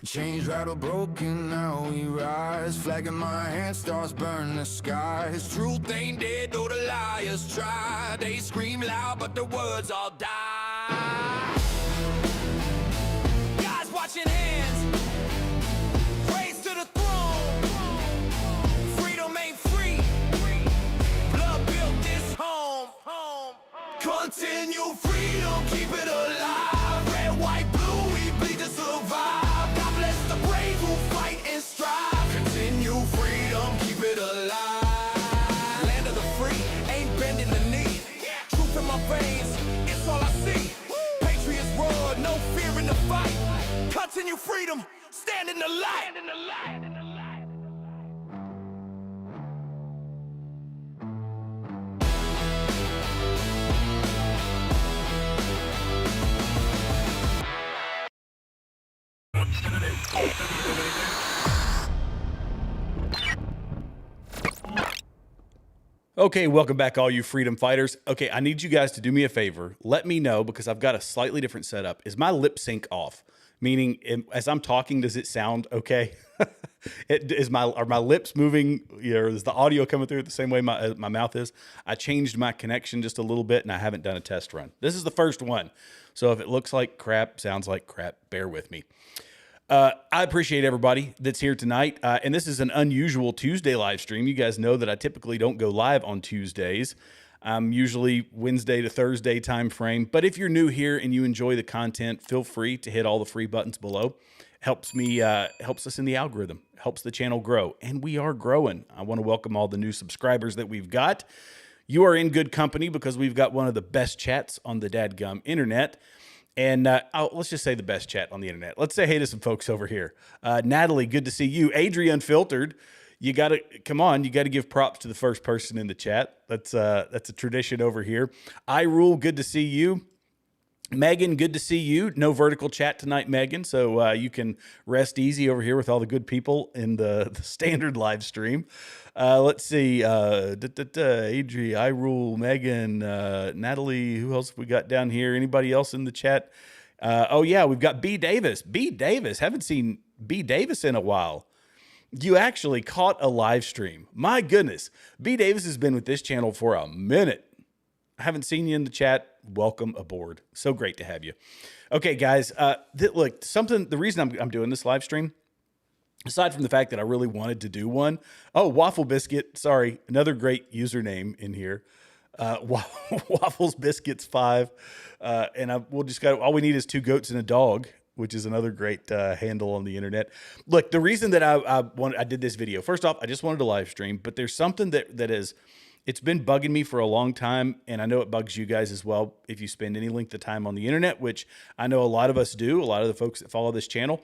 Chains rattle broken, now we rise. Flag in my hand, stars burn the skies. Truth ain't dead, though the liars try. They scream loud, but the words all die. God's watching hands, praise to the throne. Freedom ain't free, blood built this home. Continue freedom, keep it alive. Red, white, blue, we bleed to survive. Continue freedom, keep it alive. Land of the free, ain't bending the knee. Truth in my veins, it's all I see. Patriots roar, no fear in the fight. Continue freedom, stand in the light. Okay, welcome back, all you freedom fighters. Okay, I need you guys to do me a favor. Let me know, because I've got a slightly different setup. Is my lip sync off? Meaning, as I'm talking, does it sound okay? Are my lips moving? Or is the audio coming through the same way my mouth is? I changed my connection just a little bit, and I haven't done a test run. This is the first one. So if it looks like crap, sounds like crap, bear with me. I appreciate everybody that's here tonight. And this is an unusual Tuesday live stream. You guys know that I typically don't go live on Tuesdays. I'm usually Wednesday to Thursday time frame. But if you're new here and you enjoy the content, feel free to hit all the free buttons below. Helps us in the algorithm, helps the channel grow. And we are growing. I want to welcome all the new subscribers that we've got. You are in good company, because we've got one of the best chats on the dadgum internet. And let's just say the best chat on the internet. Let's say hey to some folks over here. Natalie, good to see you. Adrian Unfiltered, you got to come on. You got to give props to the first person in the chat. That's a tradition over here. I Rule, good to see you. Megan, good to see you. No vertical chat tonight, Megan, so you can rest easy over here with all the good people in the standard live stream. Let's see. Adri, I Rule, Megan, Natalie, who else we got down here? Anybody else in the chat? Oh, yeah, we've got B. Davis. B. Davis. Haven't seen B. Davis in a while. You actually caught a live stream. My goodness. B. Davis has been with this channel for a minute. I haven't seen you in the chat. Welcome aboard. So great to have you. Okay, guys. Look, the reason I'm doing this live stream, aside from the fact that I really wanted to do one. Oh, Waffle Biscuit. Sorry. Another great username in here. Waffles Biscuits 5. And we'll just all we need is 2 goats and a dog, which is another great handle on the internet. Look, the reason that I did this video, first off, I just wanted to live stream, but there's something that is, it's been bugging me for a long time, and I know it bugs you guys as well if you spend any length of time on the internet, which I know a lot of us do, a lot of the folks that follow this channel.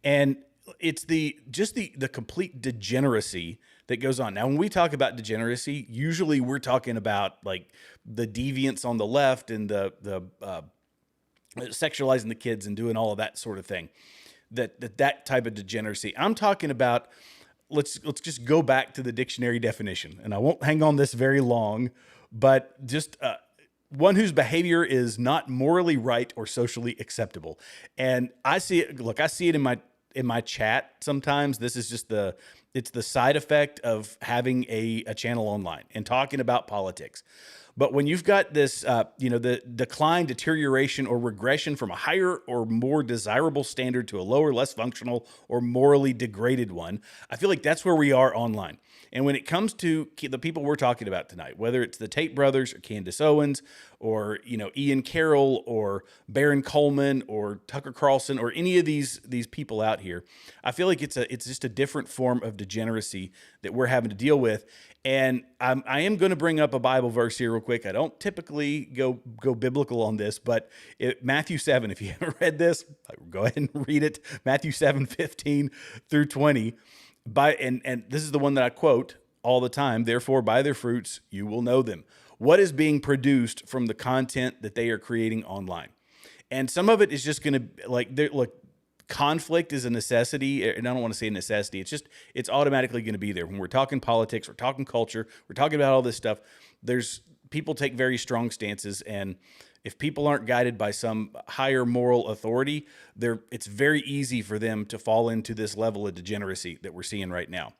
And it's the complete degeneracy that goes on. Now, when we talk about degeneracy, usually we're talking about like the deviants on the left and the sexualizing the kids and doing all of that sort of thing. That type of degeneracy. I'm talking about, let's just go back to the dictionary definition, and I won't hang on this very long, but just one whose behavior is not morally right or socially acceptable. And I see it. Look, I see it in my chat sometimes. This is just it's the side effect of having a channel online and talking about politics. But when you've got this, the decline, deterioration, or regression from a higher or more desirable standard to a lower, less functional, or morally degraded one, I feel like that's where we are online. And when it comes to the people we're talking about tonight, whether it's the Tate brothers or Candace Owens or, Ian Carroll or Baron Coleman or Tucker Carlson or any of these people out here, I feel like it's just a different form of degeneracy that we're having to deal with. And I am going to bring up a Bible verse here real quick. I don't typically go biblical on this, but Matthew 7, if you haven't read this, go ahead and read it. Matthew 7:15 through 20. And this is the one that I quote all the time. Therefore, by their fruits, you will know them. What is being produced from the content that they are creating online? And some of it is just going to, look, conflict is a necessity, and I don't want to say a necessity. It's automatically going to be there. When we're talking politics, we're talking culture, we're talking about all this stuff. People take very strong stances, and If people aren't guided by some higher moral authority, it's very easy for them to fall into this level of degeneracy that we're seeing right now.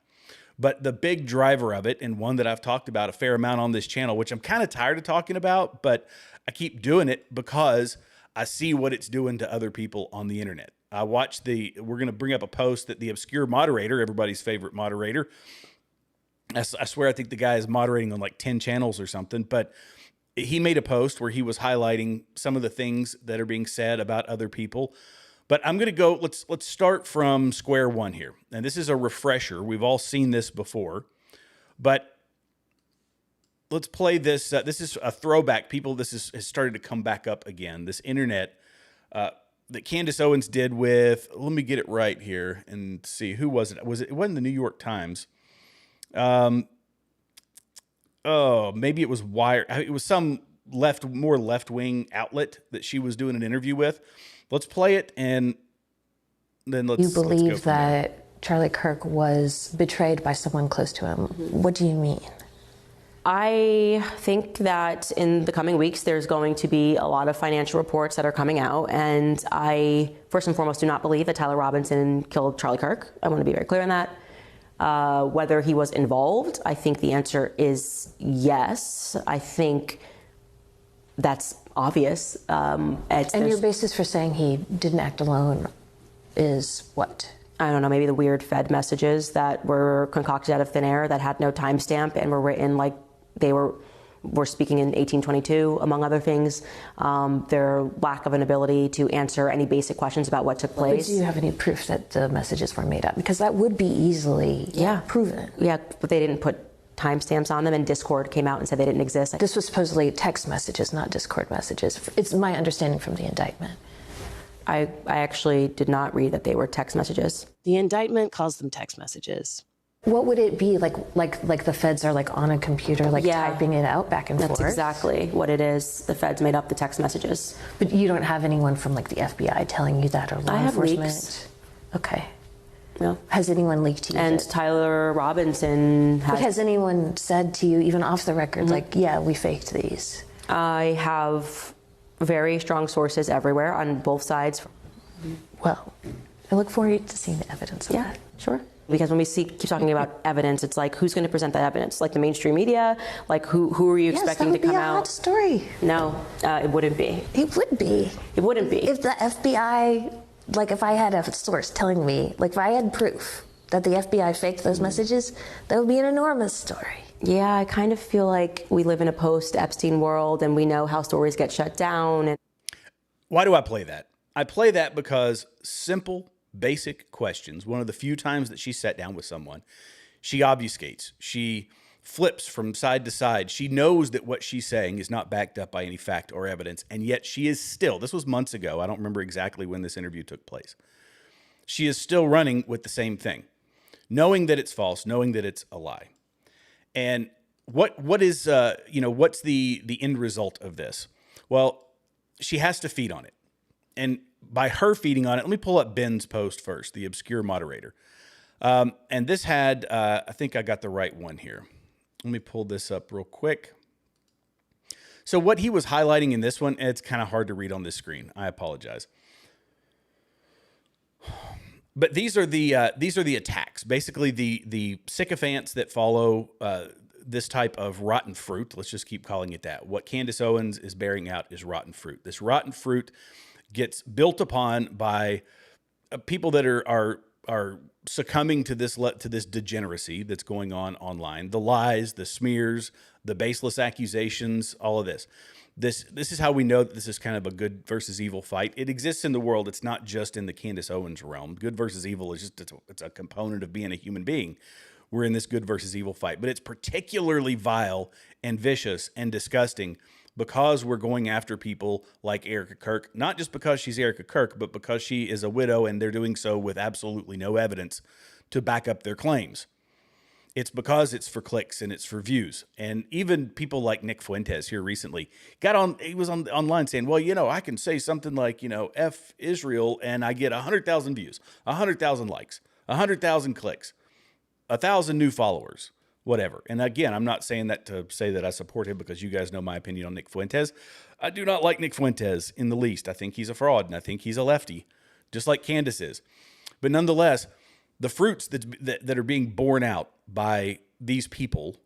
But the big driver of it, and one that I've talked about a fair amount on this channel, which I'm kind of tired of talking about, but I keep doing it because I see what it's doing to other people on the internet. We're going to bring up a post that the obscure moderator, everybody's favorite moderator, I swear I think the guy is moderating on like 10 channels or something, but he made a post where he was highlighting some of the things that are being said about other people. But I'm going to go, let's start from square one here. And this is a refresher. We've all seen this before, but let's play this. This is a throwback. Has started to come back up again. This internet that Candace Owens did with, let me get it right here and see, who was it? It wasn't the New York Times. Oh, maybe it was Wired. It was some more left-wing outlet that she was doing an interview with. Let's play it, and then let's. You believe let's go from there. that Charlie Kirk was betrayed by someone close to him. What do you mean? I think that in the coming weeks, there's going to be a lot of financial reports that are coming out. And I, first and foremost, do not believe that Tyler Robinson killed Charlie Kirk. I want to be very clear on that. Whether he was involved, I think the answer is yes. I think that's obvious. And your basis for saying he didn't act alone is what? I don't know, maybe the weird Fed messages that were concocted out of thin air that had no timestamp and were written like they were speaking in 1822, among other things. Their lack of an ability to answer any basic questions about what took place. But do you have any proof that the messages were made up? Because that would be easily proven. Yeah, but they didn't put timestamps on them, and Discord came out and said they didn't exist. This was supposedly text messages, not Discord messages. It's my understanding from the indictment. I actually did not read that they were text messages. The indictment calls them text messages. What would it be like the feds are like on a computer, typing it out back and forth? That's exactly what it is. The feds made up the text messages. But you don't have anyone from like the FBI telling you that, or law enforcement? I have leaks. Okay. Yeah. Has anyone leaked to you? And Tyler Robinson has. But has anyone said to you, even off the record, yeah, we faked these? I have very strong sources everywhere on both sides. Well, I look forward to seeing the evidence of that. Sure. Because when we keep talking about evidence, it's like, who's going to present that evidence? Like the mainstream media? Like who are you expecting to come out? Hot story. No, it wouldn't be. It would be. It wouldn't be. If the FBI, if I had a source telling me, if I had proof that the FBI faked those messages, that would be an enormous story. Yeah, I kind of feel like we live in a post-Epstein world, and we know how stories get shut down. And why do I play that? I play that because simple, basic questions. One of the few times that she sat down with someone, she obfuscates. She flips from side to side. She knows that what she's saying is not backed up by any fact or evidence. And yet she is still, this was months ago. I don't remember exactly when this interview took place. She is still running with the same thing, knowing that it's false, knowing that it's a lie. And what is, what's the end result of this? Well, she has to feed on it. And by her feeding on it, let me pull up Ben's post first, the obscure moderator. And this had, I think I got the right one here. Let me pull this up real quick. So what he was highlighting in this one, it's kind of hard to read on this screen. I apologize. But these are the attacks. Basically, the sycophants that follow this type of rotten fruit. Let's just keep calling it that. What Candace Owens is bearing out is rotten fruit. This rotten fruit gets built upon by people that are succumbing to this degeneracy that's going on online. The lies, the smears, the baseless accusations, all of this. This is how we know that this is kind of a good versus evil fight. It exists in the world. It's not just in the Candace Owens realm. Good versus evil is just it's a component of being a human being. We're in this good versus evil fight, but it's particularly vile and vicious and disgusting because we're going after people like Erica Kirk, not just because she's Erica Kirk, but because she is a widow and they're doing so with absolutely no evidence to back up their claims. It's because it's for clicks and it's for views. And even people like Nick Fuentes here recently he was online saying, well, I can say something like, F Israel and I get 100,000 views, 100,000 likes, 100,000 clicks, 1,000 new followers, whatever. And again, I'm not saying that to say that I support him because you guys know my opinion on Nick Fuentes. I do not like Nick Fuentes in the least. I think he's a fraud, and I think he's a lefty, just like Candace is. But nonetheless, the fruits that are being borne out by these people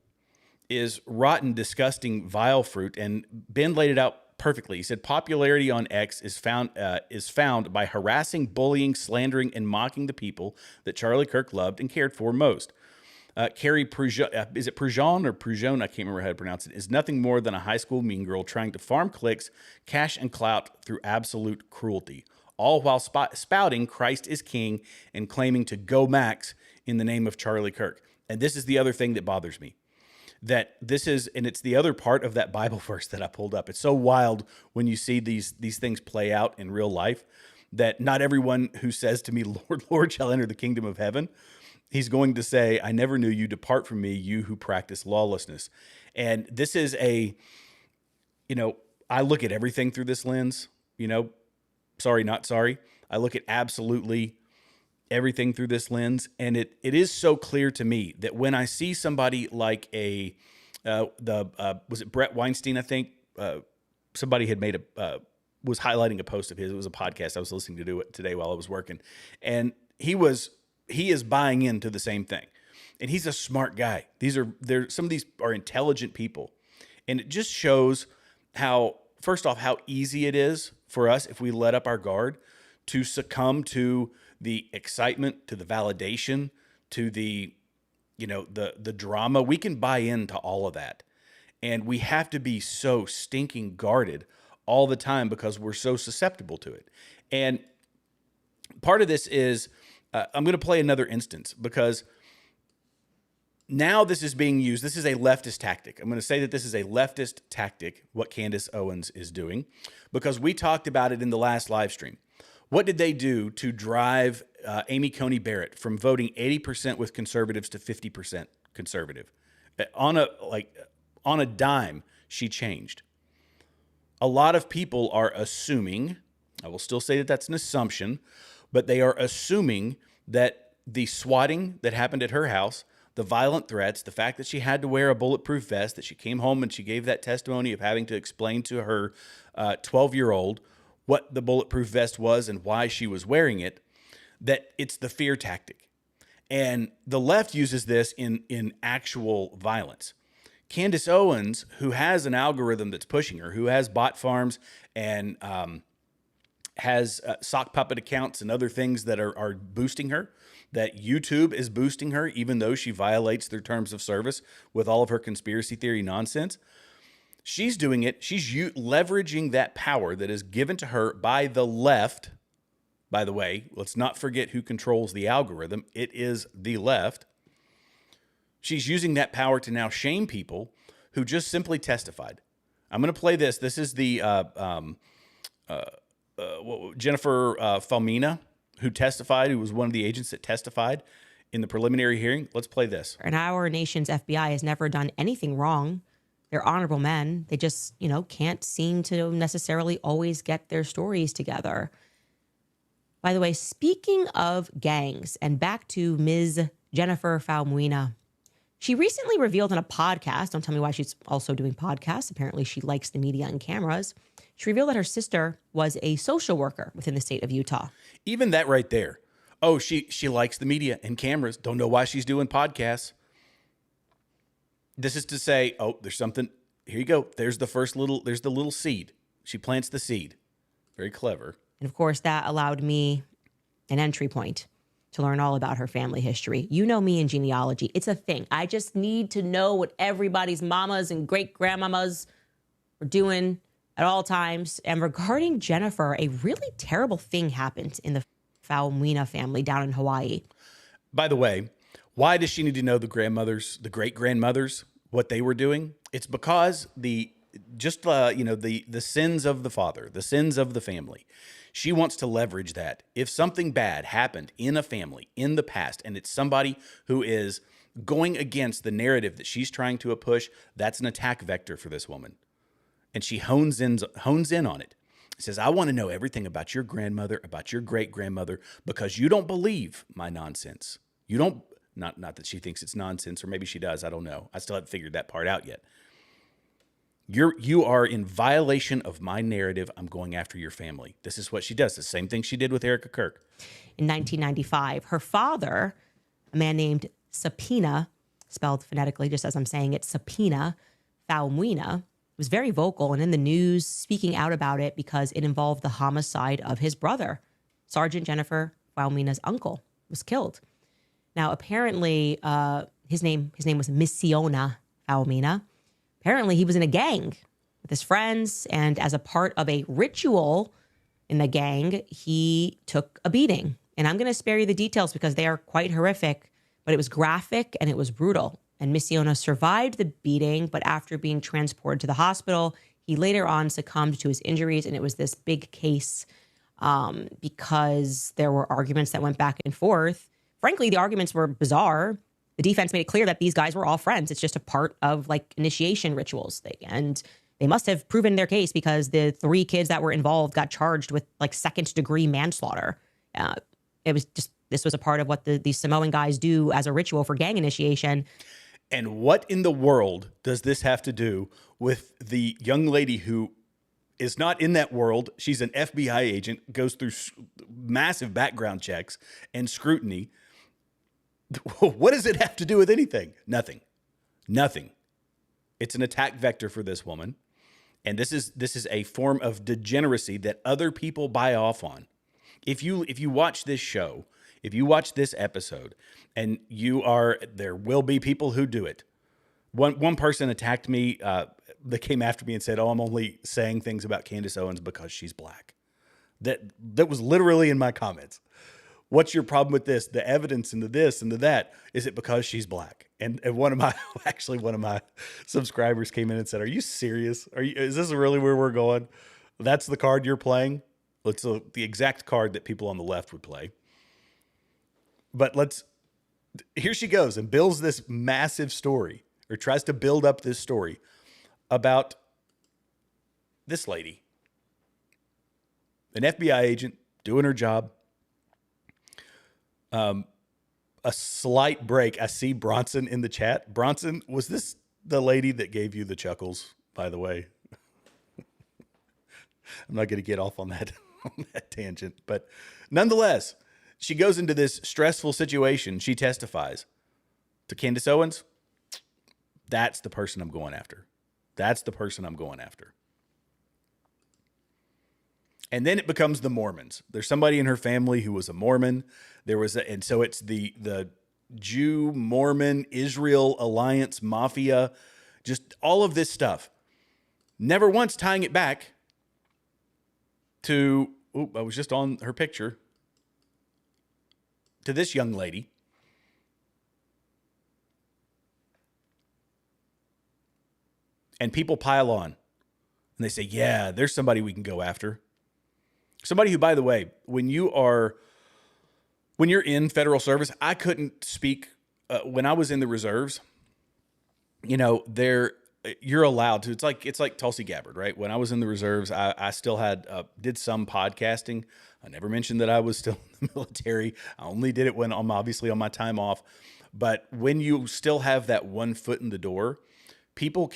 is rotten, disgusting, vile fruit. And Ben laid it out perfectly. He said popularity on X is found by harassing, bullying, slandering, and mocking the people that Charlie Kirk loved and cared for most. Carrie Prejean, is it Prejean or Prejean? I can't remember how to pronounce it. Is nothing more than a high school mean girl trying to farm clicks, cash, and clout through absolute cruelty, all while spouting Christ is king and claiming to go max in the name of Charlie Kirk. And this is the other thing that bothers me. That this is, and it's the other part of that Bible verse that I pulled up. It's so wild when you see these things play out in real life, that not everyone who says to me, Lord, Lord, shall enter the kingdom of heaven. He's going to say, I never knew you, depart from me, you who practice lawlessness. And this is I look at everything through this lens, sorry, not sorry. I look at absolutely everything through this lens. And it is so clear to me that when I see somebody like was it Brett Weinstein? I think somebody had was highlighting a post of his. It was a podcast I was listening to it today while I was working. And he is buying into the same thing. And he's a smart guy. Some of these are intelligent people. And it just shows first off, how easy it is for us, if we let up our guard, to succumb to the excitement, to the validation, to the drama. We can buy into all of that. And we have to be so stinking guarded all the time because we're so susceptible to it. And part of this is, I'm going to play another instance because now this is being used. This is a leftist tactic. I'm going to say that this is a leftist tactic, what Candace Owens is doing, because we talked about it in the last live stream. What did they do to drive Amy Coney Barrett from voting 80% with conservatives to 50% conservative? On a dime, she changed. A lot of people are assuming, I will still say that that's an assumption, but they are assuming that the swatting that happened at her house, the violent threats, the fact that she had to wear a bulletproof vest, that she came home and she gave that testimony of having to explain to her 12-year-old what the bulletproof vest was and why she was wearing it, that it's the fear tactic. And the left uses this in actual violence. Candace Owens, who has an algorithm that's pushing her, who has bot farms and has sock puppet accounts and other things that are boosting her, that YouTube is boosting her, even though she violates their terms of service with all of her conspiracy theory nonsense. She's doing it. She's leveraging that power that is given to her by the left. By the way, let's not forget who controls the algorithm. It is the left. She's using that power to now shame people who just simply testified. I'm going to play this. This is the Jennifer Falmina, who testified, who was one of the agents that testified in the preliminary hearing. Let's play this. And our nation's FBI has never done anything wrong. They're honorable men. They just, can't seem to necessarily always get their stories together. By the way, speaking of gangs, and back to Ms. Jennifer Falmina, she recently revealed in a podcast, don't tell me why she's also doing podcasts. Apparently she likes the media and cameras. She revealed that her sister was a social worker within the state of Utah. Even that right there. Oh, she likes the media and cameras. Don't know why she's doing podcasts. This is to say, oh, there's something. Here you go. There's the little seed. She plants the seed. Very clever. And of course, that allowed me an entry point to learn all about her family history. You know me in genealogy. It's a thing. I just need to know what everybody's mamas and great-grandmamas were doing at all times. And regarding Jennifer, a really terrible thing happened in the Falmina family down in Hawaii. By the way, why does she need to know the grandmothers, the great-grandmothers, what they were doing? It's because the sins of the father, the sins of the family. She wants to leverage that. If something bad happened in a family in the past, and it's somebody who is going against the narrative that she's trying to push, that's an attack vector for this woman. And she hones in on it. Says, I want to know everything about your grandmother, about your great-grandmother, because you don't believe my nonsense. You don't, not that she thinks it's nonsense, or maybe she does, I don't know. I still haven't figured that part out yet. You are in violation of my narrative. I'm going after your family. This is what she does. The same thing she did with Erica Kirk. In 1995, her father, a man named Sapina, spelled phonetically, just as I'm saying it, Sapina Faumuina, was very vocal and in the news speaking out about it because it involved the homicide of his brother. Sergeant Jennifer Faumina's uncle was killed. Now, apparently, his name was Missiona Faumina. Apparently, he was in a gang with his friends, and as a part of a ritual in the gang, he took a beating. And I'm going to spare you the details because they are quite horrific, but it was graphic and it was brutal. And Missiona survived the beating, but after being transported to the hospital, he later on succumbed to his injuries, and it was this big case because there were arguments that went back and forth. Frankly, the arguments were bizarre. The defense made it clear that these guys were all friends. It's just a part of like initiation rituals. And they must have proven their case because the 3 kids that were involved got charged with like 2nd-degree manslaughter. This was a part of what these Samoan guys do as a ritual for gang initiation. And what in the world does this have to do with the young lady who is not in that world? She's an FBI agent, goes through massive background checks and scrutiny. What does it have to do with anything? Nothing. It's an attack vector for this woman. And this is a form of degeneracy that other people buy off on. If you watch this show, if you watch this episode, and there will be people who do it. One person attacked me. That came after me and said, "Oh, I'm only saying things about Candace Owens because she's black." That was literally in my comments. What's your problem with this? The evidence into this and to that. Is it because she's black? And one of my subscribers came in and said, "Are you serious? Is this really where we're going? That's the card you're playing?" It's the exact card that people on the left would play. But here she goes and builds this massive story, or tries to build up this story about this lady, an FBI agent doing her job. A slight break. I see Bronson in the chat. Bronson, was this the lady that gave you the chuckles, by the way? I'm not going to get off on that tangent, but nonetheless, she goes into this stressful situation. She testifies to Candace Owens. That's the person I'm going after. And then it becomes the Mormons. There's somebody in her family who was a Mormon. And so it's the Jew, Mormon, Israel alliance, mafia, just all of this stuff. Never once tying it back to, I was just on her picture, to this young lady. And people pile on. And they say, yeah, there's somebody we can go after. Somebody who, by the way, when you're in federal service, I couldn't speak when I was in the reserves. You're allowed to. It's like Tulsi Gabbard, right? When I was in the reserves, I still did some podcasting. I never mentioned that I was still in the military. I only did it when I'm obviously on my time off. But when you still have that one foot in the door, people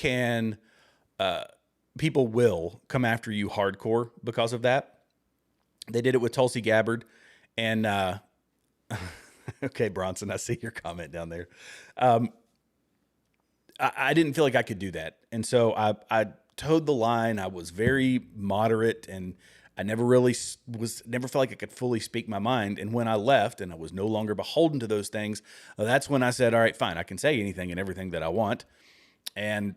will come after you hardcore because of that. They did it with Tulsi Gabbard. And, okay, Bronson, I see your comment down there. I didn't feel like I could do that. And so I towed the line. I was very moderate, and I never felt like I could fully speak my mind. And when I left and I was no longer beholden to those things, that's when I said, all right, fine, I can say anything and everything that I want. And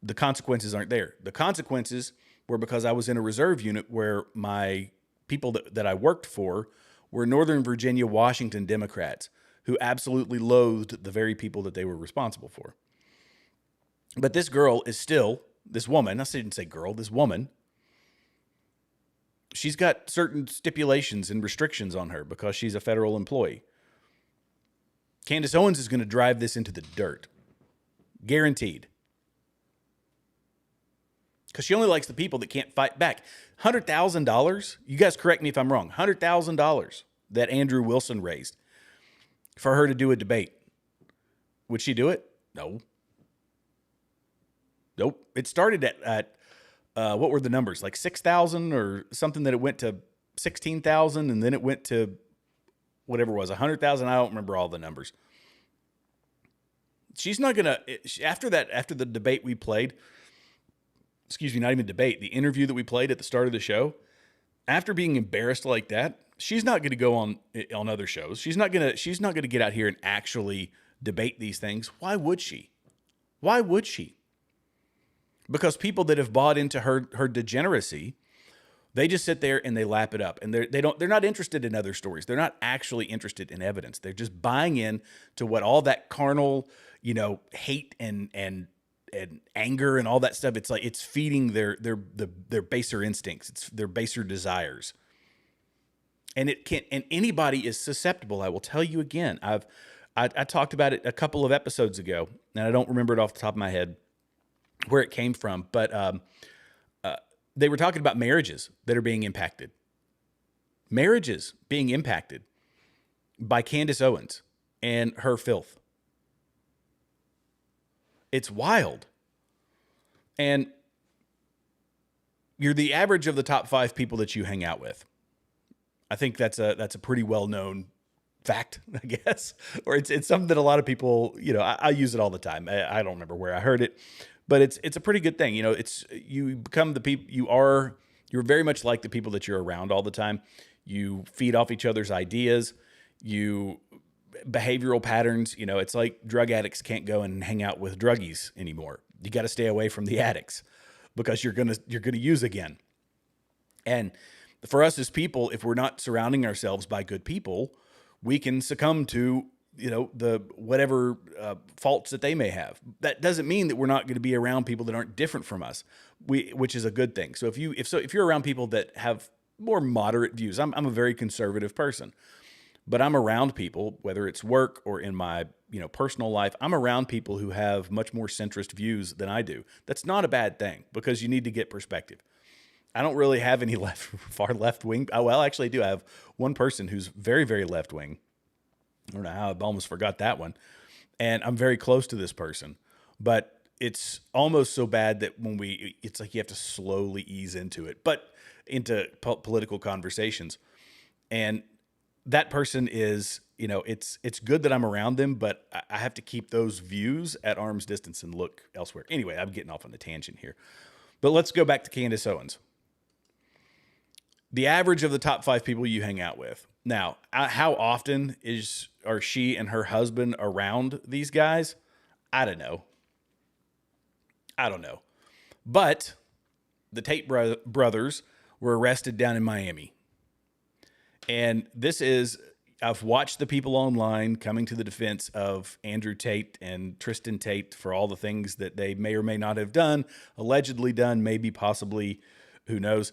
the consequences aren't there. The consequences were because I was in a reserve unit where my people that I worked for were Northern Virginia, Washington Democrats who absolutely loathed the very people that they were responsible for. But this girl is still, this woman, I didn't say girl, this woman, she's got certain stipulations and restrictions on her because she's a federal employee. Candace Owens is going to drive this into the dirt. Guaranteed. Because she only likes the people that can't fight back. $100,000, you guys correct me if I'm wrong, $100,000 that Andrew Wilson raised for her to do a debate. Would she do it? No. Nope. It started at what were the numbers? Like 6,000 or something, that it went to 16,000, and then it went to whatever it was, 100,000. I don't remember all the numbers. She's not going to, after the debate we played, excuse me, not even debate, the interview that we played at the start of the show, after being embarrassed like that, she's not going to go on other shows. She's not going to get out here and actually debate these things. Why would she? Why would she? Because people that have bought into her degeneracy, they just sit there and they lap it up, and they're not interested in other stories. They're not actually interested in evidence. They're just buying in to what all that carnal, hate and anger and all that stuff. It's like it's feeding their baser instincts. It's their baser desires. And anybody is susceptible. I will tell you again. I talked about it a couple of episodes ago, and I don't remember it off the top of my head where it came from, but they were talking about marriages that are being impacted. Marriages being impacted by Candace Owens and her filth. It's wild. And you're the average of the top 5 people that you hang out with. I think that's a pretty well-known fact, I guess. Or it's something that a lot of people, I use it all the time. I don't remember where I heard it, but it's a pretty good thing. You become the people you're very much like the people that you're around all the time. You feed off each other's ideas. Behavioral patterns, it's like drug addicts can't go and hang out with druggies anymore. You got to stay away from the addicts because you're going to use again. And for us as people, if we're not surrounding ourselves by good people, we can succumb to, the whatever faults that they may have. That doesn't mean that we're not going to be around people that aren't different from us, which is a good thing. So if you're around people that have more moderate views, I'm a very conservative person. But I'm around people, whether it's work or in my, personal life, I'm around people who have much more centrist views than I do. That's not a bad thing because you need to get perspective. I don't really have any far left wing. Oh, well, actually I do. I have one person who's very, very left wing. I don't know how I almost forgot that one. And I'm very close to this person, but it's almost so bad that it's like you have to slowly ease into it, but into political conversations. And that person is, it's good that I'm around them, but I have to keep those views at arm's distance and look elsewhere. Anyway, I'm getting off on the tangent here, but let's go back to Candace Owens. The average of the top 5 people you hang out with. Now, how often are she and her husband around these guys? I don't know. But the Tate brothers were arrested down in Miami. And I've watched the people online coming to the defense of Andrew Tate and Tristan Tate for all the things that they may or may not have done, allegedly done, maybe, possibly, who knows.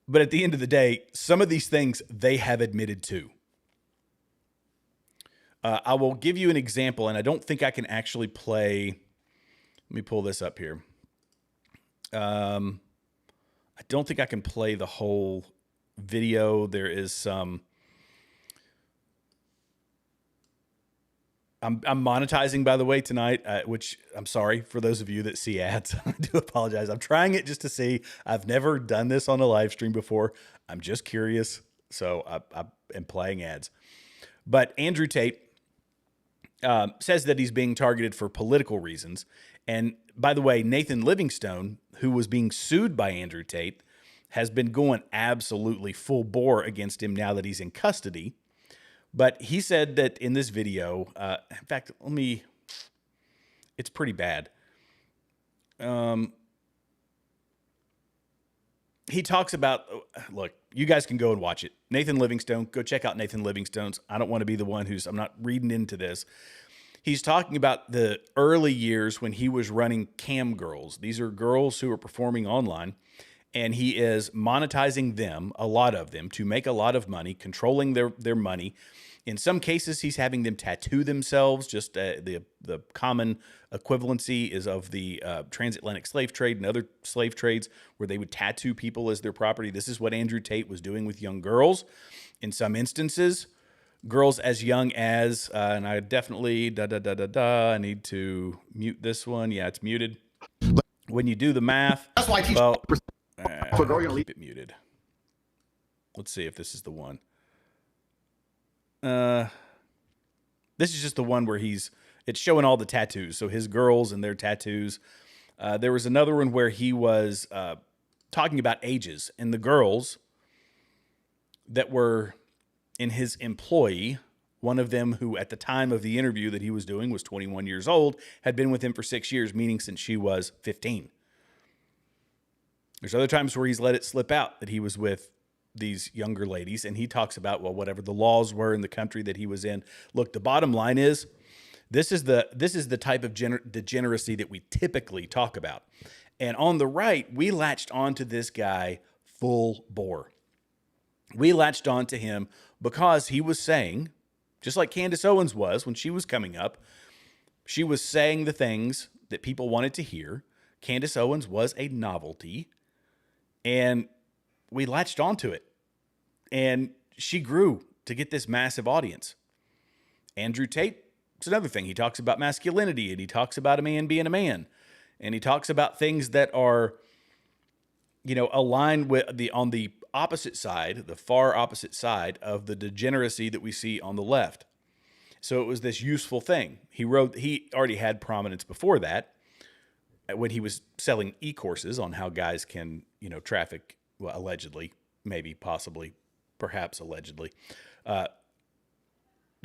But at the end of the day, some of these things they have admitted to. I will give you an example, and I don't think I can actually play. Let me pull this up here. I don't think I can play the whole video. There is some. I'm monetizing, by the way, tonight, which I'm sorry for those of you that see ads. I do apologize. I'm trying it just to see. I've never done this on a live stream before. I'm just curious. So I am playing ads. But Andrew Tate says that he's being targeted for political reasons. And by the way, Nathan Livingstone, who was being sued by Andrew Tate, has been going absolutely full bore against him now that he's in custody. But he said that in this video, in fact, it's pretty bad. He talks about, look, you guys can go and watch it. Nathan Livingstone, go check out Nathan Livingstone's. I don't want to be the one I'm not reading into this. He's talking about the early years when he was running cam girls. These are girls who are performing online, and he is monetizing them, a lot of them, to make a lot of money, controlling their money. In some cases, he's having them tattoo themselves. Just the common equivalency is of the transatlantic slave trade and other slave trades where they would tattoo people as their property. This is what Andrew Tate was doing with young girls. In some instances, girls as young as, and I definitely, I need to mute this one. Yeah, it's muted. When you do the math, That's why I teach well, for a girl, you're gonna keep it muted. Let's see if this is the one. This is just the one where it's showing all the tattoos. So his girls and their tattoos. There was another one where he was talking about ages, and the girls that were in his employ, one of them who at the time of the interview that he was doing was 21 years old, had been with him for 6 years, meaning since she was 15. There's other times where he's let it slip out that he was with these younger ladies, and he talks about, well, whatever the laws were in the country that he was in. Look, the bottom line is, this is the type of degeneracy that we typically talk about. And on the right, we latched onto this guy full bore. We latched on to him because he was saying, just like Candace Owens was when she was coming up, she was saying the things that people wanted to hear. Candace Owens was a novelty, and we latched onto it. And she grew to get this massive audience. Andrew Tate, it's another thing. He talks about masculinity, and he talks about a man being a man. And he talks about things that are, aligned with on the opposite side, the far opposite side of the degeneracy that we see on the left. So it was this useful thing. He already had prominence before that when he was selling e-courses on how guys can, traffic, well, allegedly, maybe, possibly, perhaps allegedly,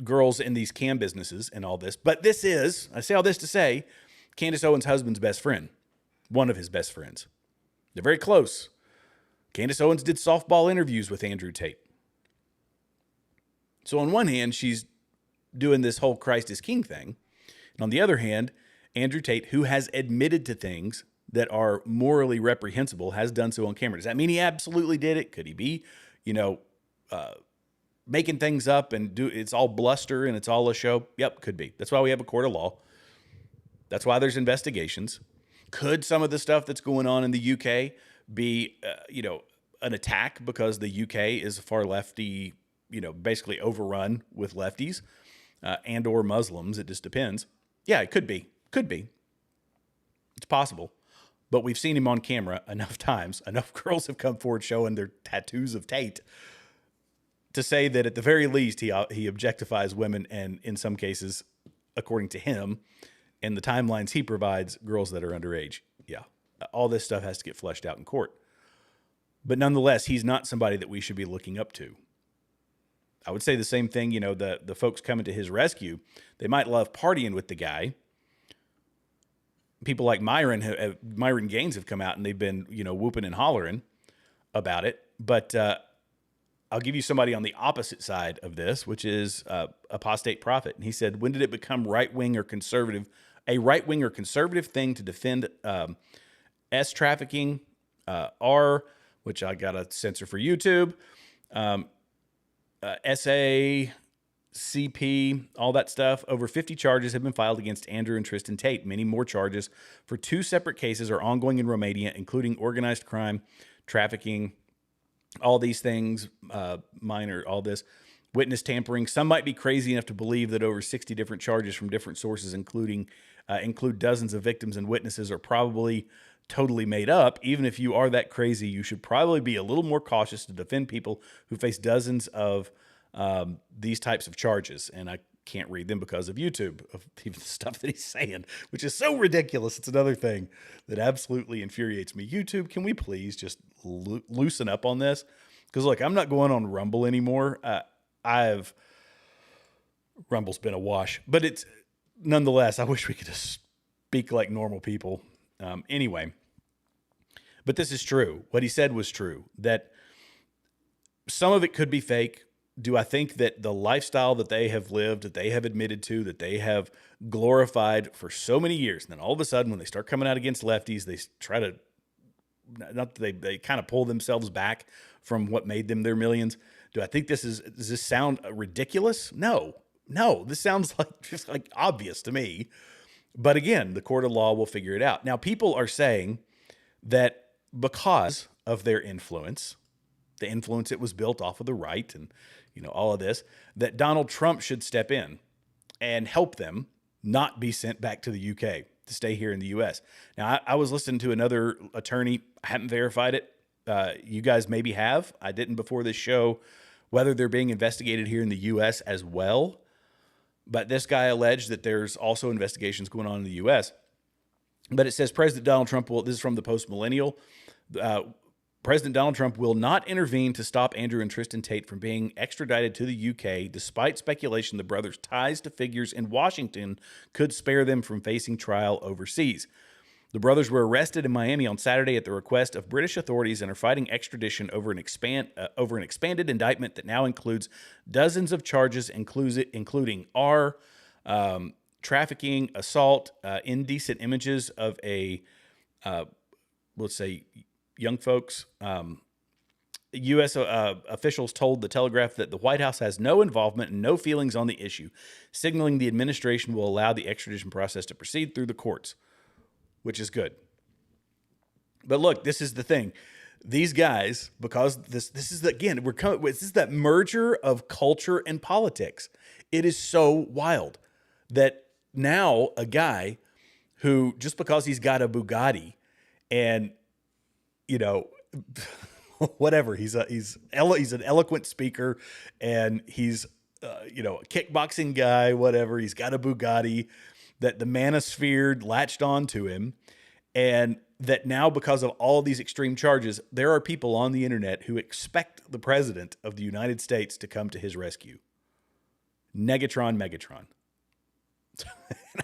girls in these cam businesses and all this. But I say all this to say, Candace Owens' husband's best friend, one of his best friends. They're very close. Candace Owens did softball interviews with Andrew Tate. So on one hand, she's doing this whole Christ is King thing. And on the other hand, Andrew Tate, who has admitted to things that are morally reprehensible, has done so on camera. Does that mean he absolutely did it? Could he be, making things up and it's all bluster and it's all a show? Yep, could be. That's why we have a court of law. That's why there's investigations. Could some of the stuff that's going on in the UK be, an attack because the UK is far lefty, basically overrun with lefties and or Muslims? It just depends. Yeah, it could be. Could be. It's possible. But we've seen him on camera enough times. Enough girls have come forward showing their tattoos of Tate to say that at the very least he objectifies women, and in some cases, according to him, and the timelines he provides, girls that are underage. Yeah, all this stuff has to get fleshed out in court. But nonetheless, he's not somebody that we should be looking up to. I would say the same thing, the folks coming to his rescue, they might love partying with the guy. People like Myron Gaines have come out and they've been, whooping and hollering about it. But I'll give you somebody on the opposite side of this, which is Apostate Prophet. And he said, when did it become a right-wing or conservative thing to defend S trafficking, R, which I got to censor for YouTube, SA, CP, all that stuff. Over 50 charges have been filed against Andrew and Tristan Tate. Many more charges for 2 separate cases are ongoing in Romania, including organized crime, trafficking, all these things, minor, all this, witness tampering. Some might be crazy enough to believe that over 60 different charges from different sources, include dozens of victims and witnesses, are probably totally made up. Even if you are that crazy, you should probably be a little more cautious to defend people who face dozens of these types of charges. And I can't read them because of YouTube, of even the stuff that he's saying, which is so ridiculous. It's another thing that absolutely infuriates me. YouTube, can we please just loosen up on this? Because look, I'm not going on Rumble anymore. Rumble's been a wash, but it's nonetheless, I wish we could just speak like normal people. Anyway, but this is true. What he said was true, that some of it could be fake. Do I think that the lifestyle that they have lived, that they have admitted to, that they have glorified for so many years, and then all of a sudden when they start coming out against lefties, they try to, they kind of pull themselves back from what made them their millions. Do I think does this sound ridiculous? No, this sounds like just like obvious to me. But again, the court of law will figure it out. Now, people are saying that because of their influence, the influence it was built off of the right and, all of this, that Donald Trump should step in and help them not be sent back to the UK, to stay here in the US. Now, I was listening to another attorney. I haven't verified it. You guys maybe have. I didn't before this show, whether they're being investigated here in the US as well. But this guy alleged that there's also investigations going on in the US. But it says President Donald Trump will, this is from the Post Millennial, President Donald Trump will not intervene to stop Andrew and Tristan Tate from being extradited to the UK, despite speculation the brothers' ties to figures in Washington could spare them from facing trial overseas. The brothers were arrested in Miami on Saturday at the request of British authorities and are fighting extradition over an expanded indictment that now includes dozens of charges, including trafficking, assault, indecent images of let's say, young folks. U.S. Officials told The Telegraph that the White House has no involvement and no feelings on the issue, signaling the administration will allow the extradition process to proceed through the courts, which is good. But look, this is the thing. These guys, because this is this is that merger of culture and politics. It is so wild that now a guy who, just because he's got a Bugatti and, whatever, he's an eloquent speaker and he's, a kickboxing guy, whatever, he's got a Bugatti, that the manosphere latched onto him, and that now, because of all of these extreme charges, there are people on the internet who expect the president of the United States to come to his rescue. Megatron.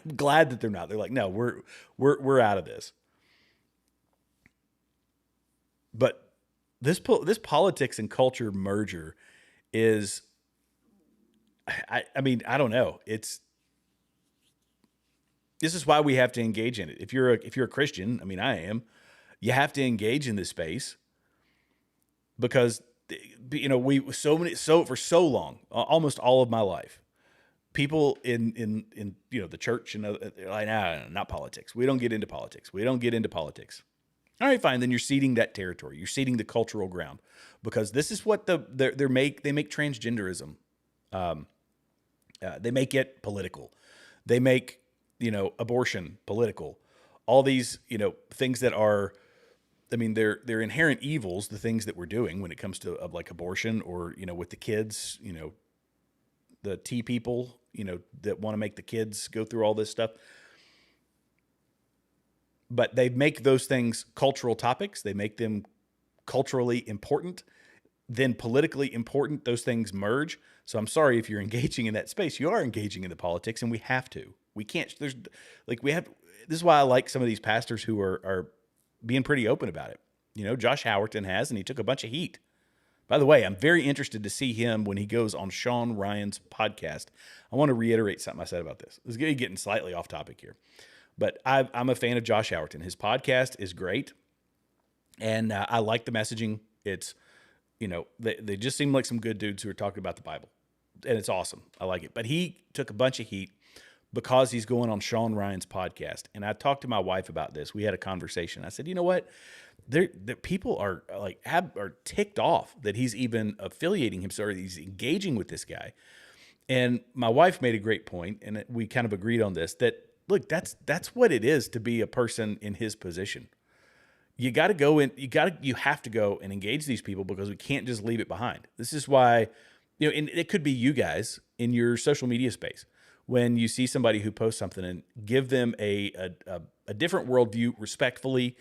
I'm glad that they're not. They're like, no, we're out of this. But this politics and culture merger is, I don't know. This is why we have to engage in it. If you're a Christian, I am, you have to engage in this space, because, for so long, almost all of my life, people in the church and they're like, nah, not politics. We don't get into politics. All right, fine. Then you're ceding that territory. You're ceding the cultural ground, because this is what they make transgenderism. They make it political. They make, abortion political. All these, things that are, they're inherent evils, the things that we're doing when it comes to like abortion, or, with the kids, the T people, that want to make the kids go through all this stuff. But they make those things cultural topics. They make them culturally important, then politically important. Those things merge. So I'm sorry if you're engaging in that space. You are engaging in the politics, and we have to. We can't. This is why I like some of these pastors who are being pretty open about it. Josh Howerton has, and he took a bunch of heat. By the way, I'm very interested to see him when he goes on Sean Ryan's podcast. I want to reiterate something I said about this. This is getting slightly off topic here. But I'm a fan of Josh Howerton. His podcast is great, and I like the messaging. It's, they just seem like some good dudes who are talking about the Bible, and it's awesome. I like it. But he took a bunch of heat because he's going on Sean Ryan's podcast, and I talked to my wife about this. We had a conversation. I said, you know what? People are ticked off that he's even affiliating himself, or he's engaging with this guy. And my wife made a great point, and we kind of agreed on this, that, look, that's what it is to be a person in his position. You got to go in. You have to go and engage these people, because we can't just leave it behind. This is why, and it could be you guys in your social media space, when you see somebody who posts something, and give them a different worldview respectfully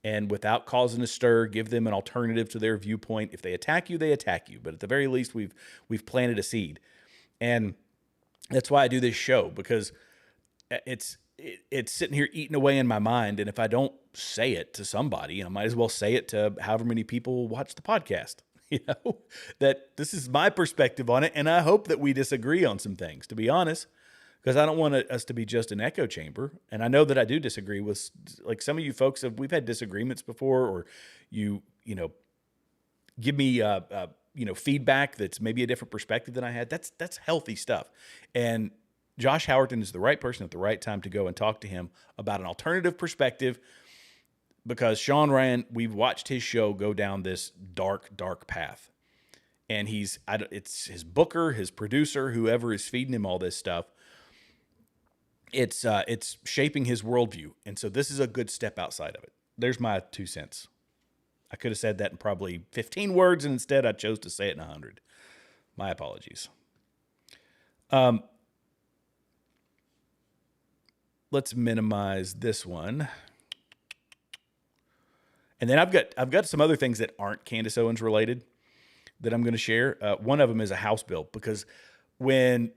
and without causing a stir. Give them an alternative to their viewpoint. If they attack you, they attack you. But at the very least, we've planted a seed, and that's why I do this show, because it's sitting here eating away in my mind. And if I don't say it to somebody, I might as well say it to however many people watch the podcast, that this is my perspective on it. And I hope that we disagree on some things, to be honest, because I don't want us to be just an echo chamber. And I know that I do disagree with, like, some of you folks we've had disagreements before, or you give me, feedback that's maybe a different perspective than I had. That's healthy stuff. And Josh Howerton is the right person at the right time to go and talk to him about an alternative perspective, because Sean Ryan, we've watched his show go down this dark, dark path. And it's his booker, his producer, whoever is feeding him all this stuff. It's shaping his worldview. And so this is a good step outside of it. There's my 2 cents. I could have said that in probably 15 words, and instead I chose to say it in 100. My apologies. Let's minimize this one. And then I've got some other things that aren't Candace Owens related that I'm going to share. One of them is a House bill, because when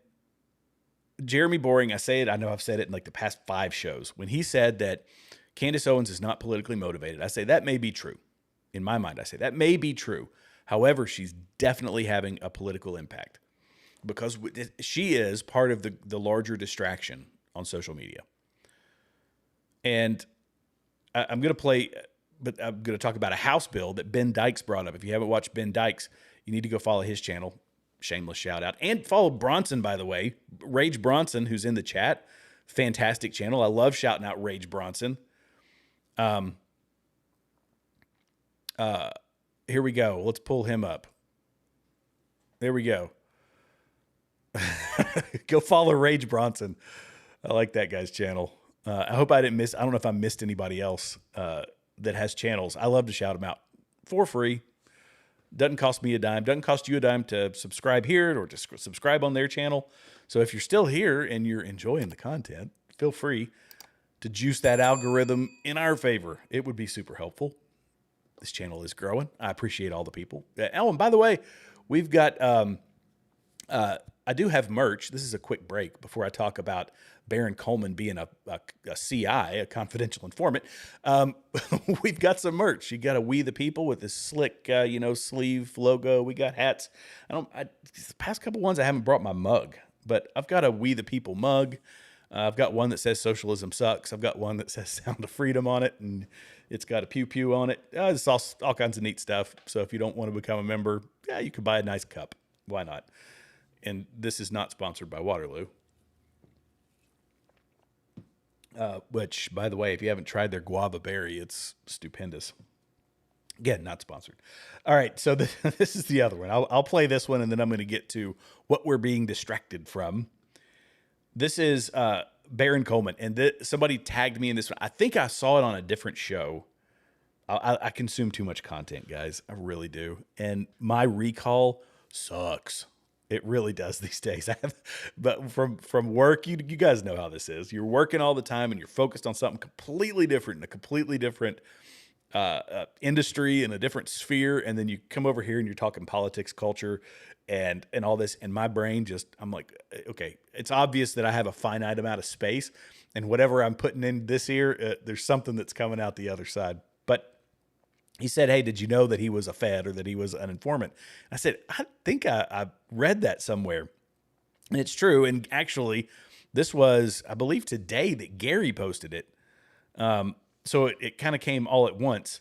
Jeremy Boring, I know I've said it in like the past 5 shows, when he said that Candace Owens is not politically motivated, I say that may be true. In my mind, I say that may be true. However, she's definitely having a political impact, because she is part of the larger distraction on social media. And I'm going to play, but I'm going to talk about a House bill that Ben Dykes brought up. If you haven't watched Ben Dykes, you need to go follow his channel. Shameless shout out. And follow Bronson, by the way. Rage Bronson, who's in the chat. Fantastic channel. I love shouting out Rage Bronson. Here we go. Let's pull him up. There we go. Go follow Rage Bronson. I like that guy's channel. I hope I didn't miss. I don't know if I missed anybody else that has channels. I love to shout them out for free. Doesn't cost me a dime. Doesn't cost you a dime to subscribe here or to subscribe on their channel. So if you're still here and you're enjoying the content, feel free to juice that algorithm in our favor. It would be super helpful. This channel is growing. I appreciate all the people. Oh, and by the way, we've got, I do have merch. This is a quick break before I talk about Baron Coleman being a CI, a confidential informant. We've got some merch. You got a We the People with this slick, sleeve logo. We got hats. The past couple ones I haven't brought my mug, but I've got a We the People mug. I've got one that says socialism sucks. I've got one that says Sound of Freedom on it, and it's got a pew pew on it. It's all kinds of neat stuff. So if you don't want to become a member, you could buy a nice cup. Why not? And this is not sponsored by Waterloo. Which, by the way, if you haven't tried their guava berry, it's stupendous. Again, not sponsored. All right, so this is the other one. I'll play this one, and then I'm going to get to what we're being distracted from. This is Baron Coleman, and somebody tagged me in this one. I think I saw it on a different show. I consume too much content, guys. I really do. And my recall sucks. It really does these days. But from work, you guys know how this is. You're working all the time, and you're focused on something completely different, in a completely different industry, in a different sphere, and then you come over here and you're talking politics, culture, and all this, and my brain I'm like, okay, it's obvious that I have a finite amount of space, and whatever I'm putting in this ear, there's something that's coming out the other side. But he said, hey, did you know that he was a Fed or that he was an informant? I said, I think I read that somewhere. And it's true. And actually, this was, I believe, today that Gary posted it. So it kind of came all at once.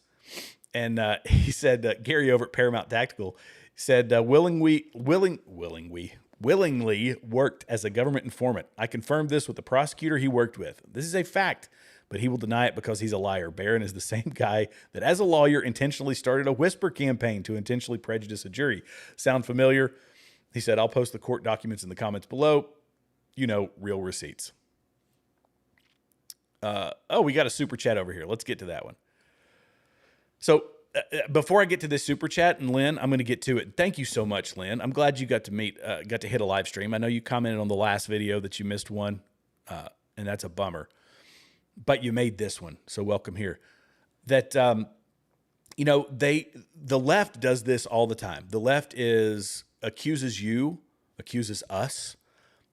And he said, Gary over at Paramount Tactical said, willingly worked as a government informant. I confirmed this with the prosecutor he worked with. This is a fact, but he will deny it because he's a liar. Barron is the same guy that, as a lawyer, intentionally started a whisper campaign to intentionally prejudice a jury. Sound familiar? He said, I'll post the court documents in the comments below. Real receipts. We got a super chat over here. Let's get to that one. So before I get to this super chat, and Lynn, I'm going to get to it. Thank you so much, Lynn. I'm glad you got to hit a live stream. I know you commented on the last video that you missed one, and that's a bummer. But you made this one, so welcome here. That the left does this all the time. The left accuses us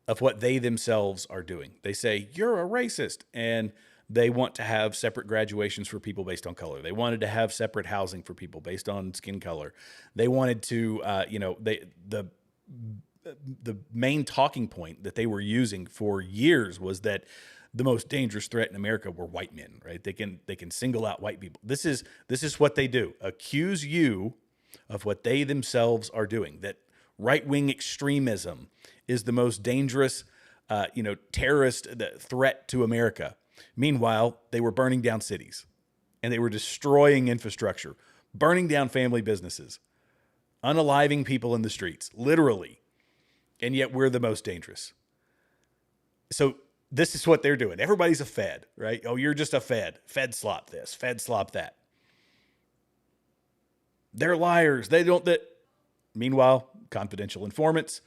of what they themselves are doing. They say, you're a racist, and they want to have separate graduations for people based on color. They wanted to have separate housing for people based on skin color. They wanted to, the main talking point that they were using for years was that the most dangerous threat in America were white men, right? They can single out white people. This is what they do. Accuse you of what they themselves are doing. That right-wing extremism is the most dangerous, terrorist threat to America. Meanwhile, they were burning down cities. and they were destroying infrastructure, burning down family businesses, unaliving people in the streets, literally. And yet we're the most dangerous. So this is what they're doing. Everybody's a Fed, right? Oh, you're just a Fed. Fed slop this, Fed slop that. They're liars. They don't that. Meanwhile, confidential informants,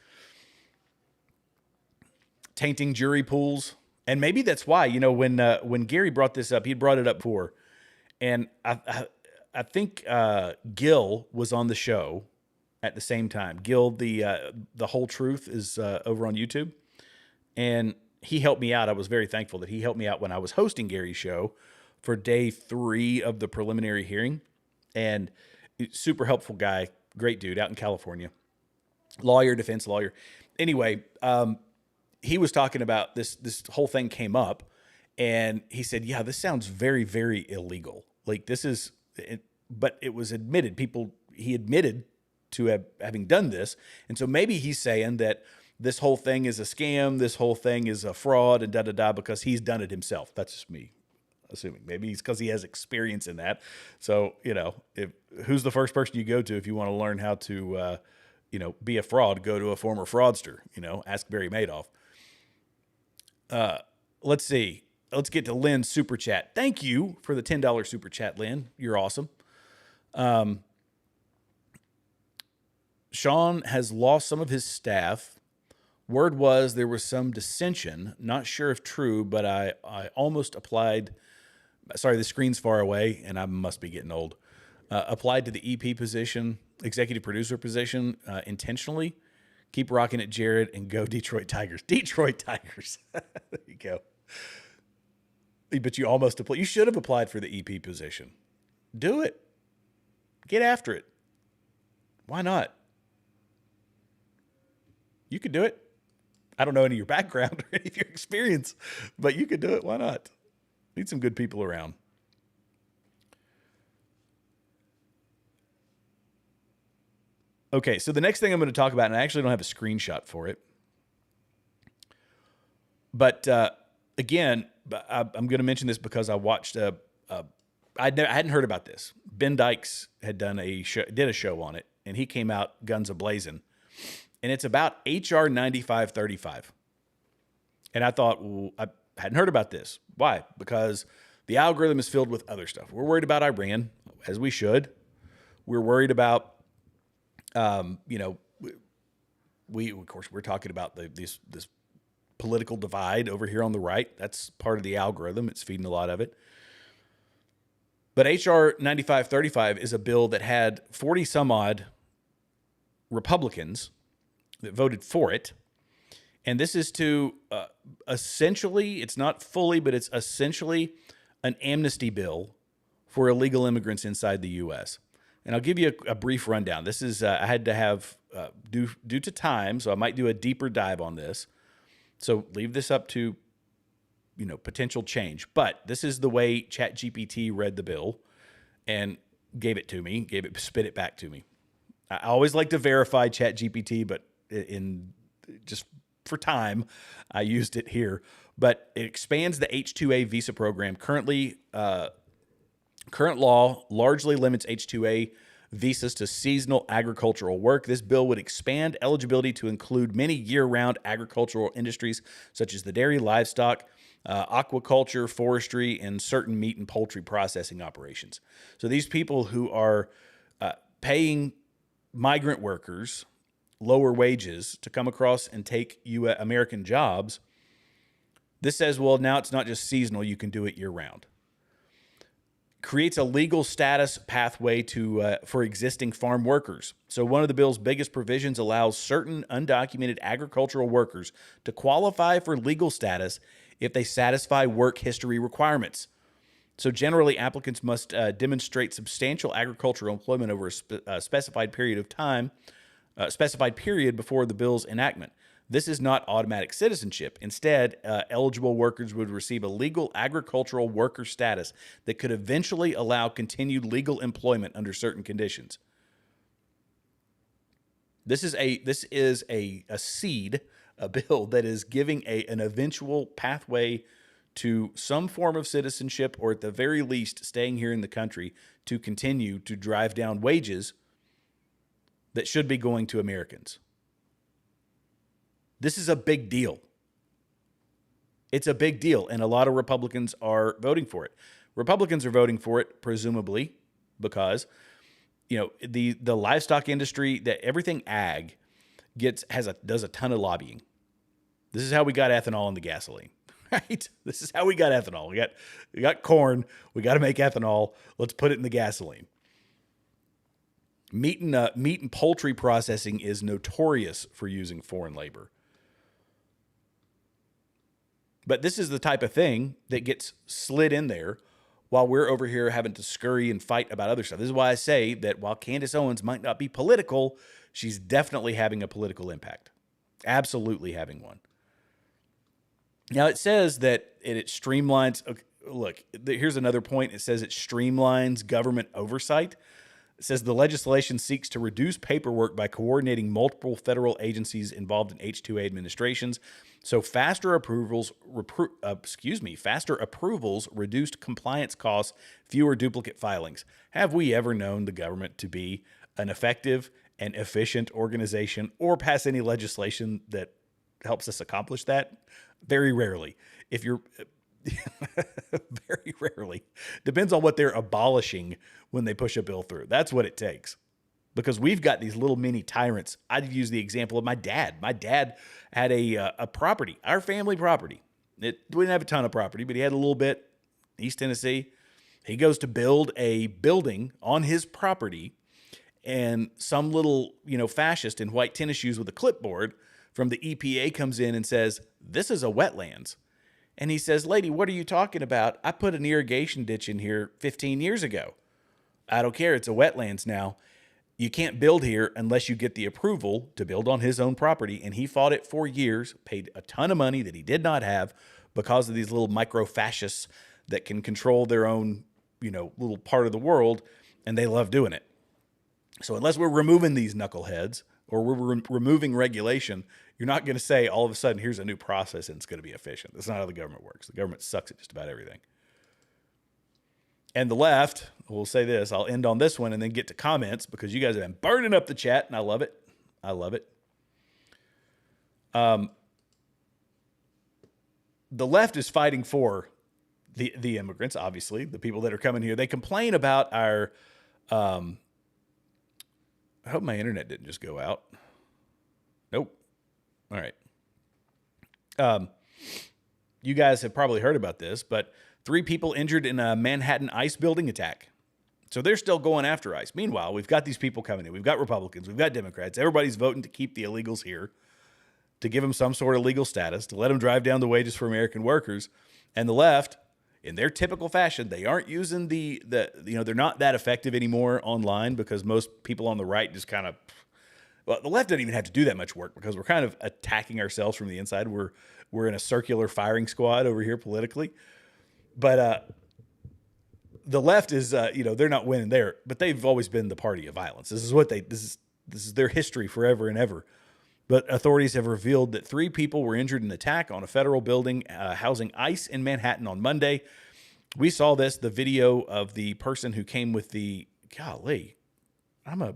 tainting jury pools. And maybe that's why, when Gary brought this up, he brought it up before. And I think Gil was on the show at the same time. Gil, the Whole Truth is over on YouTube. And he helped me out. I was very thankful that he helped me out when I was hosting Gary's show for day 3 of the preliminary hearing. And super helpful guy, great dude out in California, lawyer, defense lawyer. Anyway, he was talking about this whole thing came up, and he said, yeah, this sounds very, very illegal. Like this is, but it was admitted, he admitted to having done this. And so maybe he's saying that this whole thing is a scam, this whole thing is a fraud and because he's done it himself. That's just me assuming. Maybe it's because he has experience in that. So, who's the first person you go to if you want to learn how to, be a fraud? Go to a former fraudster, ask Barry Madoff. Let's see. Let's get to Lynn's super chat. Thank you for the $10 super chat, Lynn. You're awesome. Sean has lost some of his staff. Word was there was some dissension. Not sure if true, but I almost applied. Sorry, the screen's far away, and I must be getting old. Applied to the EP position, executive producer position, intentionally. Keep rocking it, Jared, and go Detroit Tigers. Detroit Tigers. There you go. But you almost applied. You should have applied for the EP position. Do it. Get after it. Why not? You could do it. I don't know any of your background or any of your experience, but you could do it. Why not? Need some good people around. Okay, so the next thing I'm going to talk about, and I actually don't have a screenshot for it, but again, I'm going to mention this because I watched I hadn't heard about this. Ben Dykes had did a show on it, and he came out guns a-blazing, and it's about HR 9535. And I thought, well, I hadn't heard about this. Why? Because the algorithm is filled with other stuff. We're worried about Iran, as we should. We're worried about, we're talking about this political divide over here on the right. That's part of the algorithm. It's feeding a lot of it. But HR 9535 is a bill that had 40 some odd Republicans that voted for it. And this is to essentially, it's not fully, but it's essentially an amnesty bill for illegal immigrants inside the U.S. And I'll give you a brief rundown. This is, I had to have, due to time, so I might do a deeper dive on this. So leave this up to, potential change. But this is the way ChatGPT read the bill and gave it to me, spit it back to me. I always like to verify ChatGPT, but in just for time, I used it here. But it expands the H-2A visa program. Current law largely limits H-2A visas to seasonal agricultural work. This bill would expand eligibility to include many year-round agricultural industries, such as the dairy, livestock, aquaculture, forestry, and certain meat and poultry processing operations. So these people who are paying migrant workers lower wages to come across and take American jobs, this says, well, now it's not just seasonal, you can do it year-round. Creates a legal status pathway for existing farm workers. So one of the bill's biggest provisions allows certain undocumented agricultural workers to qualify for legal status if they satisfy work history requirements. So generally, applicants must demonstrate substantial agricultural employment over a specified period of time, specified period before the bill's enactment. This is not automatic citizenship. Instead, eligible workers would receive a legal agricultural worker status that could eventually allow continued legal employment under certain conditions. This is a seed, a bill that is giving an eventual pathway to some form of citizenship, or at the very least staying here in the country to continue to drive down wages that should be going to Americans. This is a big deal. It's a big deal, and a lot of Republicans are voting for it. Republicans are voting for it, presumably, because the livestock industry, that everything ag does a ton of lobbying. This is how we got ethanol in the gasoline, right? This is how we got ethanol. We got corn. We got to make ethanol. Let's put it in the gasoline. Meat and poultry processing is notorious for using foreign labor. But this is the type of thing that gets slid in there while we're over here having to scurry and fight about other stuff. This is why I say that while Candace Owens might not be political, she's definitely having a political impact. Absolutely having one. Now, it says that it streamlines. Okay, look, here's another point. It says it streamlines government oversight. It says the legislation seeks to reduce paperwork by coordinating multiple federal agencies involved in H-2A administrations. So faster approvals, reduced compliance costs, fewer duplicate filings. Have we ever known the government to be an effective and efficient organization or pass any legislation that helps us accomplish that? Very rarely. Very rarely. Depends on what they're abolishing when they push a bill through. That's what it takes. Because we've got these little mini tyrants. I'd use the example of my dad. My dad had a property, our family property. We didn't have a ton of property, but he had a little bit, East Tennessee. He goes to build a building on his property, and some little, fascist in white tennis shoes with a clipboard from the EPA comes in and says, "This is a wetlands." And he says, "Lady, what are you talking about? I put an irrigation ditch in here 15 years ago. I don't care. It's a wetlands now. You can't build here unless you get the approval to build on his own property." And he fought it for years, paid a ton of money that he did not have because of these little micro fascists that can control their own, little part of the world. And they love doing it. So unless we're removing these knuckleheads or we're removing regulation, you're not going to say all of a sudden, here's a new process and it's going to be efficient. That's not how the government works. The government sucks at just about everything. And the left, we'll say this, I'll end on this one and then get to comments because you guys have been burning up the chat and I love it. I love it. The left is fighting for the immigrants, obviously, the people that are coming here. They complain about our, I hope my internet didn't just go out. Nope. All right. You guys have probably heard about this, but 3 people injured in a Manhattan ICE building attack. So they're still going after ICE. Meanwhile, we've got these people coming in. We've got Republicans. We've got Democrats. Everybody's voting to keep the illegals here, to give them some sort of legal status, to let them drive down the wages for American workers. And the left, in their typical fashion, they aren't using they're not that effective anymore online because most people on the right just kind of, well, the left doesn't even have to do that much work because we're kind of attacking ourselves from the inside. We're in a circular firing squad over here politically. But the left is, they're not winning there, but they've always been the party of violence. This is their history forever and ever. But authorities have revealed that 3 people were injured in an attack on a federal building housing ICE in Manhattan on Monday. We saw the video of the person who came with the, golly, I'm a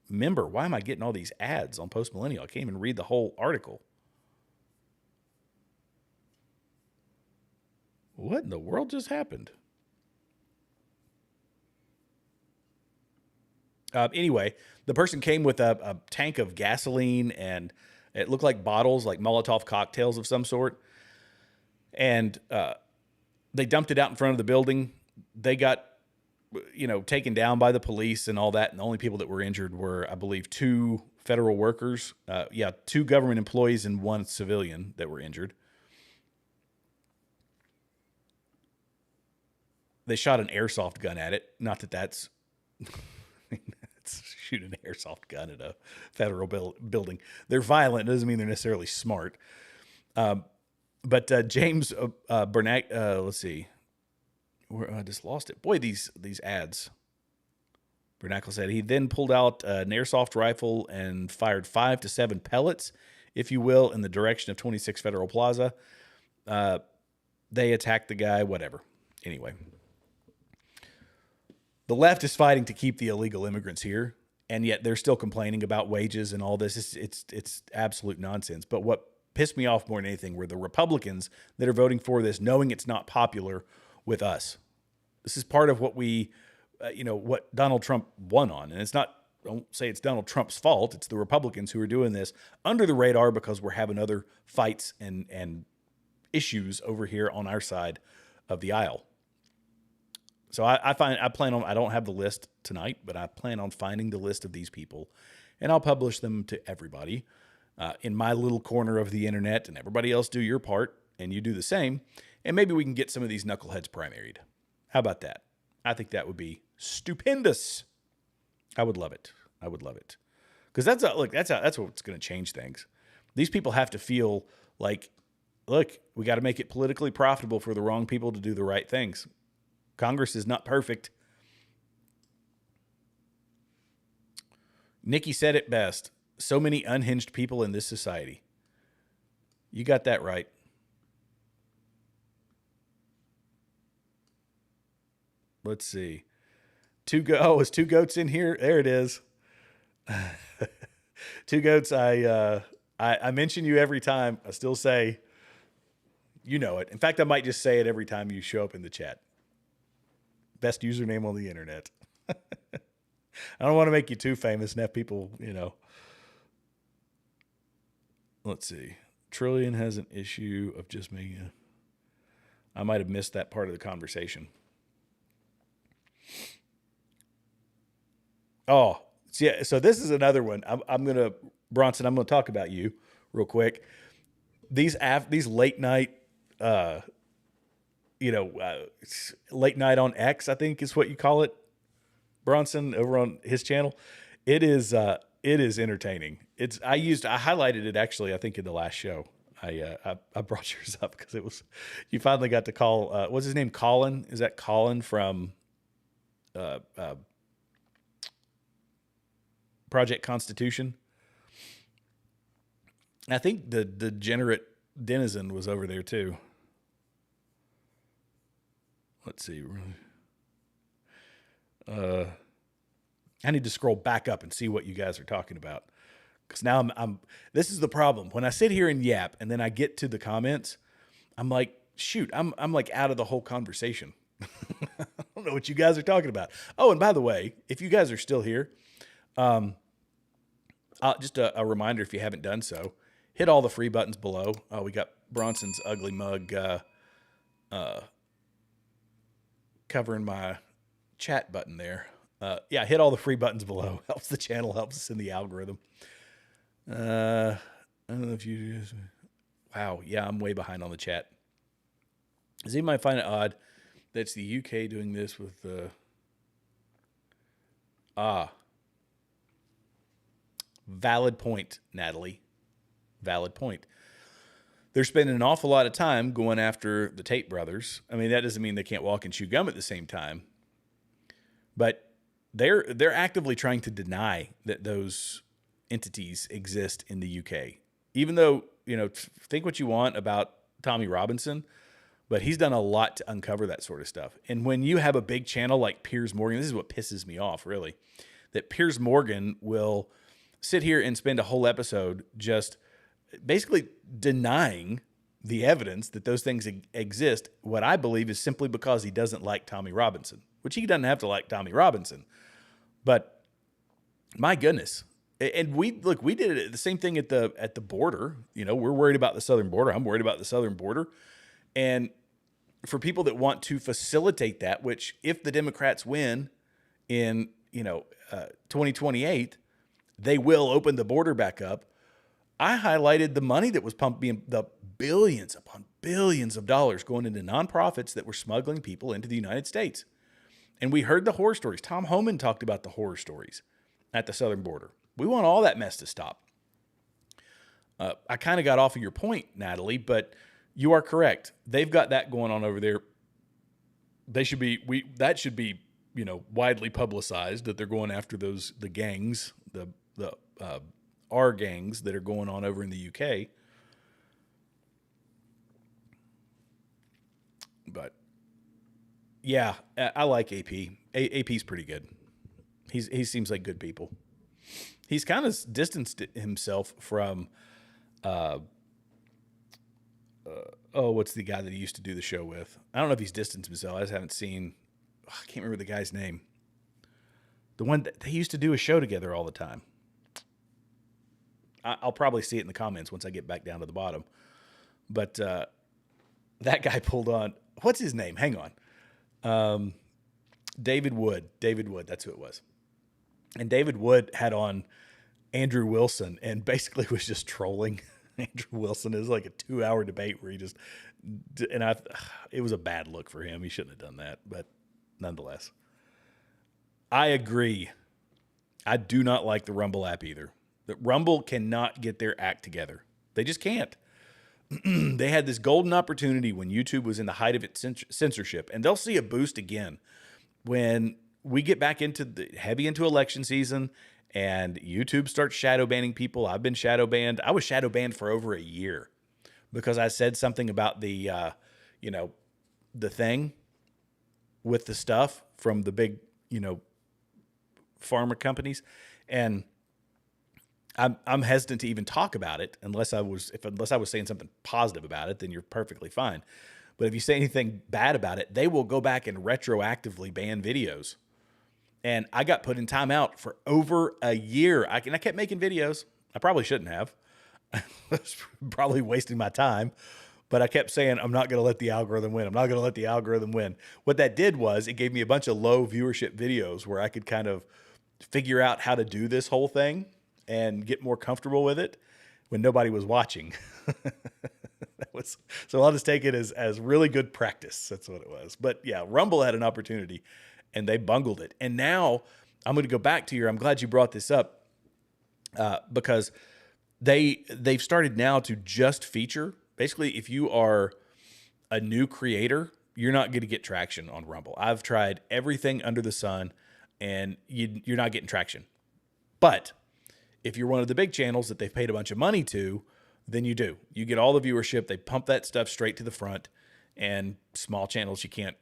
member. Why am I getting all these ads on Post Millennial? I can't even read the whole article. What in the world just happened? Anyway, the person came with a tank of gasoline and it looked like bottles, like Molotov cocktails of some sort. And they dumped it out in front of the building. They got, taken down by the police and all that. And the only people that were injured were, I believe, 2 federal workers. 2 government employees and 1 civilian that were injured. They shot an airsoft gun at it. Not that that's... shoot an airsoft gun at a federal building. They're violent. It doesn't mean they're necessarily smart. But James Bernac, let's see. I just lost it. Boy, these ads. Bernacle said he then pulled out an airsoft rifle and fired 5 to 7 pellets, if you will, in the direction of 26 Federal Plaza. they attacked the guy, whatever. Anyway, the left is fighting to keep the illegal immigrants here, and yet they're still complaining about wages and all this. It's absolute nonsense. But what pissed me off more than anything were the Republicans that are voting for this, knowing it's not popular with us. This is part of what what Donald Trump won on. And it's not, don't say it's Donald Trump's fault. It's the Republicans who are doing this under the radar because we're having other fights and issues over here on our side of the aisle. So I don't have the list tonight, but I plan on finding the list of these people, and I'll publish them to everybody in my little corner of the internet, and everybody else do your part, and you do the same, and maybe we can get some of these knuckleheads primaried. How about that? I think that would be stupendous. I would love it. I would love it. Because that's what's going to change things. These people have to feel like, look, we got to make it politically profitable for the wrong people to do the right things. Congress is not perfect. Nikki said it best. So many unhinged people in this society. You got that right. Let's see. Is Two Goats in here? There it is. Two Goats, I mention you every time. I still say, you know it. In fact, I might just say it every time you show up in the chat. Best username on the internet. I don't want to make you too famous and have people, Let's see. Trillion has an issue of just making I might have missed that part of the conversation. Oh, yeah. So this is another one. Bronson, I'm going to talk about you real quick. These late night, late night on X, I think is what you call it, Bronson, over on his channel. It is entertaining. I highlighted it actually, I think in the last show. I brought yours up because you finally got to call, what's his name? Colin? Is that Colin from, Project Constitution? I think the degenerate Denizen was over there too. Let's see. I need to scroll back up and see what you guys are talking about. Because now this is the problem. When I sit here and yap and then I get to the comments, I'm like, shoot, I'm like out of the whole conversation. I don't know what you guys are talking about. Oh, and by the way, if you guys are still here, just a reminder, if you haven't done so, hit all the free buttons below. We got Bronson's ugly mug covering my chat button there. Hit all the free buttons below. Helps the channel, helps us in the algorithm. I don't know if you just... Wow, yeah, I'm way behind on the chat. Does anybody find it odd that it's the UK doing this with the... Valid point, Natalie. Valid point. They're spending an awful lot of time going after the Tate brothers. I mean, that doesn't mean they can't walk and chew gum at the same time. But they're actively trying to deny that those entities exist in the UK. Even though, think what you want about Tommy Robinson, but he's done a lot to uncover that sort of stuff. And when you have a big channel like Piers Morgan, this is what pisses me off, really, that Piers Morgan will sit here and spend a whole episode just basically denying the evidence that those things exist. What I believe is simply because he doesn't like Tommy Robinson, which he doesn't have to like Tommy Robinson. But my goodness. And we did it, the same thing at the border. We're worried about the southern border. I'm worried about the southern border. And for people that want to facilitate that, which if the Democrats win in, 2028, they will open the border back up. I highlighted the money that was pumping, the billions upon billions of dollars going into nonprofits that were smuggling people into the United States. And we heard the horror stories. Tom Homan talked about the horror stories at the southern border. We want all that mess to stop. I kind of got off of your point, Natalie, but you are correct. They've got that going on over there. That should be, widely publicized that they're going after the gangs, our gangs that are going on over in the UK. But yeah, I like AP. AP's pretty good. He seems like good people. He's kind of distanced himself from, what's the guy that he used to do the show with? I don't know if he's distanced himself. I just haven't seen. I can't remember the guy's name. The one that they used to do a show together all the time. I'll probably see it in the comments once I get back down to the bottom. But that guy pulled on. What's his name? Hang on. David Wood. David Wood. That's who it was. And David Wood had on Andrew Wilson and basically was just trolling Andrew Wilson. It was like a 2-hour debate where he just, it was a bad look for him. He shouldn't have done that, but nonetheless, I agree. I do not like the Rumble app either. The Rumble cannot get their act together. They just can't. They had this golden opportunity when YouTube was in the height of its censorship, and they'll see a boost again when we get back heavy into election season and YouTube starts shadow banning people. I've been shadow banned. I was shadow banned for over a year because I said something about the thing with the stuff from the big, pharma companies. And I'm hesitant to even talk about it unless I was saying something positive about it, then you're perfectly fine. But if you say anything bad about it, they will go back and retroactively ban videos. And I got put in timeout for over a year. I kept making videos. I probably shouldn't have. I was probably wasting my time. But I kept saying, I'm not going to let the algorithm win. I'm not going to let the algorithm win. What that did was it gave me a bunch of low viewership videos where I could kind of figure out how to do this whole thing and get more comfortable with it when nobody was watching. So I'll just take it as really good practice. That's what it was. But yeah, Rumble had an opportunity and they bungled it. And now I'm going to go back to I'm glad you brought this up because they've started now to just feature. Basically, if you are a new creator, you're not going to get traction on Rumble. I've tried everything under the sun and you're not getting traction. But if you're one of the big channels that they've paid a bunch of money to, then you do. You get all the viewership. They pump that stuff straight to the front. And small channels, you can't,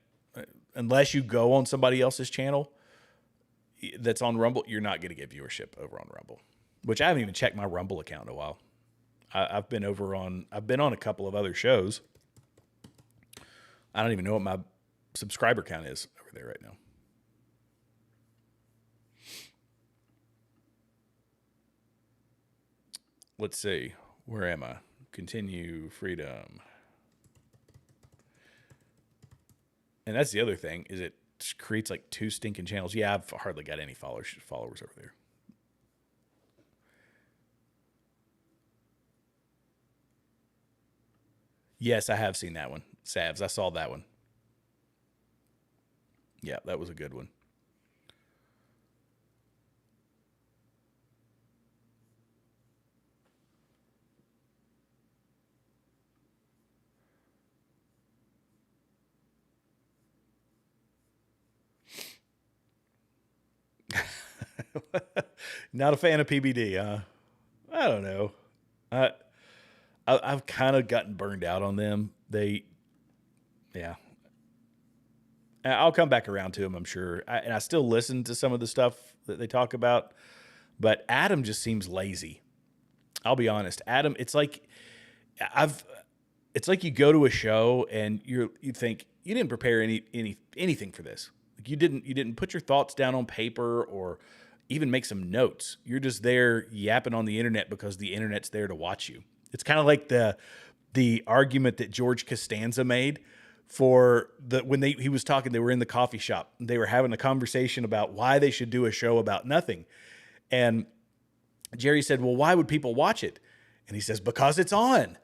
unless you go on somebody else's channel that's on Rumble, you're not going to get viewership over on Rumble, which I haven't even checked my Rumble account in a while. I've been on a couple of other shows. I don't even know what my subscriber count is over there right now. Let's see. Where am I? Continue freedom. And that's the other thing is it creates like 2 stinking channels. Yeah, I've hardly got any followers over there. Yes, I have seen that one. Savs, I saw that one. Yeah, that was a good one. Not a fan of PBD. I don't know. I've kind of gotten burned out on them. Yeah. I'll come back around to them, I'm sure. And I still listen to some of the stuff that they talk about, but Adam just seems lazy. I'll be honest. Adam, it's like you go to a show and you think you didn't prepare anything for this. Like you didn't put your thoughts down on paper or even make some notes. You're just there yapping on the internet because the internet's there to watch you. It's kind of like the argument that George Costanza made for when he was talking, they were in the coffee shop. They were having a conversation about why they should do a show about nothing. And Jerry said, well, why would people watch it? And he says, because it's on.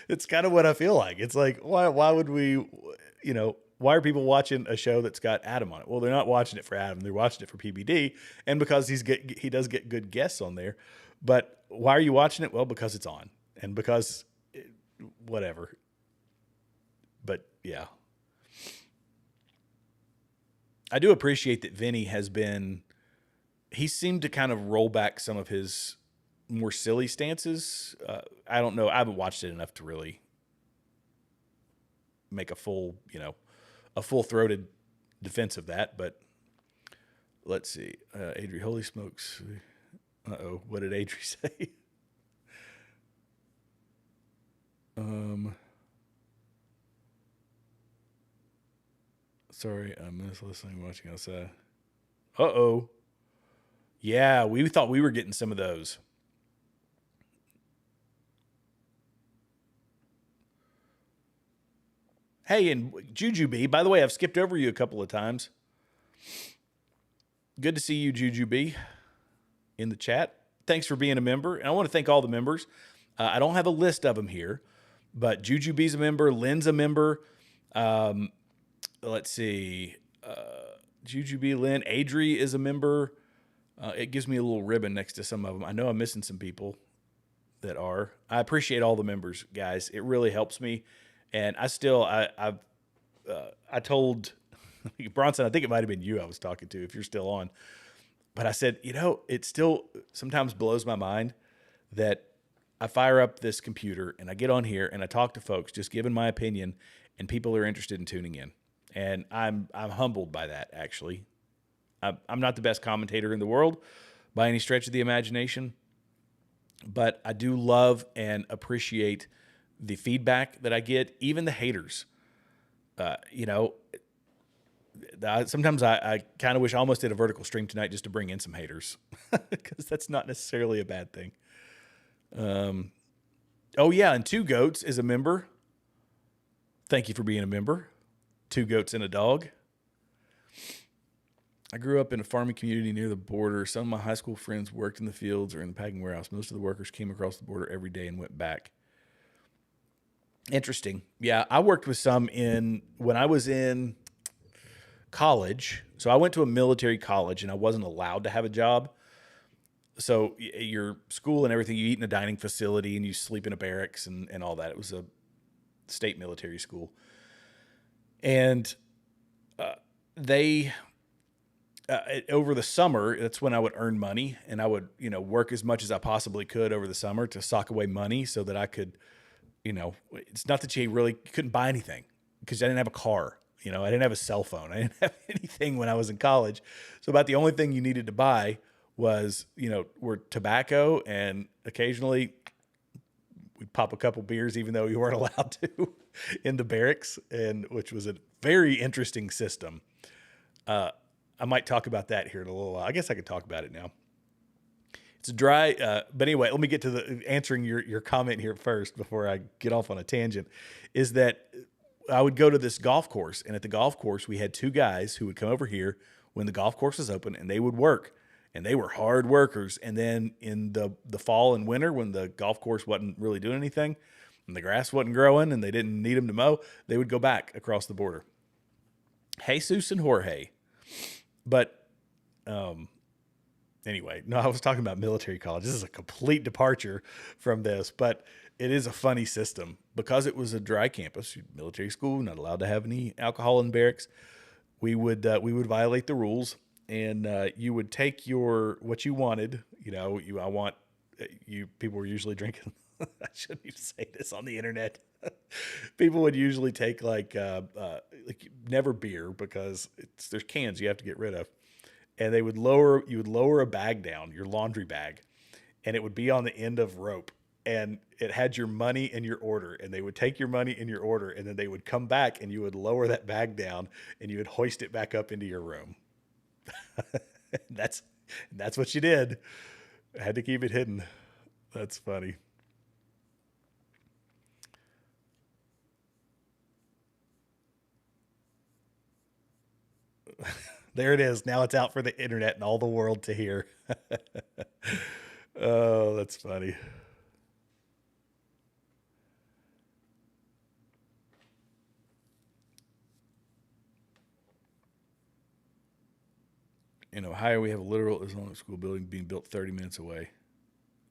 It's kind of what I feel like. It's like, why would we, why are people watching a show that's got Adam on it? Well, they're not watching it for Adam. They're watching it for PBD. And because he does get good guests on there. But why are you watching it? Well, because it's on and because whatever. But yeah, I do appreciate that Vinny he seemed to kind of roll back some of his more silly stances. I don't know. I haven't watched it enough to really make a full, a full-throated defense of that. But let's see. Adri, holy smokes. Uh-oh. What did Adri say? Sorry, I miss listening, watching outside. Uh-oh. Yeah, we thought we were getting some of those. Hey, and Jujubee, by the way, I've skipped over you a couple of times. Good to see you, Jujubee, in the chat. Thanks for being a member. And I want to thank all the members. I don't have a list of them here, but Jujubee's a member. Lynn's a member. Let's see. Jujubee, Lynn. Adri is a member. It gives me a little ribbon next to some of them. I know I'm missing some people that are. I appreciate all the members, guys. It really helps me. And I told Bronson, I think it might have been you I was talking to, if you're still on. But I said, it still sometimes blows my mind that I fire up this computer and I get on here and I talk to folks, just giving my opinion, and people are interested in tuning in. And I'm humbled by that, actually. I'm not the best commentator in the world by any stretch of the imagination, but I do love and appreciate the feedback that I get, even the haters. Sometimes I kind of wish I almost did a vertical stream tonight just to bring in some haters, because that's not necessarily a bad thing. Oh yeah, and Two Goats is a member. Thank you for being a member. Two Goats and a Dog. I grew up in a farming community near the border. Some of my high school friends worked in the fields or in the packing warehouse. Most of the workers came across the border every day and went back. Interesting. Yeah, I worked with some when I was in college. So I went to a military college and I wasn't allowed to have a job. So your school and everything, you eat in a dining facility and you sleep in a barracks and all that. It was a state military school. And over the summer, that's when I would earn money, and I would, work as much as I possibly could over the summer to sock away money so that I could, it's not that you really couldn't buy anything because I didn't have a car. I didn't have a cell phone. I didn't have anything when I was in college. So about the only thing you needed to buy was, were tobacco, and occasionally we'd pop a couple beers, even though you weren't allowed to in the barracks, and which was a very interesting system. I might talk about that here in a little while. I guess I could talk about it now. It's dry, but anyway, let me get to the answering your comment here first before I get off on a tangent. Is that I would go to this golf course, and at the golf course, we had two guys who would come over here when the golf course was open, and they would work, and they were hard workers. And then in the fall and winter, when the golf course wasn't really doing anything, and the grass wasn't growing, and they didn't need them to mow, they would go back across the border. Jesus and Jorge. But anyway, no, I was talking about military college. This is a complete departure from this, but it is a funny system because it was a dry campus, military school, not allowed to have any alcohol in barracks. We would violate the rules, and you would take what you wanted. People were usually drinking. I shouldn't even say this on the internet. People would usually take like never beer, because there's cans you have to get rid of, and you would lower a bag down, your laundry bag, and it would be on the end of rope, and it had your money and your order, and they would take your money and your order, and then they would come back and you would lower that bag down and you would hoist it back up into your room. That's what you did. I had to keep it hidden. That's funny. There it is. Now it's out for the internet and all the world to hear. Oh, that's funny. In Ohio, we have a literal Islamic school building being built 30 minutes away.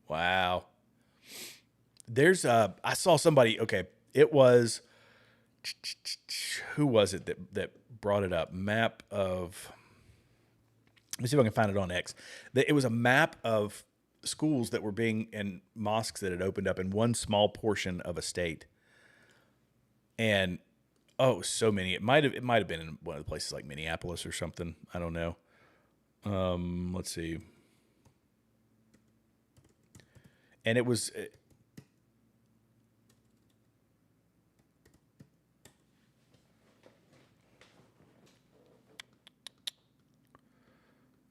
Wow. I saw somebody, okay, it was, who was it that brought it up? Let me see if I can find it on X. It was a map of schools that were and mosques that had opened up in one small portion of a state. And Oh, so many. It might have been in one of the places like Minneapolis or something. I don't know. Let's see. And it was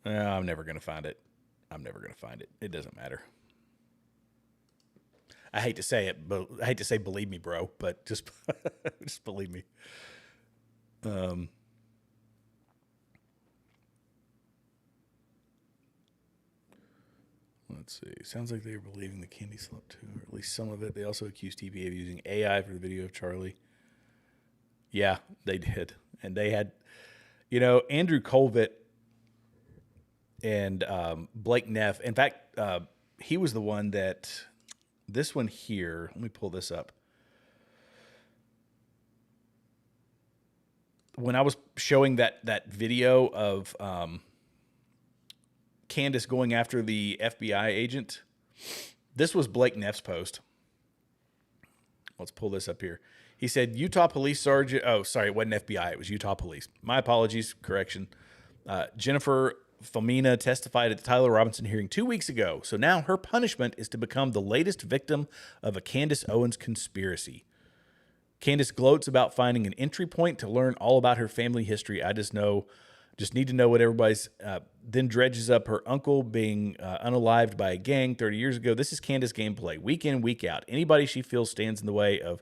I'm never going to find it. I'm never going to find it. It doesn't matter. I hate to say it, but I hate to say believe me, bro, but just just believe me. Let's see. Sounds like they were believing the candy slip too, or at least some of it. They also accused TPA of using AI for the video of Charlie. Yeah, they did. And they had, Andrew Colvett and Blake Neff. In fact, he was the one that, this one here, let me pull this up. When I was showing that video of Candace going after the FBI agent, this was Blake Neff's post. Let's pull this up here. He said, Utah Police Sergeant, oh, sorry, it wasn't FBI, it was Utah Police. My apologies, correction. Jennifer Femina testified at the Tyler Robinson hearing 2 weeks ago. So now her punishment is to become the latest victim of a Candace Owens conspiracy. Candace gloats about finding an entry point to learn all about her family history. I just need to know what everybody's, then dredges up her uncle being unalived by a gang 30 years ago. This is Candace gameplay, week in, week out. Anybody she feels stands in the way of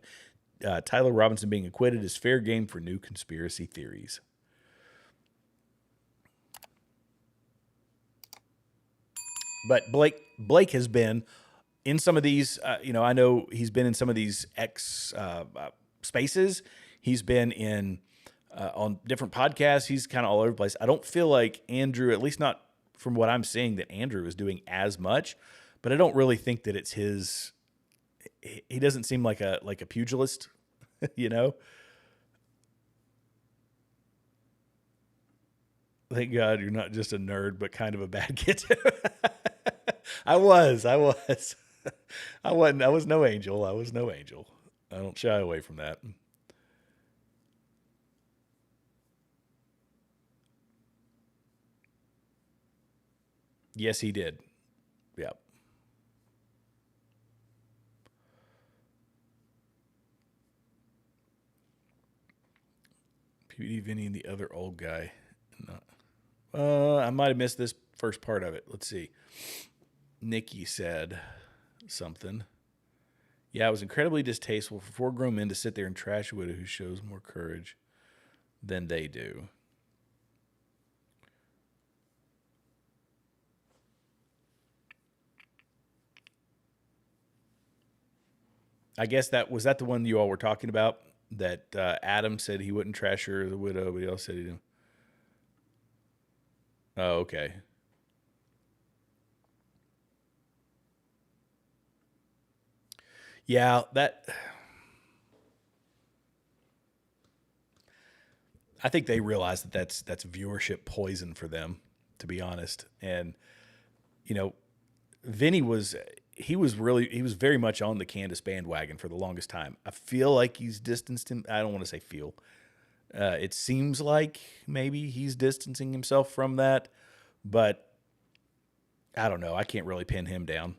Tyler Robinson being acquitted is fair game for new conspiracy theories. But Blake has been in some of these, I know he's been in some of these X spaces. He's been in on different podcasts. He's kind of all over the place. I don't feel like Andrew, at least not from what I'm seeing, that Andrew is doing as much, but I don't really think that it's his. He doesn't seem like a pugilist, Thank God you're not just a nerd, but kind of a bad kid. I was. I wasn't. I was no angel. I was no angel. I don't shy away from that. Yes, he did. Yep. PBD, Vinny, and the other old guy. I might have missed this first part of it. Let's see. Nikki said something. Yeah, it was incredibly distasteful for 4 grown men to sit there and trash a widow who shows more courage than they do. I guess that was the one you all were talking about, that Adam said he wouldn't trash her, the widow, but he also said he didn't. Oh, okay. Yeah, I think they realize that that's viewership poison for them, to be honest. And Vinny was very much on the Candace bandwagon for the longest time. I feel like he's distanced him. I don't want to say feel. It seems like maybe he's distancing himself from that, but I don't know. I can't really pin him down.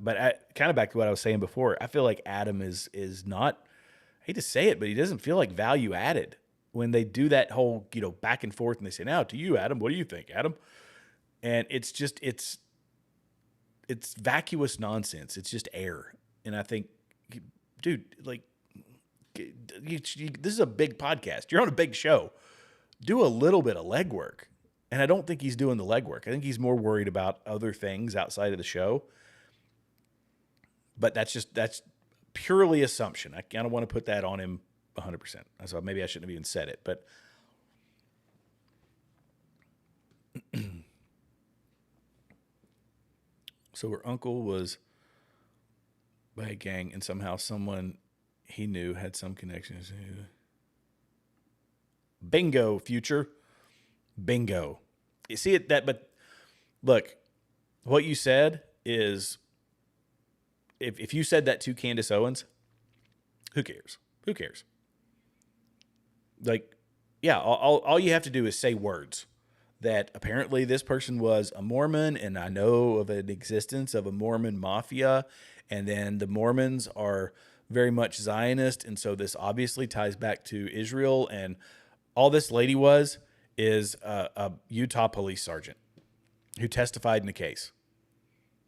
But kind of back to what I was saying before, I feel like Adam is not, I hate to say it, but he doesn't feel like value added when they do that whole, back and forth, and they say, now to you, Adam, what do you think, Adam? And it's just, it's vacuous nonsense. It's just air. And I think, dude, like, this is a big podcast. You're on a big show. Do a little bit of legwork. And I don't think he's doing the legwork. I think he's more worried about other things outside of the show. But that's purely assumption. I don't want to put that on him 100%. So maybe I shouldn't have even said it. But so her uncle was by a gang, and somehow someone he knew had some connections. Bingo, future. Bingo. You see it but look, what you said is, if you said that to Candace Owens, who cares? Who cares? Like, yeah, all you have to do is say words that apparently this person was a Mormon, and I know of an existence of a Mormon mafia, and then the Mormons are very much Zionist, and so this obviously ties back to Israel, and all this lady is a Utah police sergeant who testified in the case.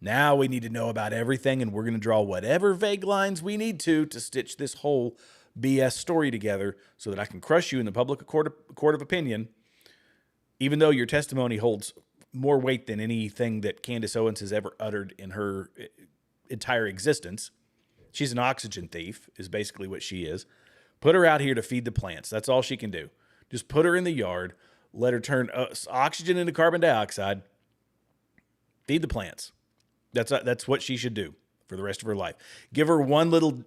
Now we need to know about everything, and we're going to draw whatever vague lines we need to stitch this whole BS story together so that I can crush you in the public court of opinion, even though your testimony holds more weight than anything that Candace Owens has ever uttered in her entire existence. She's an oxygen thief, is basically what she is. Put her out here to feed the plants. That's all she can do. Just put her in the yard, let her turn oxygen into carbon dioxide, feed the plants. That's what she should do for the rest of her life. Give her one little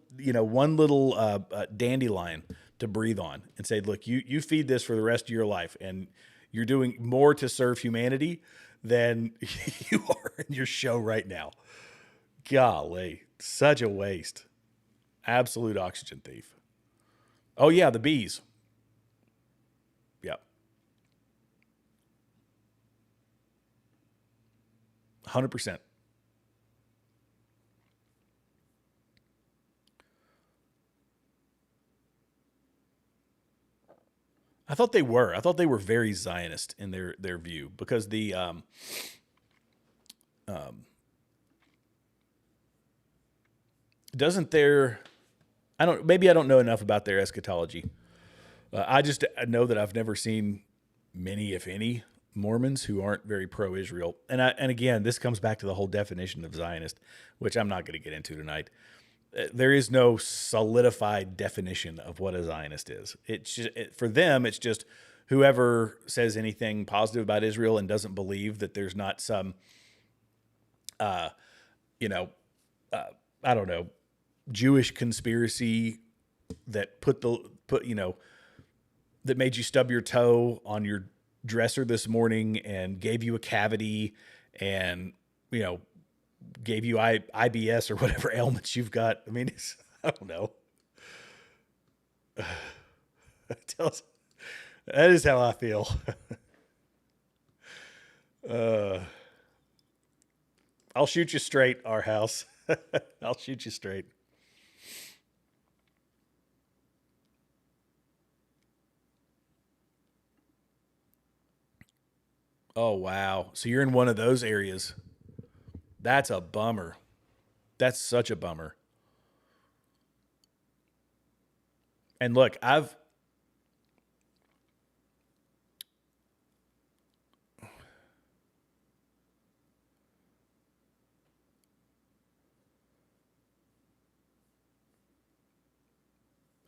dandelion to breathe on and say, look, you feed this for the rest of your life, and you're doing more to serve humanity than you are in your show right now. Golly, such a waste. Absolute oxygen thief. Oh yeah, the bees. Yep. 100%. I thought they were. I thought they were very Zionist in their view, because the doesn't their I don't know enough about their eschatology. I just know that I've never seen many, if any, Mormons who aren't very pro-Israel. And again, this comes back to the whole definition of Zionist, which I'm not going to get into tonight. There is no solidified definition of what a Zionist is. It's just, for them, it's just whoever says anything positive about Israel and doesn't believe that there's not some, I don't know, Jewish conspiracy that that made you stub your toe on your dresser this morning and gave you a cavity and, gave you IBS or whatever ailments you've got. I mean, I don't know. That is how I feel. I'll shoot you straight, our house. I'll shoot you straight. Oh, wow. So you're in one of those areas. That's a bummer. That's such a bummer. And look, I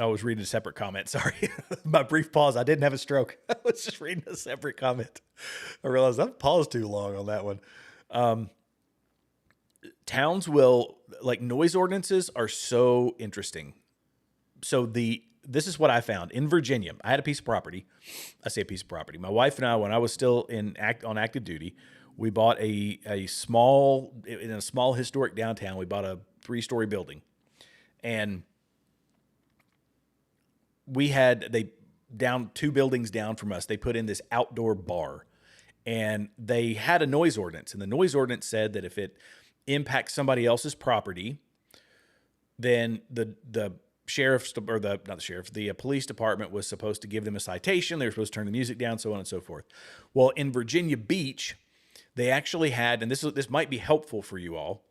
was reading a separate comment. Sorry. My brief pause. I didn't have a stroke. I was just reading a separate comment. I realized I've paused too long on that one. Towns noise ordinances are so interesting. So this is what I found in Virginia. I had a piece of property. I say a piece of property. My wife and I, when I was still on active duty, we bought in a small historic downtown. We bought a 3-story building, and they down 2 buildings down from us, they put in this outdoor bar, and they had a noise ordinance. And the noise ordinance said that if it impacts somebody else's property, then the police department was supposed to give them a citation. They were supposed to turn the music down, so on and so forth. Well, in Virginia Beach, they actually had, and this might be helpful for you all,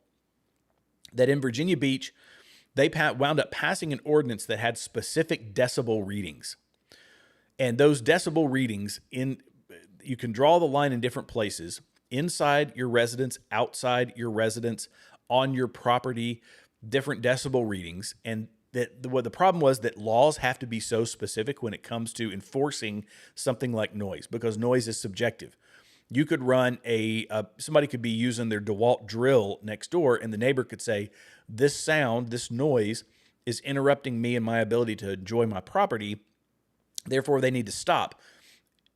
that in Virginia Beach, they wound up passing an ordinance that had specific decibel readings. And those decibel readings, you can draw the line in different places: inside your residence, outside your residence, on your property, different decibel readings. And what the problem was that laws have to be so specific when it comes to enforcing something like noise, because noise is subjective. You could run somebody could be using their DeWalt drill next door, and the neighbor could say, this sound, this noise is interrupting me and my ability to enjoy my property. Therefore, they need to stop.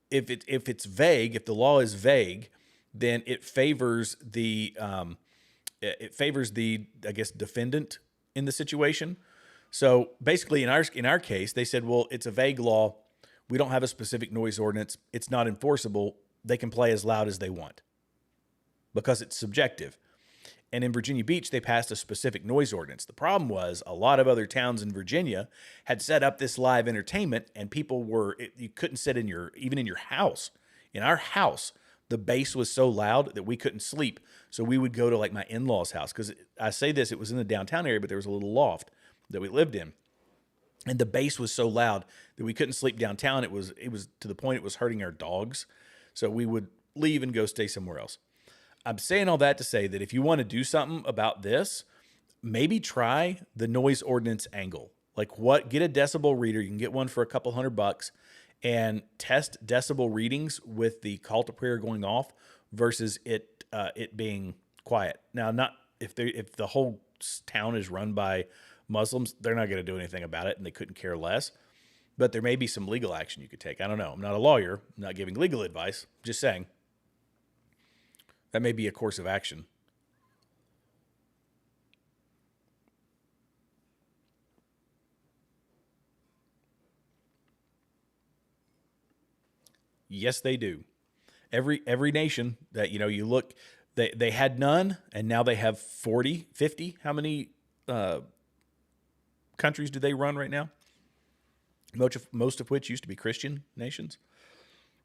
If it's vague, if the law is vague, then it favors the defendant in the situation. So basically, in our case, they said, well, it's a vague law. We don't have a specific noise ordinance. It's not enforceable. They can play as loud as they want because it's subjective. And in Virginia Beach, they passed a specific noise ordinance. The problem was a lot of other towns in Virginia had set up this live entertainment, and people you couldn't sit even in your house. In our house, the bass was so loud that we couldn't sleep. So we would go to like my in-laws' house, because I say this, it was in the downtown area, but there was a little loft that we lived in. And the bass was so loud that we couldn't sleep downtown. It was to the point it was hurting our dogs. So we would leave and go stay somewhere else. I'm saying all that to say that if you want to do something about this, maybe try the noise ordinance angle. Like get a decibel reader. You can get one for a couple $100 and test decibel readings with the call to prayer going off versus it being quiet. Now, not if the whole town is run by Muslims, they're not going to do anything about it, and they couldn't care less. But there may be some legal action you could take. I don't know. I'm not a lawyer. I'm not giving legal advice. Just saying. That may be a course of action. Yes, they do. Every nation that, you look, they had none, and now they have 40, 50. How many countries do they run right now? Most of which used to be Christian nations.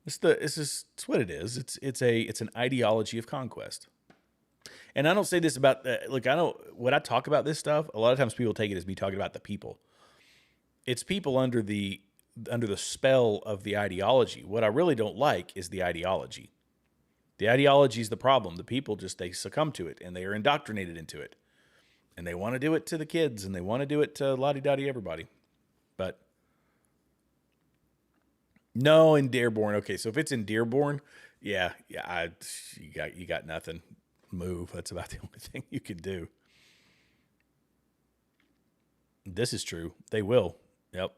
It's what it is. It's an ideology of conquest. And I don't say this about when I talk about this stuff, a lot of times people take it as me talking about the people. It's people under the spell of the ideology. What I really don't like is the ideology. The ideology is the problem. The people they succumb to it, and they are indoctrinated into it. And they want to do it to the kids, and they want to do it to la-di-da-di everybody. But no, in Dearborn. Okay, so if it's in Dearborn, you got nothing. Move. That's about the only thing you can do. This is true. They will. Yep.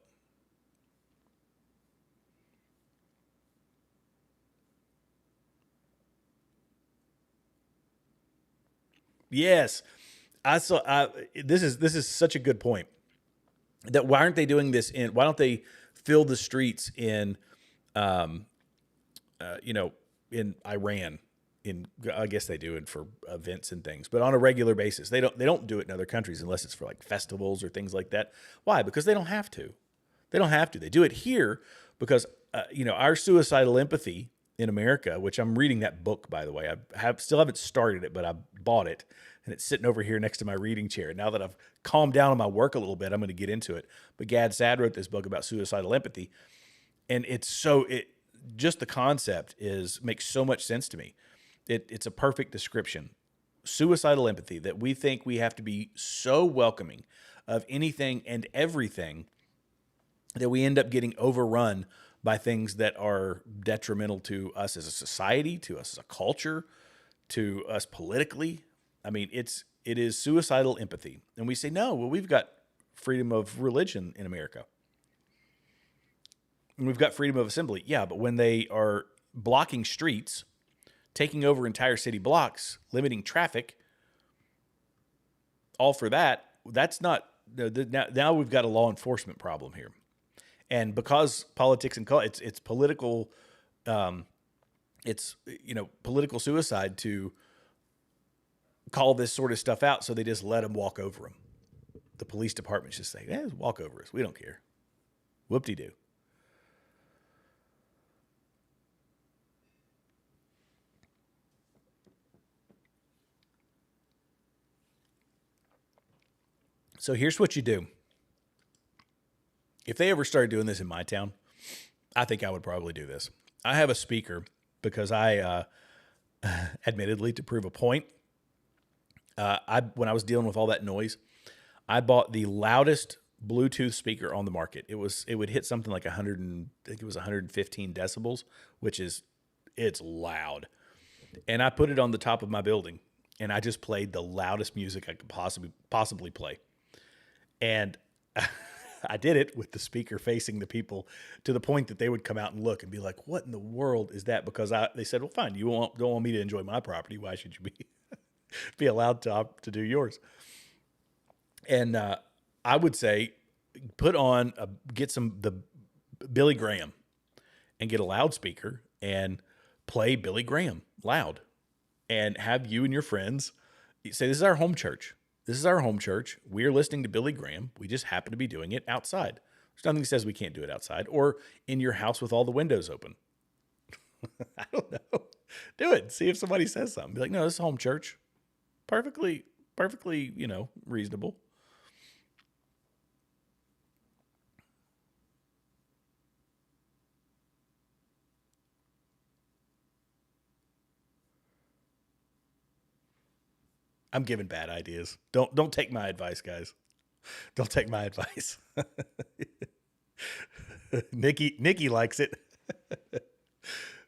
Yes. This is such a good point. That why aren't they doing this why don't they fill the streets in in Iran? I guess they do it for events and things, but on a regular basis. They don't do it in other countries unless it's for like festivals or things like that. Why? Because they don't have to. They don't have to. They do it here because our suicidal empathy in America, which I'm reading that book, by the way. I still haven't started it, but I bought it, and it's sitting over here next to my reading chair. Now that I've calmed down on my work a little bit, I'm going to get into it. But Gad Saad wrote this book about suicidal empathy, and just the concept makes so much sense to me. It's a perfect description. Suicidal empathy, that we think we have to be so welcoming of anything and everything that we end up getting overrun by things that are detrimental to us as a society, to us as a culture, to us politically. I mean, it is suicidal empathy. And we say, no, well, we've got freedom of religion in America. And we've got freedom of assembly. Yeah, but when they are blocking streets, taking over entire city blocks, limiting traffic, all for that's not, now we've got a law enforcement problem here. And because politics and it's political, political suicide to call this sort of stuff out, so they just let them walk over them. The police departments just say, just walk over us. We don't care. Whoop-de-doo. So here's what you do. If they ever started doing this in my town, I think I would probably do this. I have a speaker because I, admittedly, to prove a point, when I was dealing with all that noise, I bought the loudest Bluetooth speaker on the market. It would hit something like 115 decibels, which it's loud. And I put it on the top of my building, and I just played the loudest music I could possibly play. And I did it with the speaker facing the people to the point that they would come out and look and be like, what in the world is that? Because they said, well, fine, you don't want me to enjoy my property. Why should you be allowed to do yours? And I would say get the Billy Graham. and get a loudspeaker and play Billy Graham loud and have you and your friends say, this is our home church. This is our home church. We are listening to Billy Graham. We just happen to be doing it outside. There's nothing that says we can't do it outside or in your house with all the windows open. I don't know. Do it. See if somebody says something. Be like, no, this is home church. Perfectly, reasonable. I'm giving bad ideas. Don't take my advice, guys. Don't take my advice. Nikki likes it.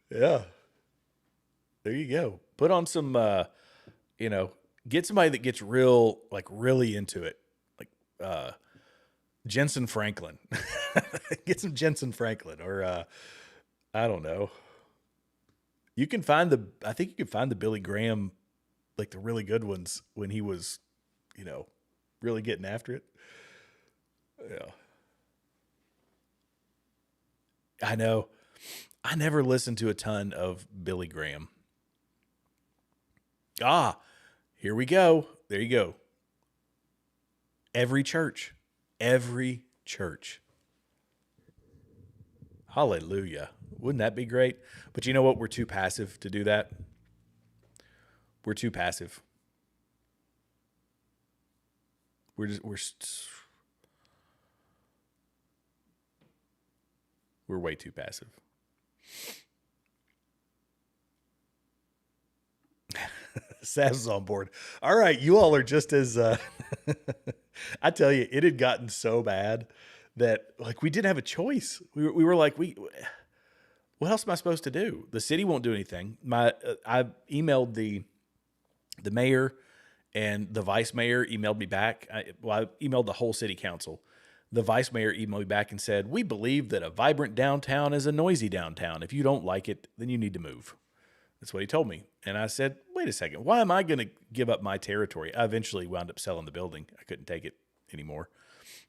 Yeah. There you go. Put on some get somebody that gets really into it. Like Jensen Franklin. Get some Jensen Franklin or I don't know. I think you can find the Billy Graham, like the really good ones when he was, really getting after it. Yeah. I know. I never listened to a ton of Billy Graham. Here we go. There you go. Every church. Hallelujah. Wouldn't that be great? But you know what? We're too passive to do that. We're too passive. We're way too passive. Sav's on board. All right, you all are just as I tell you, it had gotten so bad that we didn't have a choice. We were like, what else am I supposed to do? The city won't do anything. I emailed the mayor and the vice mayor emailed me back. I emailed the whole city council. The vice mayor emailed me back and said, we believe that a vibrant downtown is a noisy downtown. If you don't like it, then you need to move. That's what he told me. And I said, wait a second, why am I going to give up my territory? I eventually wound up selling the building. I couldn't take it anymore.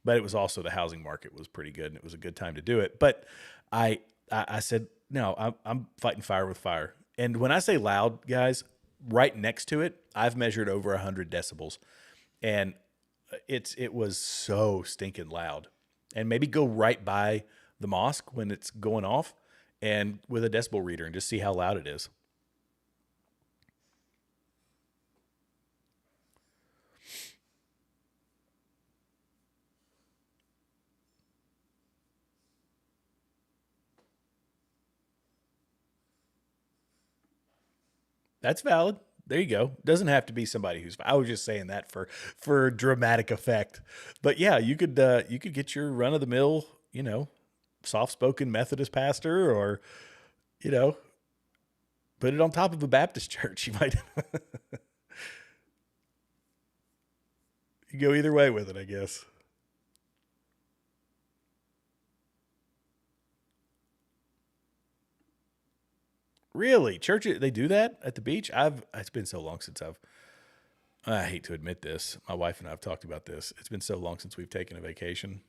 But it was also the housing market was pretty good and it was a good time to do it. But I said, no, I'm fighting fire with fire. And when I say loud, guys, right next to it, I've measured over 100 decibels. And it was so stinking loud. And maybe go right by the mosque when it's going off and with a decibel reader and just see how loud it is. That's valid. There you go. Doesn't have to be somebody who's. I was just saying that for dramatic effect. But yeah, you could get your run of the mill, soft spoken Methodist pastor, or put it on top of a Baptist church. You might. You go either way with it, I guess. Really? Churches, they do that at the beach? It's been so long since I hate to admit this. My wife and I have talked about this. It's been so long since we've taken a vacation.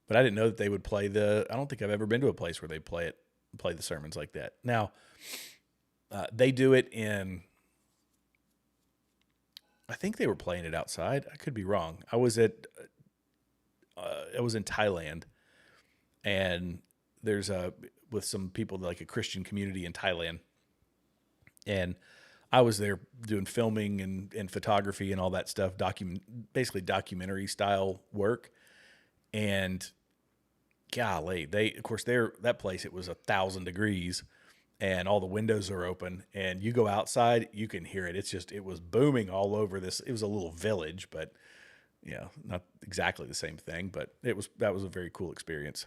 But I didn't know that they would play I don't think I've ever been to a place where they play the sermons like that. Now, they do it I think they were playing it outside. I could be wrong. I was in Thailand, and there's with some people, like a Christian community in Thailand. And I was there doing filming and photography and all that stuff, basically documentary style work. And golly, that place, it was 1,000 degrees and all the windows are open and you go outside, you can hear it. It was booming all over this. It was a little village, but not exactly the same thing, but that was a very cool experience.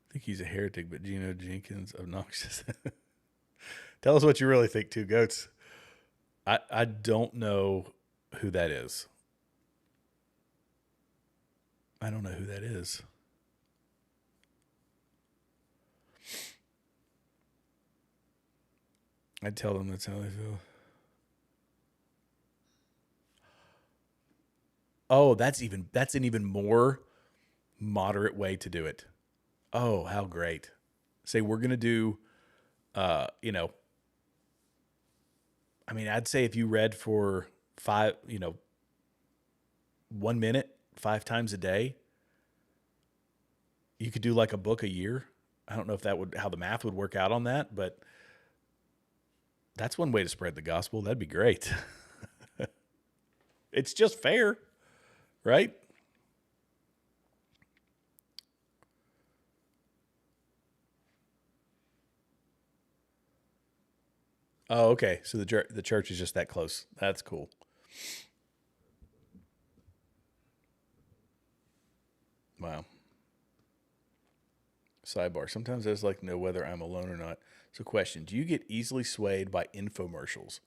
I think he's a heretic, but Geno Jenkins, obnoxious. Tell us what you really think, Two Goats. I don't know who that is. I don't know who that is. I'd tell them that's how they feel. Oh, that's an even more moderate way to do it. Oh, how great. Say we're going to do, I'd say if you read for 1 minute, 5 times a day, you could do like a book a year. I don't know if how the math would work out on that, but that's one way to spread the gospel. That'd be great. It's just fair, right? Oh, okay. So the church is just that close. That's cool. Wow. Sidebar. Sometimes I just like to know whether I'm alone or not. So question, do you get easily swayed by infomercials?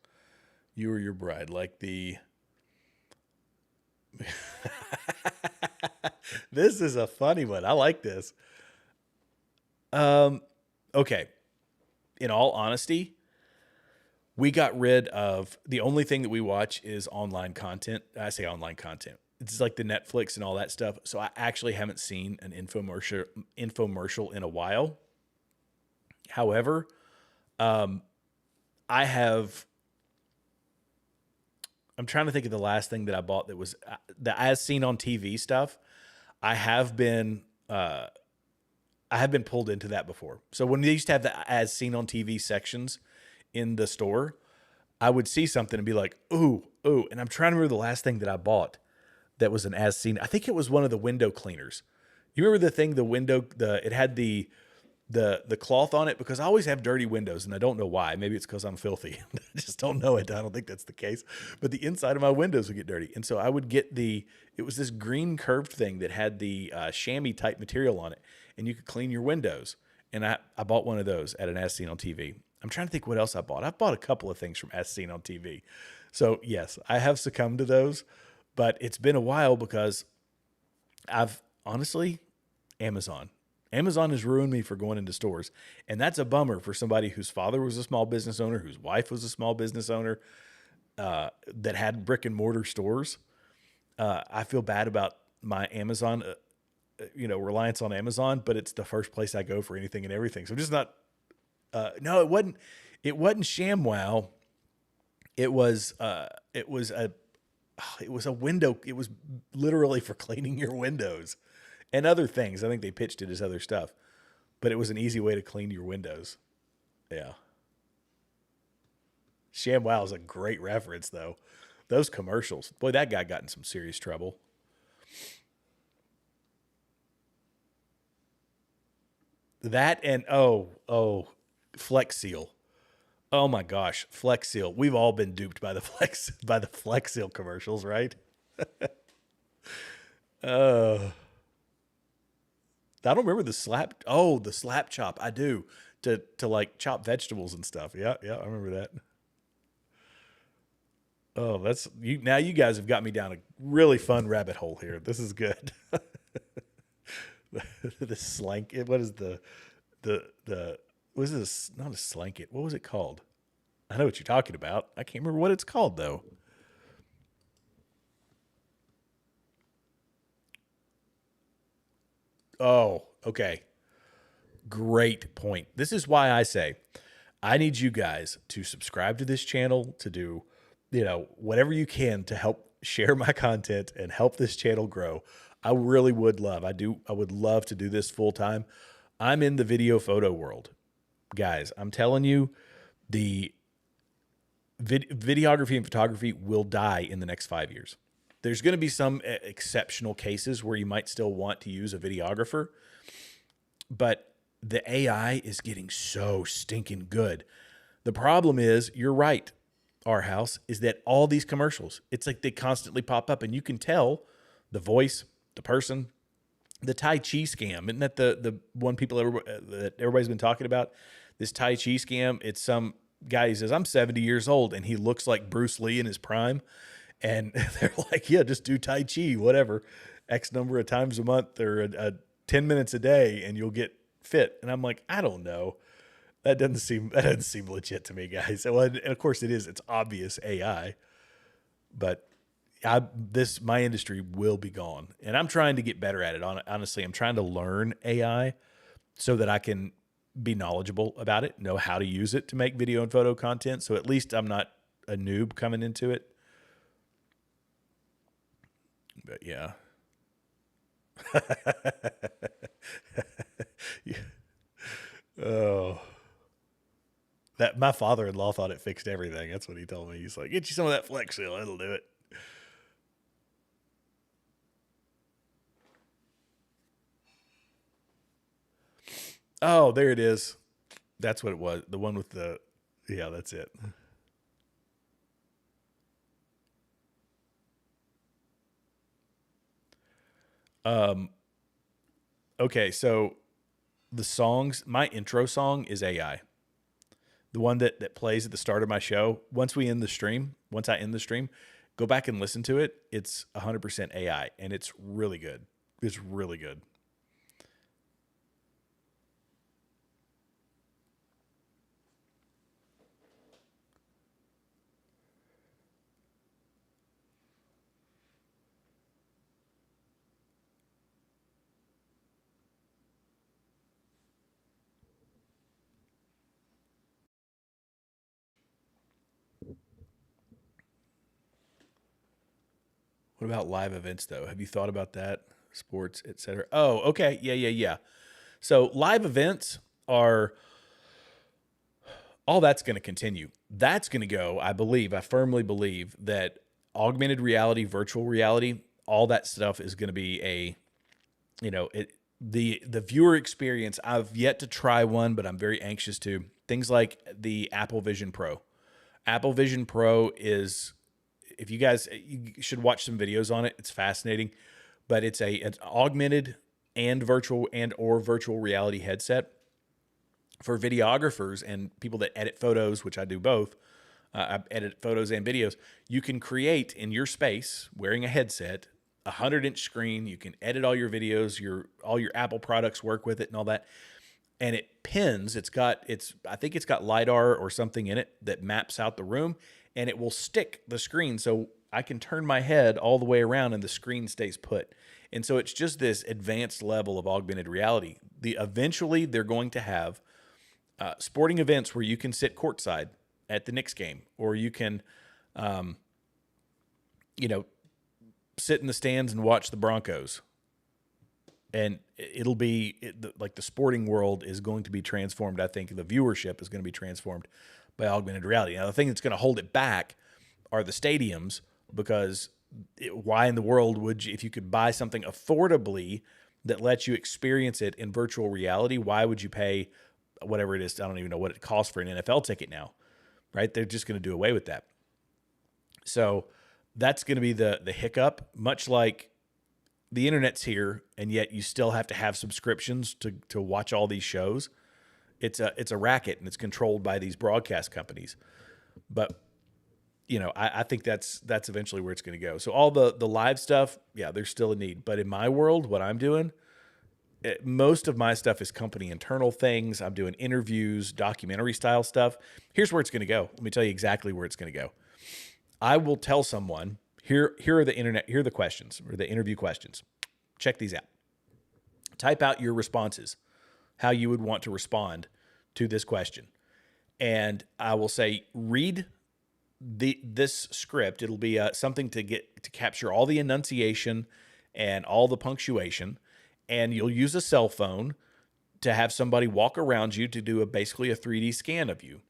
You or your bride, like the... This is a funny one. I like this. Okay. In all honesty, we got rid of the only thing that we watch is online content. I say online content. It's like the Netflix and all that stuff. So I actually haven't seen an infomercial in a while. However, I'm trying to think of the last thing that I bought that was the as seen on TV stuff. I have been pulled into that before. So when they used to have the as seen on TV sections in the store, I would see something and be like, ooh. And I'm trying to remember the last thing that I bought that was an as seen. I think it was one of the window cleaners. You remember the thing, it had the cloth on it, because I always have dirty windows and I don't know why. Maybe it's because I'm filthy. I just don't know it. I don't think that's the case. But the inside of my windows would get dirty. And so I would get it was this green curved thing that had the chamois type material on it, and you could clean your windows. And I bought one of those at an As Seen on TV. I'm trying to think what else I bought. I've bought a couple of things from As Seen on TV. So yes, I have succumbed to those, but it's been a while because Amazon has ruined me for going into stores. And that's a bummer for somebody whose father was a small business owner, whose wife was a small business owner, that had brick and mortar stores. I feel bad about my Amazon, reliance on Amazon, but it's the first place I go for anything and everything. So I'm just not, no, it wasn't ShamWow. It was a window. It was literally for cleaning your windows and other things. I think they pitched it as other stuff, but it was an easy way to clean your windows. Yeah. ShamWow is a great reference though. Those commercials, boy, that guy got in some serious trouble. That and Flex Seal. Oh my gosh, Flex Seal. We've all been duped by the Flex Seal commercials, right? I don't remember the slap chop. I do to like chop vegetables and stuff. Yeah, I remember that. Oh, that's you. Now you guys have got me down a really fun rabbit hole here. This is good. The slank. What is the what is this? Not a slanket. What was it called? I know what you're talking about. I can't remember what it's called though. Oh, okay. Great point. This is why I say I need you guys to subscribe to this channel, to do, whatever you can to help share my content and help this channel grow. I really would love. I would love to do this full time. I'm in the video photo world. Guys, I'm telling you, the videography and photography will die in the next 5 years. There's going to be some exceptional cases where you might still want to use a videographer, but the AI is getting so stinking good. The problem is, you're right, our house, is that all these commercials, it's like they constantly pop up, and you can tell the voice, the person, the Tai Chi scam. Isn't that the one that everybody's been talking about? This Tai Chi scam. It's some guy who says, I'm 70 years old, and he looks like Bruce Lee in his prime. And they're like, yeah, just do Tai Chi, whatever, X number of times a month or 10 minutes a day, and you'll get fit. And I'm like, I don't know. That doesn't seem legit to me, guys. Well, and of course it is. It's obvious AI, but my industry will be gone, and I'm trying to get better at it. Honestly, I'm trying to learn AI so that I can be knowledgeable about it, know how to use it to make video and photo content. So at least I'm not a noob coming into it. But yeah. Yeah. Oh. That my father-in-law thought it fixed everything. That's what he told me. He's like, "Get you some of that Flex Seal. It'll do it." Oh, there it is. That's what it was. The one with the, yeah, that's it. Okay, so the songs, my intro song is AI. The one that plays at the start of my show. Once I end the stream, go back and listen to it. It's 100% AI, and it's really good. It's really good. What about live events, though? Have you thought about that? Sports, etc. Oh, okay. Yeah. So live events are all that's going to continue. That's going to go, I firmly believe that augmented reality, virtual reality, all that stuff is going to be the viewer experience. I've yet to try one, but I'm very anxious to. Things like the Apple Vision Pro. Apple Vision Pro is, if you guys, you should watch some videos on it. It's fascinating, but it's an augmented and virtual reality headset for videographers and people that edit photos, which I do both. I edit photos and videos. You can create in your space wearing a headset, 100-inch screen. You can edit all your videos, all your Apple products work with it and all that. And it pins. I think it's got LiDAR or something in it that maps out the room, and it will stick the screen so I can turn my head all the way around and the screen stays put. And so it's just this advanced level of augmented reality. Eventually they're going to have sporting events where you can sit courtside at the Knicks game, or you can, sit in the stands and watch the Broncos. And it'll be like the sporting world is going to be transformed. I think the viewership is going to be transformed by augmented reality. Now, the thing that's going to hold it back are the stadiums, because why in the world would you, if you could buy something affordably that lets you experience it in virtual reality, why would you pay whatever it is? I don't even know what it costs for an NFL ticket now, right? They're just going to do away with that. So that's going to be the hiccup, much like the internet's here, and yet you still have to have subscriptions to watch all these shows. It's a racket, and it's controlled by these broadcast companies. But I think that's eventually where it's going to go. So all the live stuff, yeah, there's still a need. But in my world, what I'm doing, most of my stuff is company internal things. I'm doing interviews, documentary style stuff. Here's where it's going to go. Let me tell you exactly where it's going to go. I will tell someone, here are the questions, or the interview questions. Check these out. Type out your responses, how you would want to respond to this question. And I will say, read this script. It'll be something to capture all the enunciation and all the punctuation. And you'll use a cell phone to have somebody walk around you to do basically a 3D scan of you.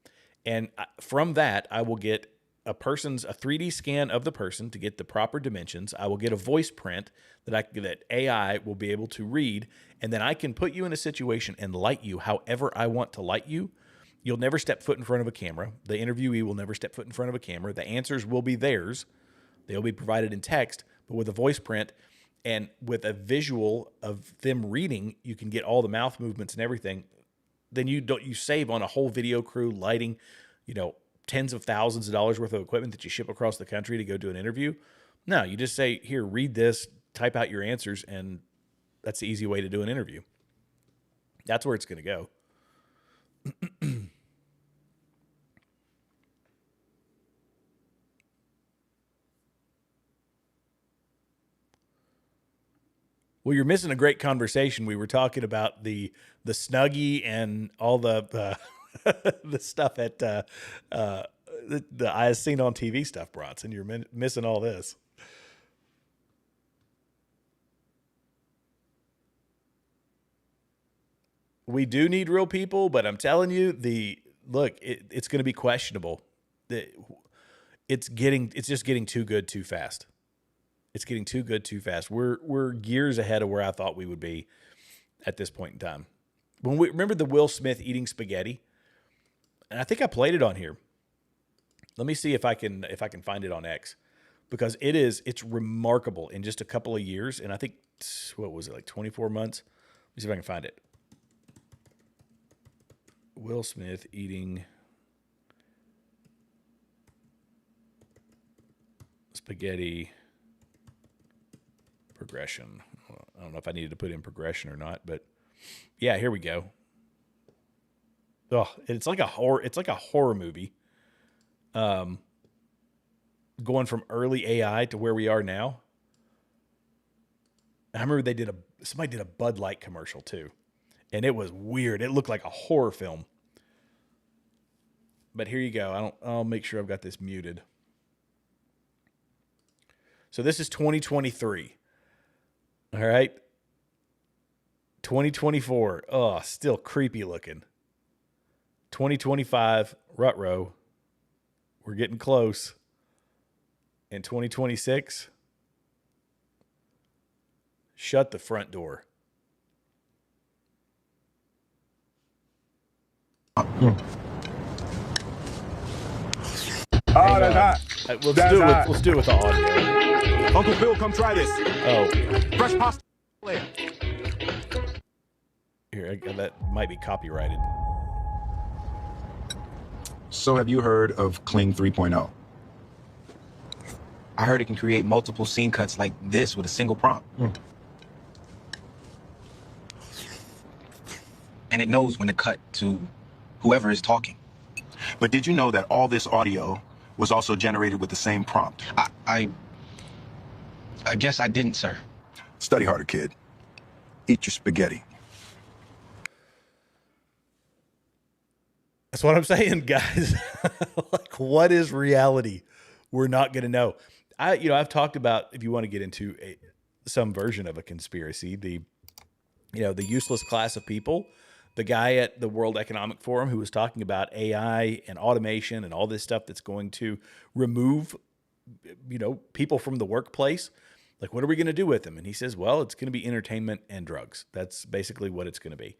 And from that, I will get a 3D scan of the person to get the proper dimensions. I will get a voice print that AI will be able to read, and then I can put you in a situation and light you however I want to light you. You'll never step foot in front of a camera. The interviewee will never step foot in front of a camera. The answers will be theirs. They'll be provided in text, but with a voice print and with a visual of them reading, you can get all the mouth movements and everything. Then you save on a whole video crew, lighting, tens of thousands of dollars worth of equipment that you ship across the country to go do an interview. No, you just say, here, read this, type out your answers, and that's the easy way to do an interview. That's where it's going to go. Well, you're missing a great conversation. We were talking about the Snuggie and all the the stuff at the I seen on TV stuff, Bronson. You're missing all this. We do need real people, but I'm telling you, it's going to be questionable. It's just getting too good too fast. It's getting too good too fast. We're years ahead of where I thought we would be at this point in time. When we remember the Will Smith eating spaghetti, and I think I played it on here. Let me see if I can find it on X, because it's remarkable in just a couple of years. And I think, what was it, like 24 months? Let me see if I can find it. Will Smith eating spaghetti progression. I don't know if I needed to put in progression or not, but yeah, here we go. Oh, it's like a horror movie. Going from early AI to where we are now. I remember somebody did a Bud Light commercial too. And it was weird. It looked like a horror film. But here you go. I'll make sure I've got this muted. So this is 2023. All right. 2024. Oh, still creepy looking. 2025, Rutro. We're getting close. And 2026, shut the front door. Oh, that's hot. Let's do it with the audio. Uncle Bill, come try this. Oh, Fresh pasta. here, that might be copyrighted. So have you heard of Kling 3.0? I heard it can create multiple scene cuts like this with a single prompt. And it knows when to cut to whoever is talking. But did you know that all this audio was also generated with the same prompt? I guess I didn't, sir. Study harder, kid. Eat your spaghetti. That's what I'm saying, guys. Like, what is reality? We're not going to know. I've talked about, if you want to get into some version of a conspiracy, the useless class of people, the guy at the World Economic Forum who was talking about AI and automation and all this stuff that's going to remove, people from the workplace. Like, what are we going to do with them? And he says, well, it's going to be entertainment and drugs. That's basically what it's going to be.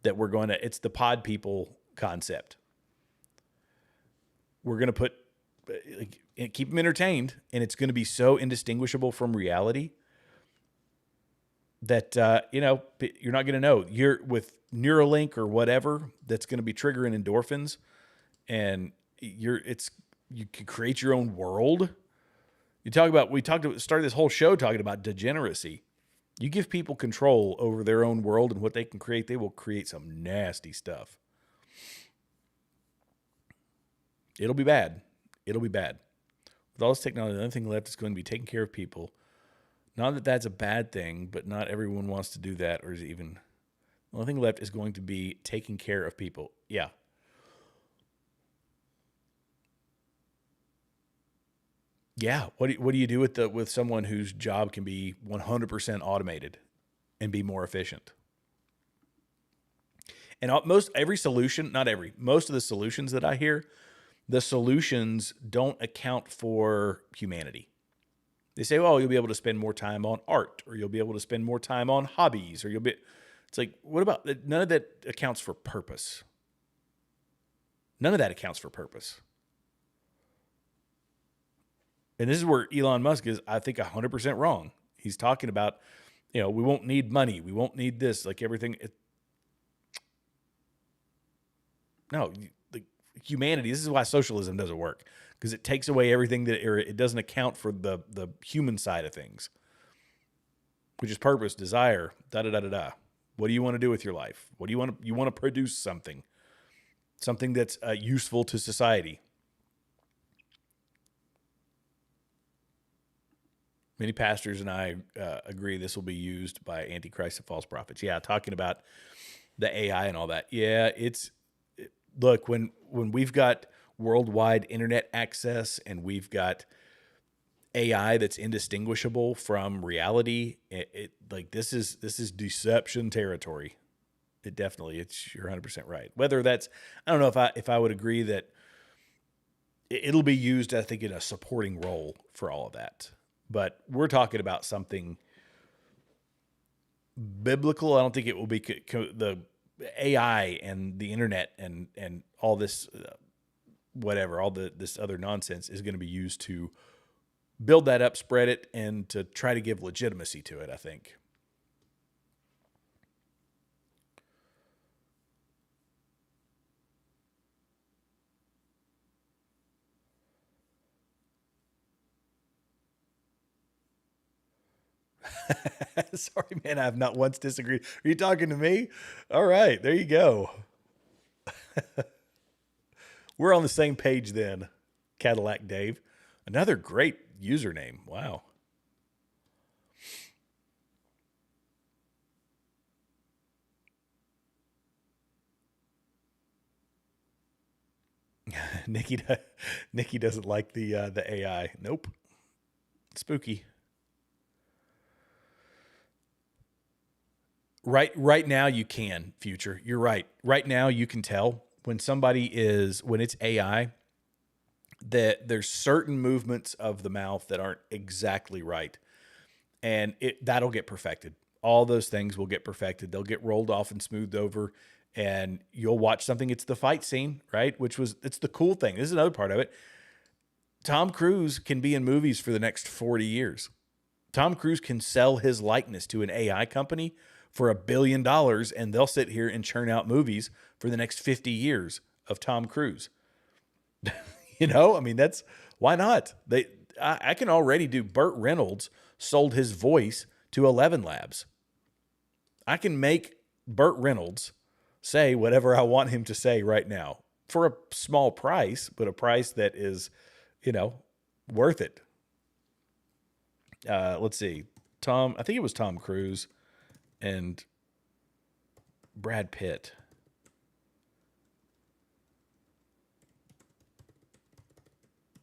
It's the pod people concept. We're going to keep them entertained, and it's going to be so indistinguishable from reality that, you're not going to know. You're with Neuralink or whatever that's going to be triggering endorphins, and you can create your own world. Started this whole show talking about degeneracy. You give people control over their own world and what they can create, they will create some nasty stuff. It'll be bad. It'll be bad. With all this technology, the only thing left is going to be taking care of people. Not that that's a bad thing, but not everyone wants to do that, or is it even... The only thing left is going to be taking care of people. Yeah. Yeah. What do you do with someone whose job can be 100% automated and be more efficient? And most of the solutions that I hear, the solutions don't account for humanity. They say, well, you'll be able to spend more time on art, or you'll be able to spend more time on hobbies, or it's like, what about, none of that accounts for purpose. None of that accounts for purpose. And this is where Elon Musk is, I think, 100% wrong. He's talking about, we won't need money. We won't need this, like everything. No, humanity, this is why socialism doesn't work, because it takes away everything it doesn't account for the human side of things, which is purpose, desire, da-da-da-da-da. What do you want to do with your life? What do you want to produce something that's useful to society. Many pastors and I agree this will be used by Antichrist and false prophets. Yeah, talking about the AI and all that. Yeah, look, when we've got worldwide internet access and we've got AI that's indistinguishable from reality, like this is deception territory. You're 100% right. Whether that's, I don't know if I would agree that it'll be used, I think, in a supporting role for all of that. But we're talking about something biblical. I don't think it will be the AI and the internet and all this, this other nonsense is going to be used to build that up, spread it, and to try to give legitimacy to it, I think. Sorry, man, I have not once disagreed. Are you talking to me? All right, there you go. We're on the same page then, Cadillac Dave. Another great username. Wow. Nikki doesn't like the AI. Nope. Spooky. Right now you can, Future. You're right. Right now you can tell when it's AI, that there's certain movements of the mouth that aren't exactly right. And that'll get perfected. All those things will get perfected. They'll get rolled off and smoothed over, and you'll watch something. It's the fight scene, right? It's the cool thing. This is another part of it. Tom Cruise can be in movies for the next 40 years. Tom Cruise can sell his likeness to an AI company for $1 billion, and they'll sit here and churn out movies for the next 50 years of Tom Cruise. I mean, why not? I can already do. Burt Reynolds sold his voice to 11 Labs. I can make Burt Reynolds say whatever I want him to say right now for a small price, but a price that is, worth it. Let's see. I think it was Tom Cruise and Brad Pitt.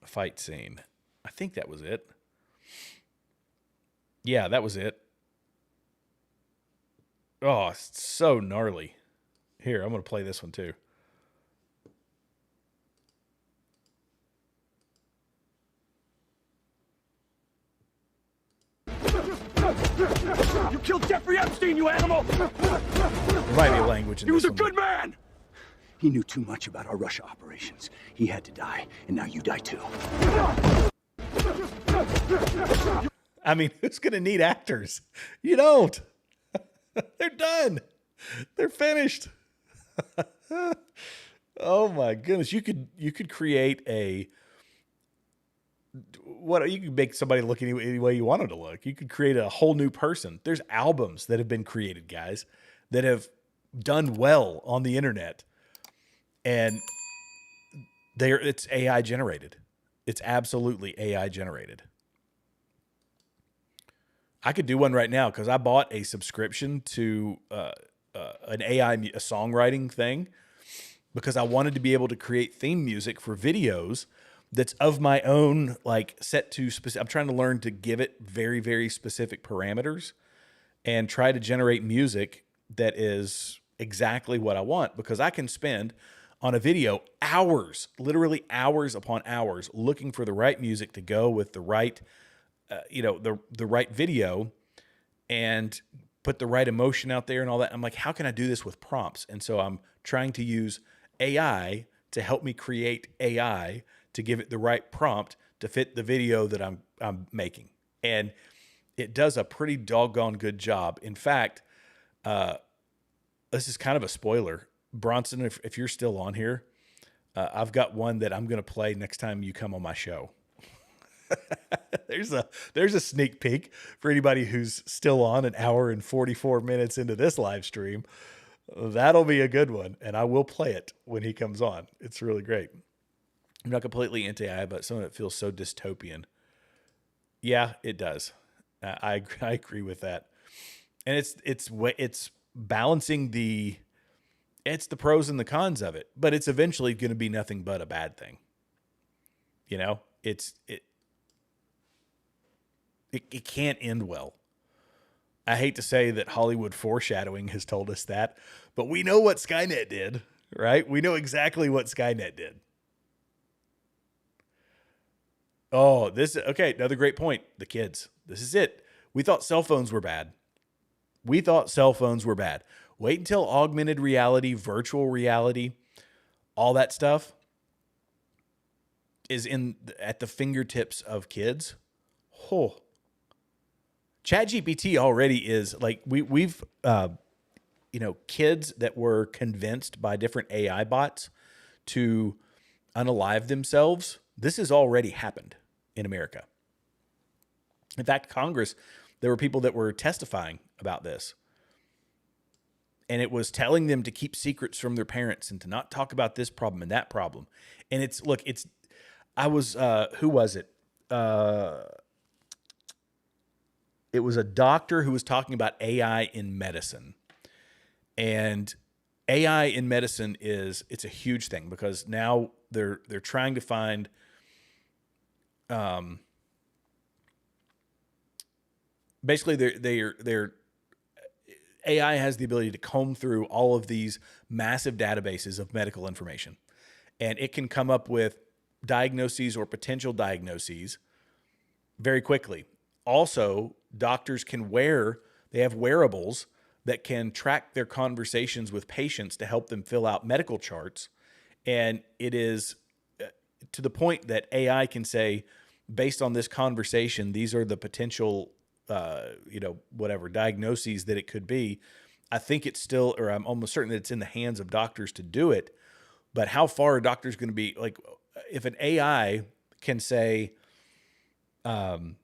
Fight scene. I think that was it. Yeah, that was it. Oh, it's so gnarly. Here, I'm going to play this one too. You killed Jeffrey Epstein, you animal! There might be language in this. He was a one. good man! He knew too much about our Russia operations. He had to die, and now you die too. I mean, who's going to need actors? You don't. They're done. They're finished. Oh my goodness. You could create you could make somebody look any way you want them to look. You could create a whole new person. There's albums that have been created, guys, that have done well on the internet. And it's AI generated. It's absolutely AI generated. I could do one right now because I bought a subscription to an AI songwriting thing because I wanted to be able to create theme music for videos that's of my own, like set to specific. I'm trying to learn to give it very, very specific parameters and try to generate music that is exactly what I want, because I can spend on a video hours, literally hours upon hours, looking for the right music to go with the right, the right video, and put the right emotion out there and all that. I'm like, how can I do this with prompts? And so I'm trying to use AI to help me create AI to give it the right prompt to fit the video that I'm making. And it does a pretty doggone good job. In fact, this is kind of a spoiler. Bronson, if you're still on here, I've got one that I'm going to play next time you come on my show. There's a sneak peek for anybody who's still on an hour and 44 minutes into this live stream. That'll be a good one, and I will play it when he comes on. It's really great. I'm not completely anti-AI, but some of it feels so dystopian. Yeah, it does. I agree with that. And it's balancing it's the pros and the cons of it, but it's eventually going to be nothing but a bad thing. You know, it can't end well. I hate to say that Hollywood foreshadowing has told us that, but we know what Skynet did, right? We know exactly what Skynet did. Oh, okay. Another great point. The kids. This is it. We thought cell phones were bad. Wait until augmented reality, virtual reality, all that stuff is at the fingertips of kids. Oh, ChatGPT already is like we've kids that were convinced by different AI bots to unalive themselves. This has already happened in America. In fact, Congress, there were people that were testifying about this. And it was telling them to keep secrets from their parents and to not talk about this problem and that problem. And who was it? It was a doctor who was talking about AI in medicine. And AI in medicine it's a huge thing because now they're trying to find basically they're AI has the ability to comb through all of these massive databases of medical information, and it can come up with diagnoses or potential diagnoses very quickly. Also, doctors they have wearables that can track their conversations with patients to help them fill out medical charts. And it is to the point that AI can say, based on this conversation, these are the potential whatever diagnoses that it could be. I think it's still, or I'm almost certain that it's in the hands of doctors to do it. But how far are doctors going to be? Like, if an AI can say, an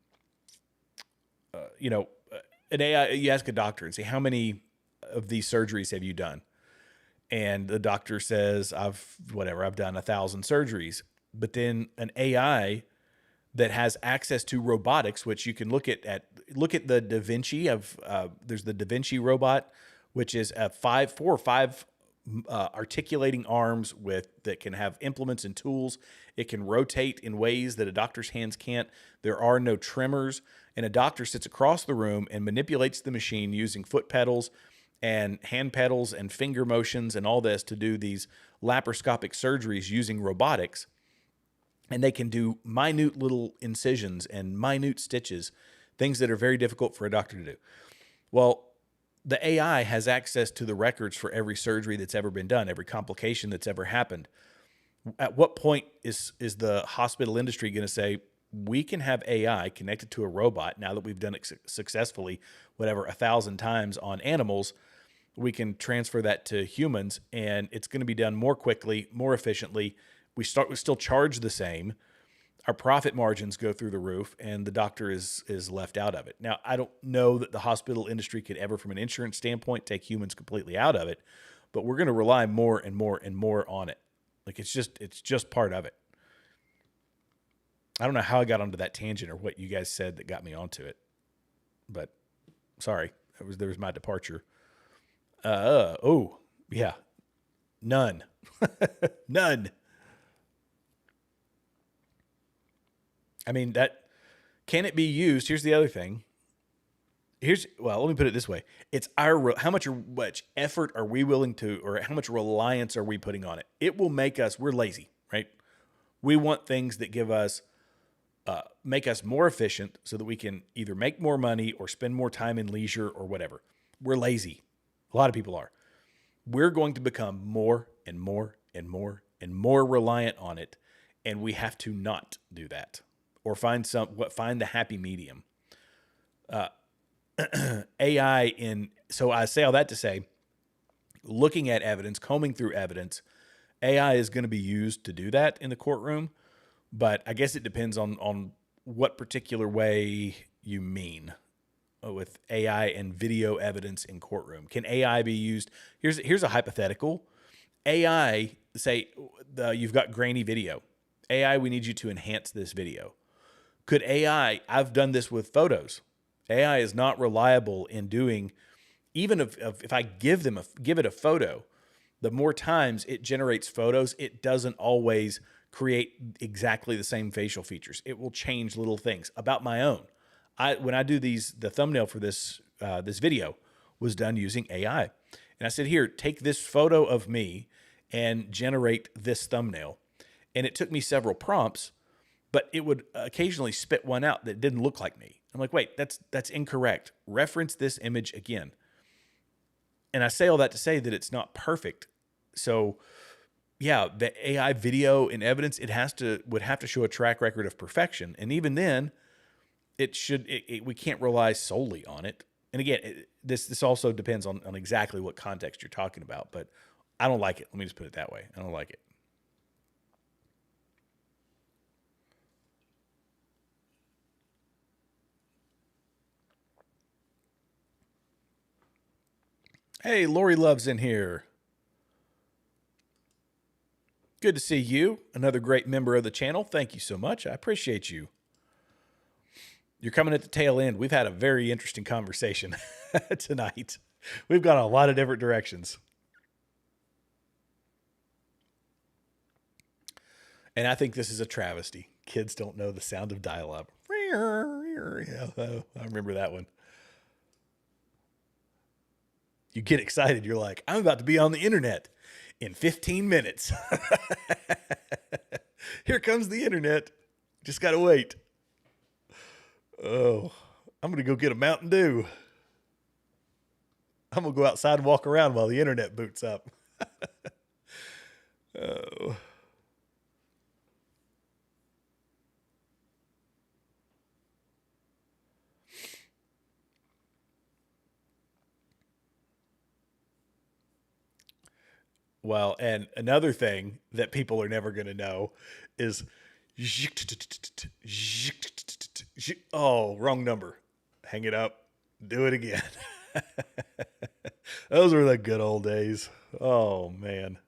AI, you ask a doctor and say, how many of these surgeries have you done? And the doctor says, I've done 1,000 surgeries. But then an AI that has access to robotics, which you can look at the Da Vinci there's the Da Vinci robot, which is 4 or 5 articulating arms that can have implements and tools. It can rotate in ways that a doctor's hands can't. There are no tremors, and a doctor sits across the room and manipulates the machine using foot pedals and hand pedals and finger motions and all this to do these laparoscopic surgeries using robotics. And they can do minute little incisions and minute stitches, things that are very difficult for a doctor to do. Well, the AI has access to the records for every surgery that's ever been done, every complication that's ever happened. At what point is the hospital industry going to say, we can have AI connected to a robot now that we've done it successfully, 1,000 times on animals, we can transfer that to humans, and it's going to be done more quickly, more efficiently. We still charge the same. Our profit margins go through the roof, and the doctor is left out of it. Now, I don't know that the hospital industry could ever, from an insurance standpoint, take humans completely out of it, but we're going to rely more and more and more on it. Like it's just part of it. I don't know how I got onto that tangent or what you guys said that got me onto it, but sorry, there was my departure. Oh yeah, none. I mean, can it be used? Here's the other thing. Let me put it this way. It's how much effort are we willing to, or how much reliance are we putting on it? It will we're lazy, right? We want things that make us more efficient so that we can either make more money or spend more time in leisure or whatever. We're lazy. A lot of people are. We're going to become more and more and more and more reliant on it. And we have to not do that. Or find the happy medium. AI so I say all that to say, looking at evidence, combing through evidence, AI is going to be used to do that in the courtroom, but I guess it depends on what particular way you mean with AI and video evidence in courtroom. Can AI be used? Here's a hypothetical. AI, say you've got grainy video. AI, we need you to enhance this video. Could AI, I've done this with photos. AI is not reliable in doing, even if I give it a photo, the more times it generates photos, it doesn't always create exactly the same facial features. It will change little things about my own. When I do the thumbnail for this video was done using AI. And I said, here, take this photo of me and generate this thumbnail. And it took me several prompts, but it would occasionally spit one out that didn't look like me. I'm like, wait, that's incorrect. Reference this image again. And I say all that to say that it's not perfect. So yeah, the AI video and evidence, would have to show a track record of perfection. And even then, we can't rely solely on it. And again, this also depends on exactly what context you're talking about, but I don't like it. Let me just put it that way. I don't like it. Hey, Lori Love's in here. Good to see you. Another great member of the channel. Thank you so much. I appreciate you. You're coming at the tail end. We've had a very interesting conversation tonight. We've gone a lot of different directions. And I think this is a travesty. Kids don't know the sound of dial-up. I remember that one. You get excited. You're like, I'm about to be on the internet in 15 minutes. Here comes the internet. Just got to wait. Oh, I'm going to go get a Mountain Dew. I'm going to go outside and walk around while the internet boots up. Oh. Well, and another thing that people are never going to know is, oh, wrong number. Hang it up. Do it again. Those were the good old days. Oh, man.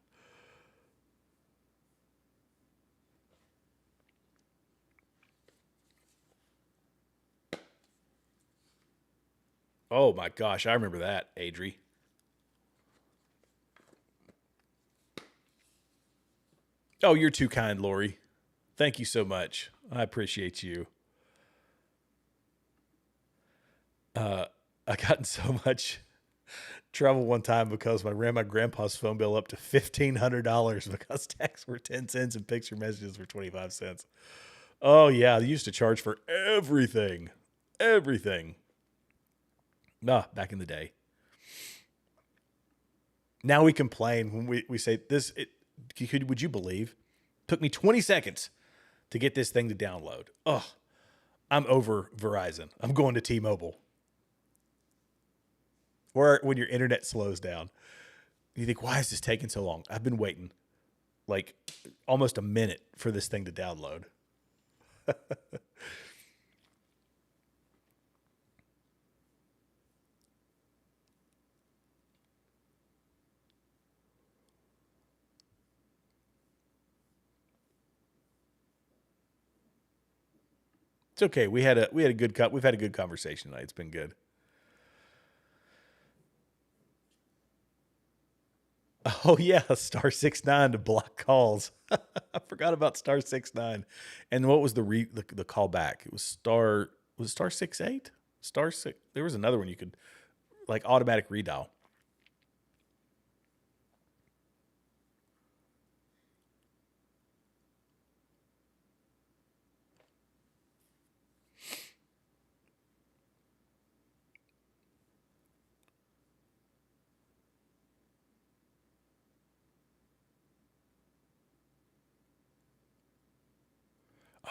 Oh, my gosh. I remember that, Adri. Oh, you're too kind, Lori. Thank you so much. I appreciate you. I got in so much trouble one time because I ran my grandpa's phone bill up to $1,500 because texts were 10 cents and picture messages were 25 cents. Oh, yeah. They used to charge for everything. Everything. Back in the day. Now we complain when we say this. Would you believe? Took me 20 seconds to get this thing to download. Oh, I'm over Verizon. I'm going to T-Mobile. Or when your internet slows down, you think, why is this taking so long? I've been waiting like almost a minute for this thing to download. It's okay. We've had a good conversation tonight. It's been good. Oh yeah, *69 to block calls. I forgot about *69. And what was the call back? It was *68? *6. There was another one you could like automatic redial.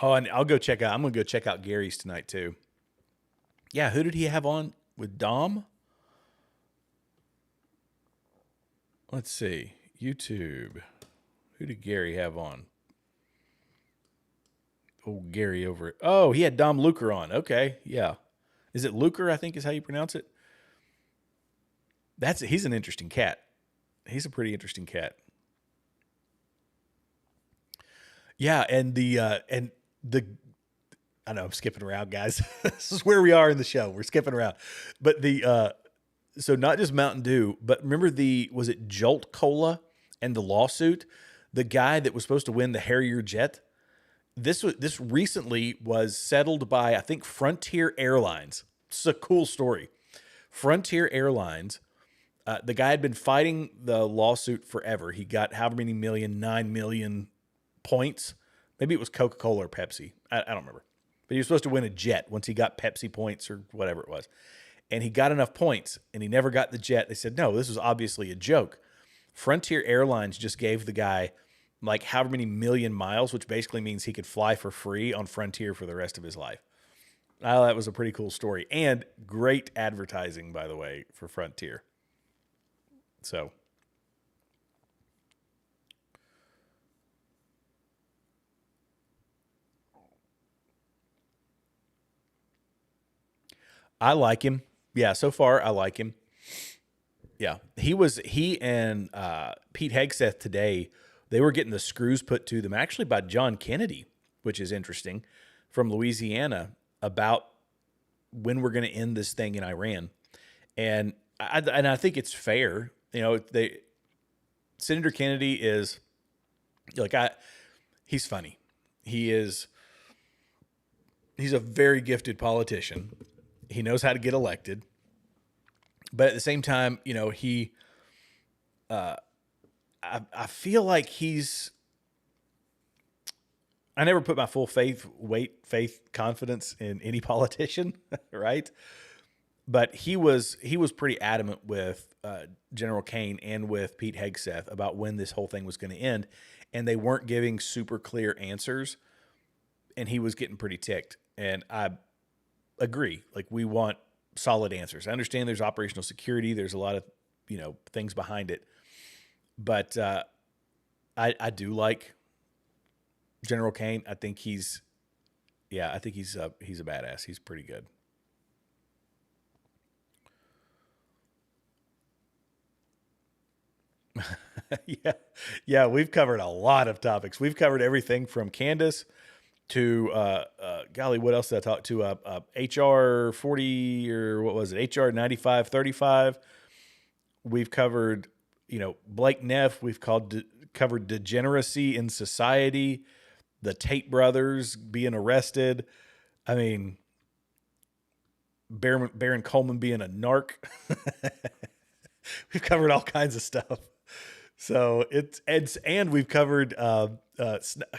Oh, and I'm going to go check out Gary's tonight too. Yeah, who did he have on with Dom? Let's see. YouTube. Who did Gary have on? Oh, Gary over. Oh, he had Dom Luker on. Okay, yeah. Is it Luker, I think is how you pronounce it? He's an interesting cat. He's a pretty interesting cat. Yeah, and the I know I'm skipping around, guys. This is where we are in the show. We're skipping around. But so not just Mountain Dew, but remember was it Jolt Cola and the lawsuit? The guy that was supposed to win the Harrier jet? This recently was settled by, I think, Frontier Airlines. It's a cool story. Frontier Airlines, the guy had been fighting the lawsuit forever. He got however many 9 million points. Maybe it was Coca-Cola or Pepsi. I don't remember. But he was supposed to win a jet once he got Pepsi points or whatever it was. And he got enough points, and he never got the jet. They said, no, this was obviously a joke. Frontier Airlines just gave the guy like however many million miles, which basically means he could fly for free on Frontier for the rest of his life. That was a pretty cool story. And great advertising, by the way, for Frontier. So. I like him. Yeah, so far I like him. Yeah, he and Pete Hegseth today, they were getting the screws put to them actually by John Kennedy, which is interesting, from Louisiana about when we're going to end this thing in Iran. And I think it's fair. You know, Senator Kennedy is like, he's funny. He's a very gifted politician. He knows how to get elected. But at the same time, you know, I feel like I never put my full faith, confidence in any politician, right? But he was pretty adamant with General Kane and with Pete Hegseth about when this whole thing was going to end, and they weren't giving super clear answers, and he was getting pretty ticked. And I agree. Like, we want solid answers. I understand there's operational security. There's a lot of, you know, things behind it. But I do like General Kane. I think he's a badass. He's pretty good. Yeah. We've covered a lot of topics. We've covered everything from Candace to golly, what else did I talk to? HR 40 or what was it? HR 9535. We've covered, you know, Blake Neff. We've covered degeneracy in society, the Tate brothers being arrested. I mean, Baron Coleman being a narc. We've covered all kinds of stuff. So and we've covered, I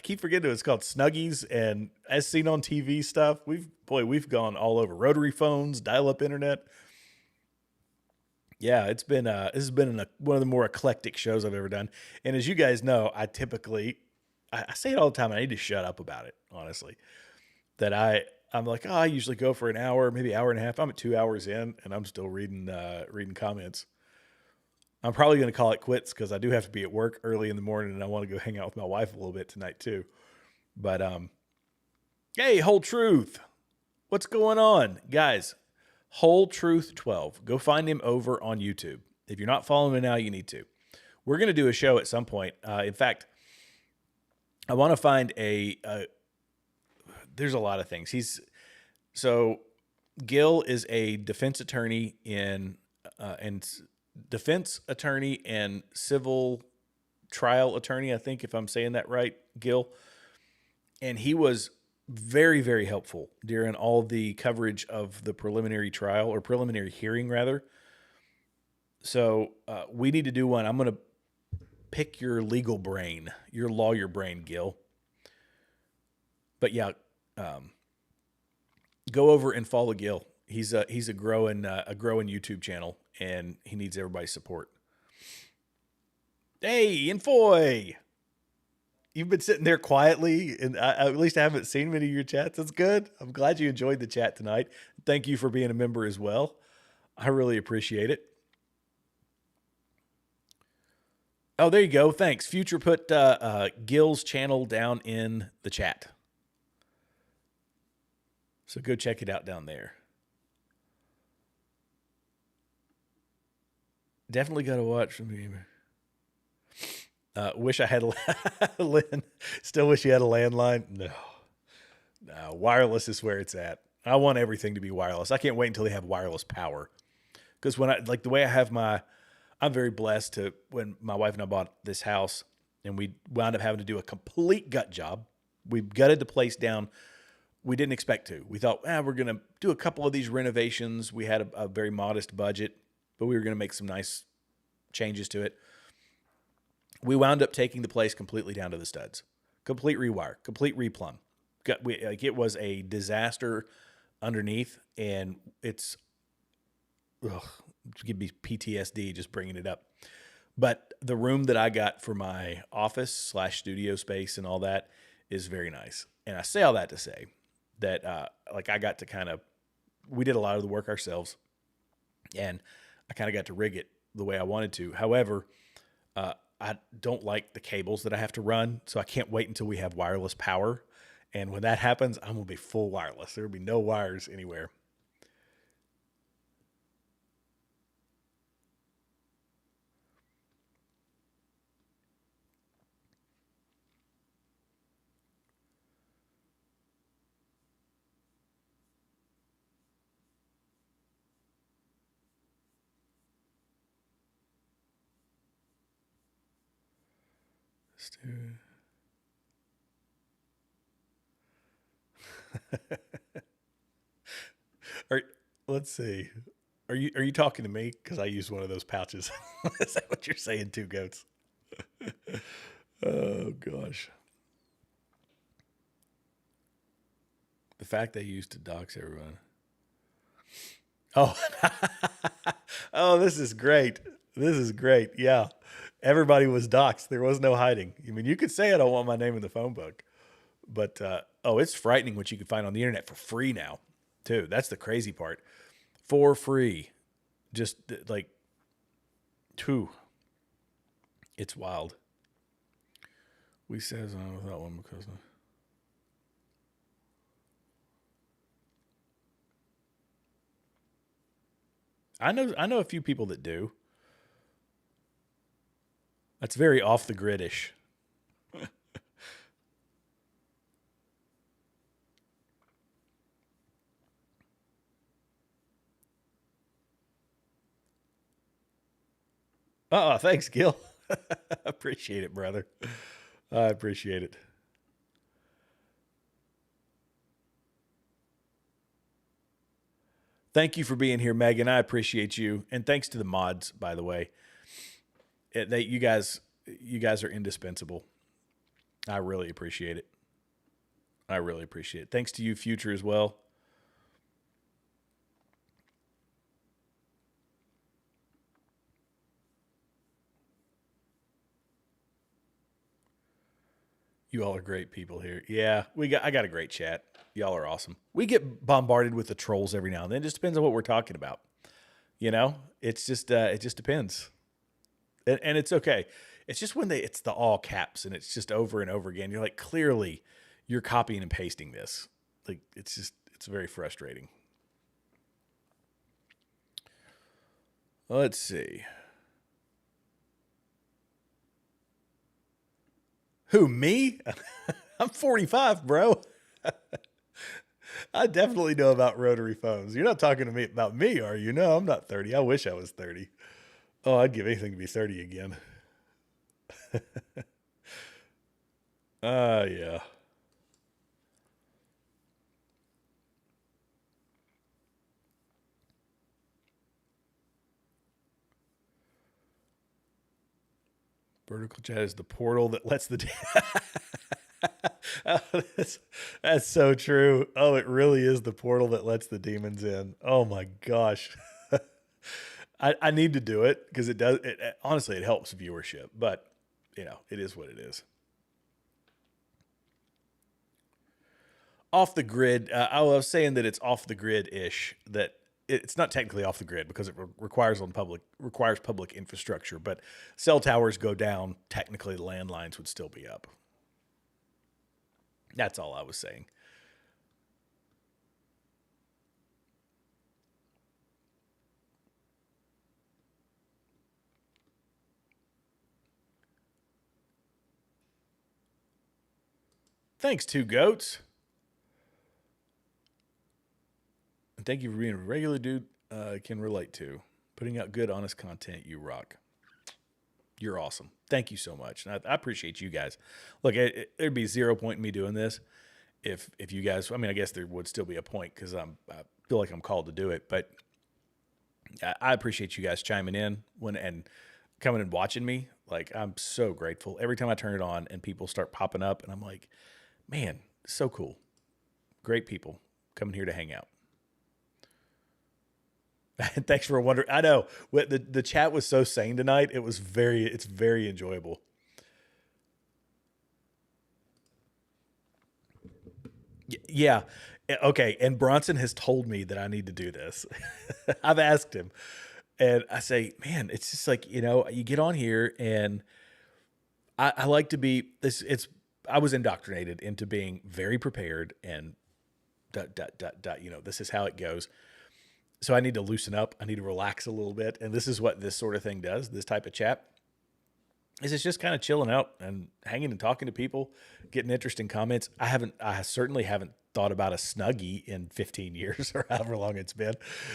keep forgetting it's called Snuggies and As Seen on TV stuff. We've gone all over. Rotary phones, dial-up internet. Yeah, this has been one of the more eclectic shows I've ever done. And as you guys know, I say it all the time. I need to shut up about it, honestly. That I'm like, I usually go for an hour, maybe hour and a half. I'm at 2 hours in, and I'm still reading comments. I'm probably going to call it quits because I do have to be at work early in the morning, and I want to go hang out with my wife a little bit tonight too. But hey, Whole Truth, what's going on, guys? Whole Truth 12. Go find him over on YouTube. If you're not following him now, you need to. We're going to do a show at some point. In fact, I want to find there's a lot of things. Gil is a defense attorney and civil trial attorney, I think, if I'm saying that right, Gil. And he was very, very helpful during all the coverage of the preliminary trial, or preliminary hearing, rather. So we need to do one. I'm going to pick your legal brain, your lawyer brain, Gil. But yeah, go over and follow Gil. He's a growing YouTube channel, and he needs everybody's support. Hey, Infoy! You've been sitting there quietly, and at least I haven't seen many of your chats. That's good. I'm glad you enjoyed the chat tonight. Thank you for being a member as well. I really appreciate it. Oh, there you go. Thanks. Future put Gil's channel down in the chat. So go check it out down there. Definitely got to watch. Wish I had Lynn. Still wish you had a landline. No. Wireless is where it's at. I want everything to be wireless. I can't wait until they have wireless power. Because when I like the way I have I'm very blessed to when my wife and I bought this house and we wound up having to do a complete gut job. We gutted the place down. We didn't expect to. We thought, we're going to do a couple of these renovations. We had a very modest budget, but we were going to make some nice changes to it. We wound up taking the place completely down to the studs. Complete rewire, complete replumb. It was a disaster underneath, and it's give me PTSD just bringing it up. But the room that I got for my office / studio space and all that is very nice. And I say all that to say that I got to we did a lot of the work ourselves, and I kind of got to rig it the way I wanted to. However, I don't like the cables that I have to run, so I can't wait until we have wireless power. And when that happens, I'm going to be full wireless. There will be no wires anywhere. Let's see. Are you talking to me? Because I use one of those pouches. Is that what you're saying, Two Goats? Oh gosh. The fact they used to dox everyone. Oh, oh, this is great. This is great. Yeah. Everybody was doxxed. There was no hiding. I mean, you could say I don't want my name in the phone book, but it's frightening what you can find on the internet for free now, too. That's the crazy part. For free. Just like, it's wild. We says on with that one because I know a few people that do. That's very off the grid-ish. Thanks, Gil. Appreciate it, brother. I appreciate it. Thank you for being here, Megan. I appreciate you. And thanks to the mods, by the way. You guys are indispensable. I really appreciate it. I really appreciate it. Thanks to you, Future, as well. You all are great people here. Yeah, I got a great chat. Y'all are awesome. We get bombarded with the trolls every now and then. It just depends on what we're talking about. You know, it's just it just depends. And it's okay. It's just when it's the all caps and it's just over and over again. You're like, clearly you're copying and pasting this. Like, it's very frustrating. Let's see. Who, me? I'm 45, bro. I definitely know about rotary phones. You're not talking to me about me, are you? No, I'm not 30. I wish I was 30. Oh, I'd give anything to be 30 again. Yeah. Vertical chat is the portal that lets the... Oh, that's so true. Oh, it really is the portal that lets the demons in. Oh my gosh. I need to do it because it does. Honestly, it helps viewership, but you know, it is what it is. Off the grid. I was saying that it's off the grid-ish. That it's not technically off the grid because it requires public infrastructure. But cell towers go down. Technically, the landlines would still be up. That's all I was saying. Thanks, Two Goats. And thank you for being a regular dude can relate to. Putting out good, honest content, you rock. You're awesome. Thank you so much. And I appreciate you guys. Look, there'd be 0 point in me doing this if you guys, I mean, I guess there would still be a point because I feel like I'm called to do it. But I appreciate you guys chiming in and coming and watching me. Like, I'm so grateful. Every time I turn it on and people start popping up, and I'm like, man, so cool. Great people coming here to hang out. Thanks for wondering. I know the chat was so sane tonight. It's very enjoyable. Yeah. Okay. And Bronson has told me that I need to do this. I've asked him and I say, man, it's just like, you get on here and I like to be this. I was indoctrinated into being very prepared and this is how it goes. So I need to loosen up. I need to relax a little bit. And this is what this sort of thing does. This type of chat is it's just kind of chilling out and hanging and talking to people, getting interesting comments. I certainly haven't thought about a Snuggie in 15 years or however long it's been.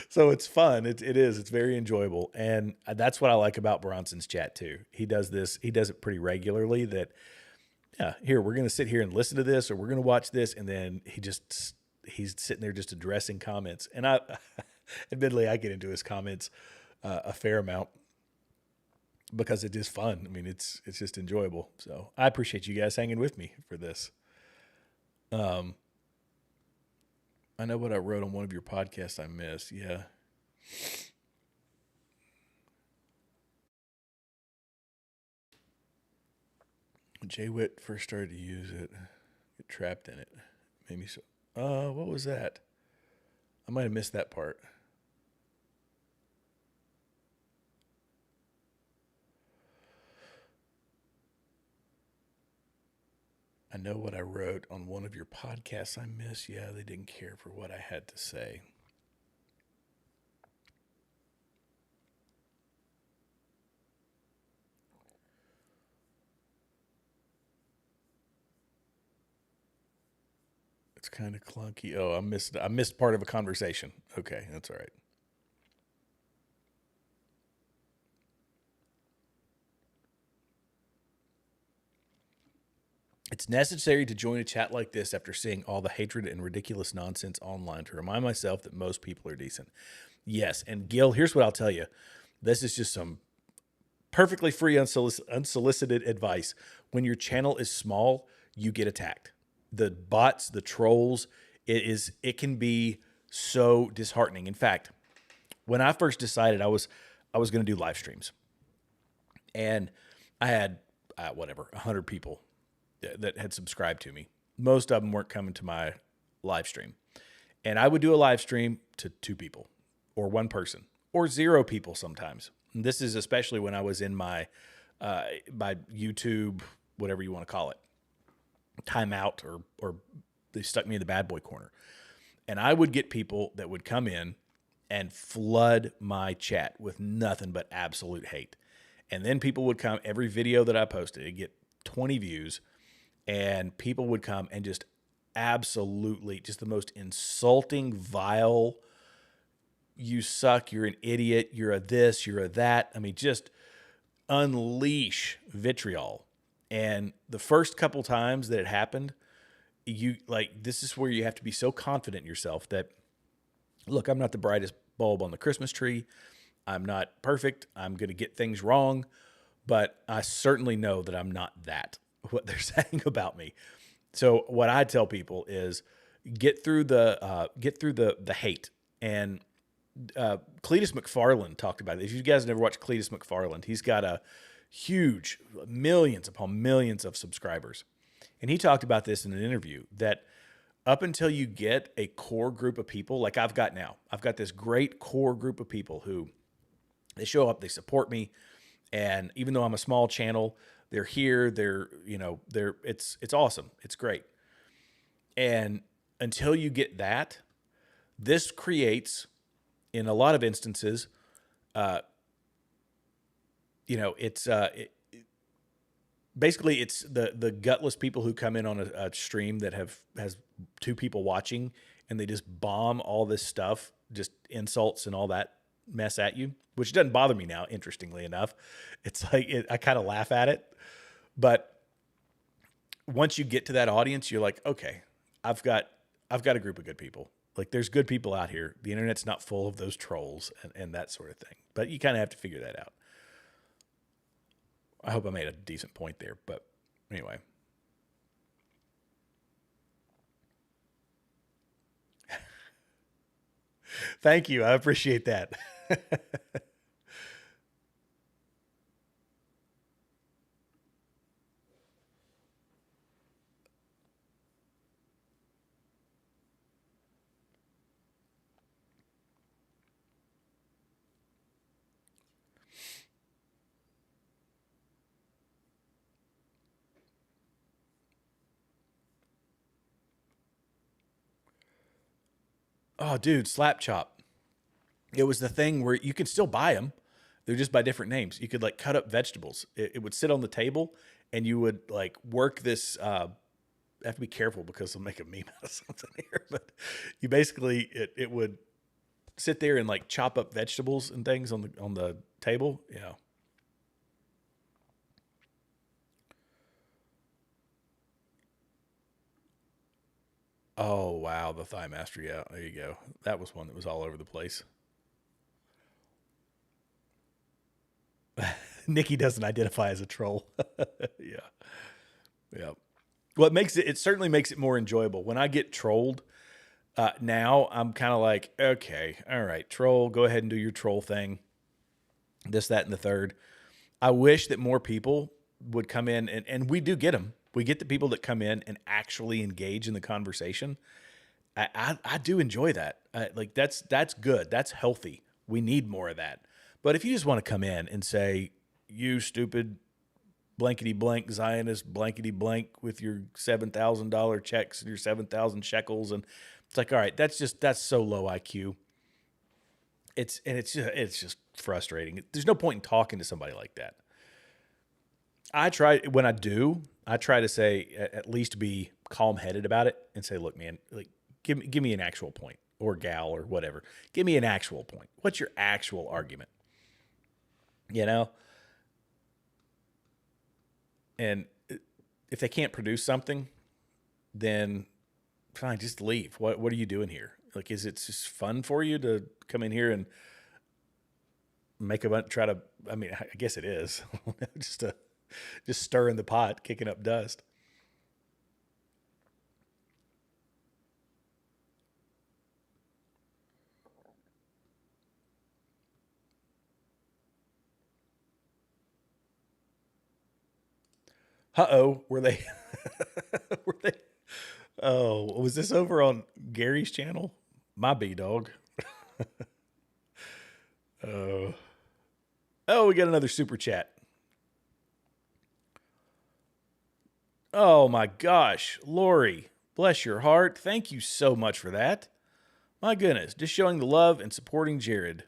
So it's fun. It is. It's very enjoyable. And that's what I like about Bronson's chat too. He does this. He does it pretty regularly that, yeah, here, we're going to sit here and listen to this, or we're going to watch this. And then he's sitting there just addressing comments. And admittedly, I get into his comments a fair amount because it is fun. I mean, it's just enjoyable. So I appreciate you guys hanging with me for this. I know what I wrote on one of your podcasts I missed. Yeah. When Jay Witt first started to use it, get trapped in it. Made me so. What was that? I might have missed that part. I know what I wrote on one of your podcasts I missed. Yeah, they didn't care for what I had to say. It's kind of clunky. Oh, I missed part of a conversation. Okay, that's all right. It's necessary to join a chat like this after seeing all the hatred and ridiculous nonsense online to remind myself that most people are decent. Yes, and Gil, here's what I'll tell you. This is just some perfectly free, unsolicited advice. When your channel is small, you get attacked. The bots, the trolls, it can be so disheartening. In fact, when I first decided I was going to do live streams, and I had 100 people that had subscribed to me. Most of them weren't coming to my live stream. And I would do a live stream to 2 people or 1 person or 0 people sometimes. And this is especially when I was in my YouTube, whatever you want to call it, timeout, or they stuck me in the bad boy corner. And I would get people that would come in and flood my chat with nothing but absolute hate. And then people would come, every video that I posted, it'd get 20 views. And people would come and just absolutely, just the most insulting, vile, you suck, you're an idiot, you're a this, you're a that. I mean, just unleash vitriol. And the first couple times that it happened, this is where you have to be so confident in yourself that, look, I'm not the brightest bulb on the Christmas tree. I'm not perfect. I'm going to get things wrong, but I certainly know that I'm not what they're saying about me. So what I tell people is get through the hate. And Cletus McFarland talked about it. If you guys never watched Cletus McFarland, he's got a huge millions upon millions of subscribers. And he talked about this in an interview that up until you get a core group of people like I've got now, I've got this great core group of people who they show up, they support me. And even though I'm a small channel, they're here, it's awesome. It's great. And until you get that, this creates, in a lot of instances, basically it's the gutless people who come in on a stream that has 2 people watching and they just bomb all this stuff just insults and all that mess at you, which doesn't bother me now. Interestingly enough, it's like, I kind of laugh at it, but once you get to that audience, you're like, okay, I've got a group of good people. Like, there's good people out here. The internet's not full of those trolls and that sort of thing, but you kind of have to figure that out. I hope I made a decent point there, but anyway. Thank you. I appreciate that. Oh, dude, Slap Chop. It was the thing where you could still buy them. They're just by different names. You could like cut up vegetables. It would sit on the table and you would like work this. I have to be careful because I'll make a meme out of something here. But you basically, it would sit there and like chop up vegetables and things on the table. Yeah. Oh, wow. The Thigh Master. Yeah, there you go. That was one that was all over the place. Nikki doesn't identify as a troll. Yeah. Yeah. Well, it certainly makes it more enjoyable. When I get trolled, now I'm kind of like, okay, all right, troll, go ahead and do your troll thing. This, that, and the third. I wish that more people would come in, and we do get them. We get the people that come in and actually engage in the conversation. I do enjoy that. Like that's good. That's healthy. We need more of that. But if you just want to come in and say, you stupid blankety blank Zionist blankety blank with your $7,000 checks and your 7,000 shekels, and it's like, all right, that's so low IQ. It's just frustrating. There's no point in talking to somebody like that. I try to say, at least be calm-headed about it and say, look, man, like give me an actual point, or gal, or whatever. Give me an actual point. What's your actual argument? You know? And if they can't produce something, then fine, just leave. What are you doing here? Like, is it just fun for you to come in here and make a bunch, I mean, I guess it is. just stirring the pot, kicking up dust. Uh-oh, were they, oh, was this over on Gary's channel? My B-Dog. Oh, we got another super chat. Oh my gosh, Lori, bless your heart. Thank you so much for that. My goodness, just showing the love and supporting Jared.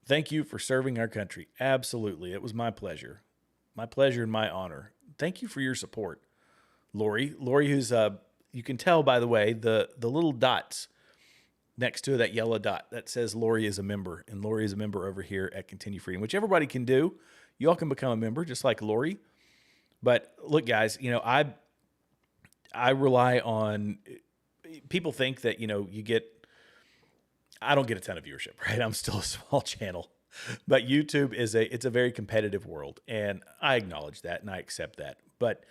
Thank you for serving our country. Absolutely. It was my pleasure. My pleasure and my honor. Thank you for your support, Lori. Lori, who's, you can tell, by the way, the little dots next to that yellow dot that says Lori is a member. And Lori is a member over here at Continue Freedom, which everybody can do. You all can become a member just like Lori. But look, guys, you know, I rely on, people think that, you know, I don't get a ton of viewership, right? I'm still a small channel. But YouTube it's a very competitive world, and I acknowledge that and I accept that. But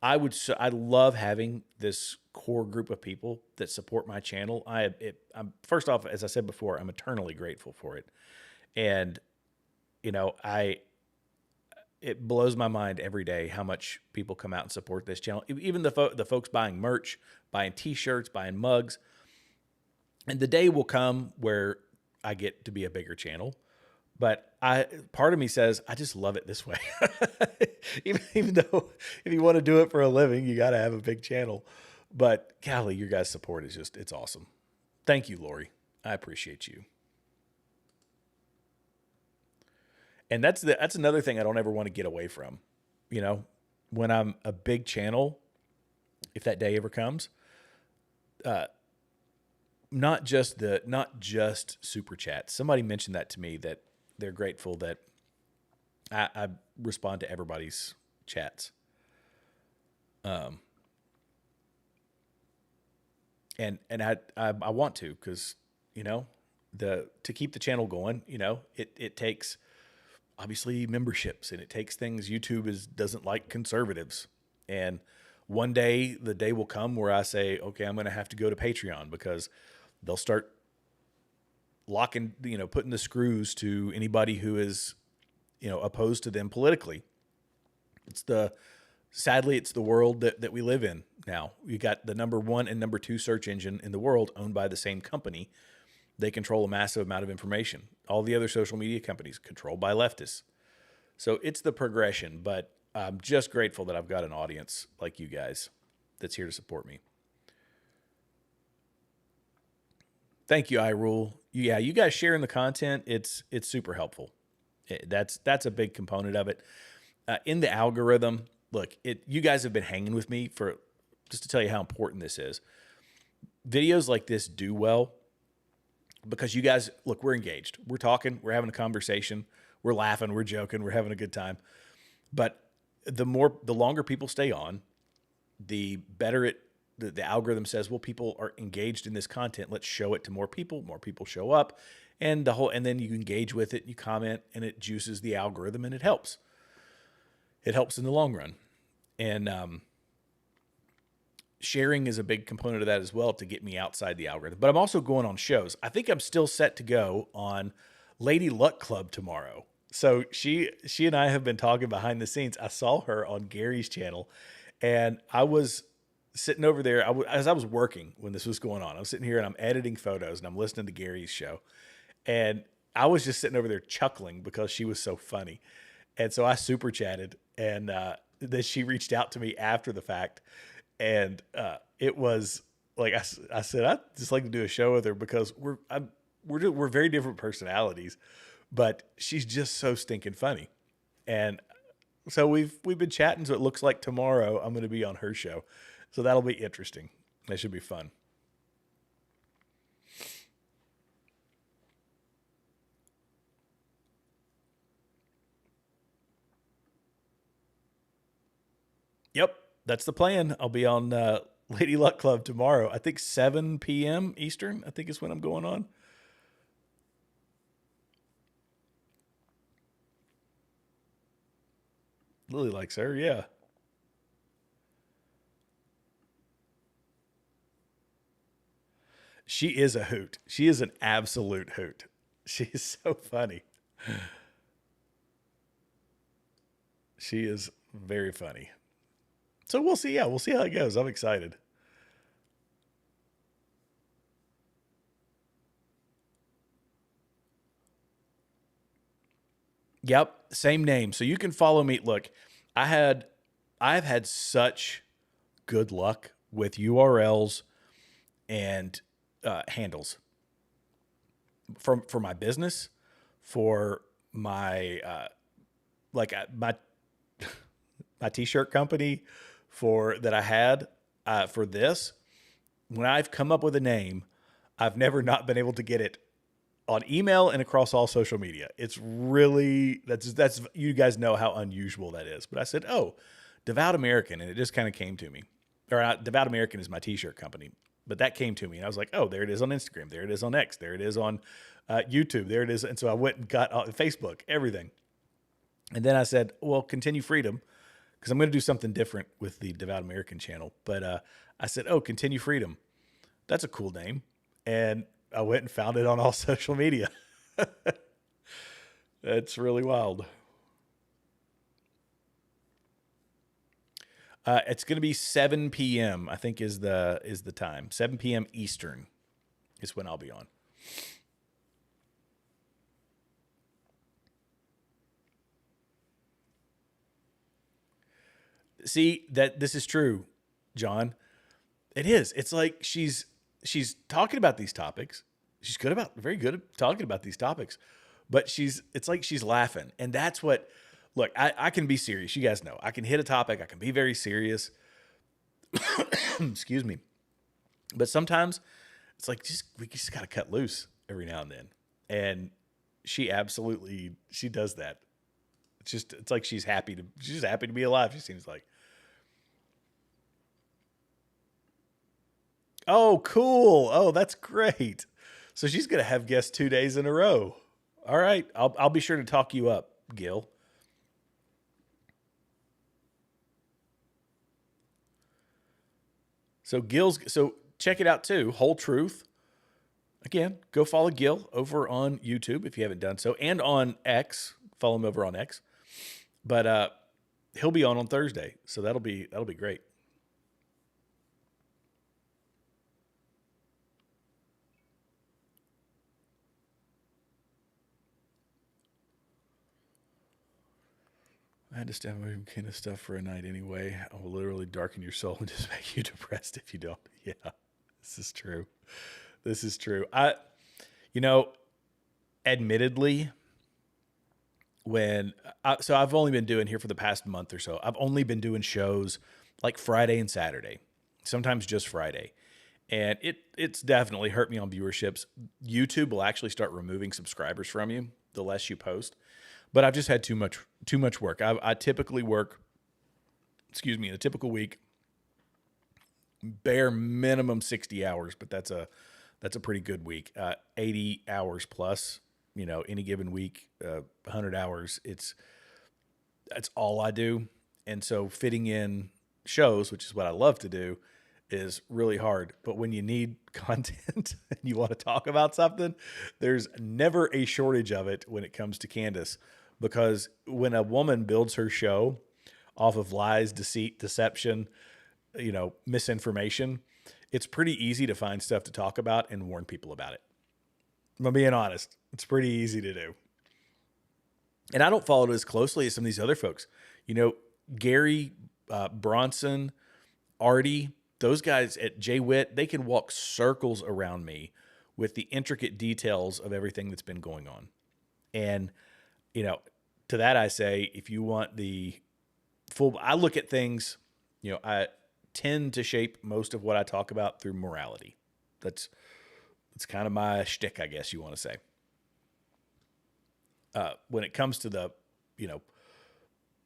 I love having this core group of people that support my channel. I'm first off, as I said before, I'm eternally grateful for it, and you know, it blows my mind every day how much people come out and support this channel. Even the folks buying merch, buying T-shirts, buying mugs, and the day will come where I get to be a bigger channel. But part of me says, I just love it this way. even though if you want to do it for a living, you got to have a big channel. But golly, your guys' support is it's awesome. Thank you, Lori. I appreciate you. And that's another thing I don't ever want to get away from. You know, when I'm a big channel, if that day ever comes, not just super chats. Somebody mentioned that to me, that they're grateful that I respond to everybody's chats. And I want to, because, you know, to keep the channel going, you know, it takes obviously memberships, and it takes things. YouTube doesn't like conservatives. And one day, the day will come where I say, okay, I'm going to have to go to Patreon, because they'll start locking, putting the screws to anybody who is, opposed to them politically. Sadly, it's the world that we live in now. You got the number 1 and number 2 search engine in the world owned by the same company. They control a massive amount of information. All the other social media companies controlled by leftists. So it's the progression, but I'm just grateful that I've got an audience like you guys that's here to support me. Thank you, iRule. Yeah, you guys sharing the content, it's super helpful. That's a big component of it. In the algorithm, look, you guys have been hanging with me for, just to tell you how important this is. Videos like this do well because you guys, look, we're engaged. We're talking, we're having a conversation, we're laughing, we're joking, we're having a good time. But the longer people stay on, the better the algorithm says, well, people are engaged in this content. Let's show it to more people show up, and then you engage with it, you comment, and it juices the algorithm, and it helps. It helps in the long run. And sharing is a big component of that as well, to get me outside the algorithm. But I'm also going on shows. I think I'm still set to go on Lady Luck Club tomorrow. So she and I have been talking behind the scenes. I saw her on Gary's channel, and I was sitting over there as I was working when this was going on. I was sitting here and I'm editing photos and I'm listening to Gary's show. And I was just sitting over there chuckling because she was so funny. And so I super chatted, and then she reached out to me after the fact. And it was like, I said, I'd just like to do a show with her, because we're very different personalities, but she's just so stinking funny. And so we've been chatting. So it looks like tomorrow I'm going to be on her show. So that'll be interesting. That should be fun. Yep, that's the plan. I'll be on Lady Luck Club tomorrow. I think 7 p.m. Eastern, I think is when I'm going on. Lily likes her, yeah. She is a hoot. She is an absolute hoot. She is so funny. She is very funny. So we'll see. Yeah, we'll see how it goes. I'm excited. Yep, same name. So you can follow me. Look, I've had such good luck with URLs and handles for my business, for my my t-shirt company, that I had for this. When I've come up with a name, I've never not been able to get it on email and across all social media. It's really, that's you guys know how unusual that is. But I said, oh, Devout American, and it just kind of came to me. Devout American is my t-shirt company. But that came to me, and I was like, oh, there it is on Instagram. There it is on X. There it is on YouTube. There it is. And so I went and got Facebook, everything. And then I said, well, Continue Freedom, because I'm going to do something different with the Devout American channel. But I said, oh, Continue Freedom. That's a cool name. And I went and found it on all social media. It's really wild. It's going to be 7 p.m. I think is the time. 7 p.m. Eastern is when I'll be on. See, that this is true, John. It is. It's like she's talking about these topics. She's very good at talking about these topics, but it's like she's laughing. And that's what, look, I can be serious. You guys know I can hit a topic. I can be very serious. Excuse me. But sometimes It's like, we just got to cut loose every now and then. And she does that. It's like she's happy to be alive. She seems like. Oh, cool. Oh, that's great. So she's going to have guests 2 days in a row. All right. I'll be sure to talk you up, Gil. So check it out too. Whole Truth. Again, go follow Gil over on YouTube if you haven't done so, and on X. Follow him over on X. But he'll be on Thursday, so that'll be great. I had to step away from kind of stuff for a night anyway. I will literally darken your soul and just make you depressed if you don't. Yeah, this is true. This is true. Admittedly, so I've only been doing here for the past month or so. I've only been doing shows like Friday and Saturday, sometimes just Friday. And it's definitely hurt me on viewerships. YouTube will actually start removing subscribers from you the less you post. But I've just had too much work. I typically work, in a typical week, bare minimum 60 hours, but that's a pretty good week. 80 hours plus, any given week, 100 hours. That's all I do. And so fitting in shows, which is what I love to do, is really hard. But when you need content and you want to talk about something, there's never a shortage of it when it comes to Candace. Because when a woman builds her show off of lies, deceit, deception, misinformation, it's pretty easy to find stuff to talk about and warn people about it. I'm being honest. It's pretty easy to do. And I don't follow it as closely as some of these other folks. Gary, Bronson, Artie, those guys at Jay Witt, they can walk circles around me with the intricate details of everything that's been going on. And to that I say, if you want the full, I look at things, I tend to shape most of what I talk about through morality. That's kind of my shtick, I guess you want to say. When it comes to the,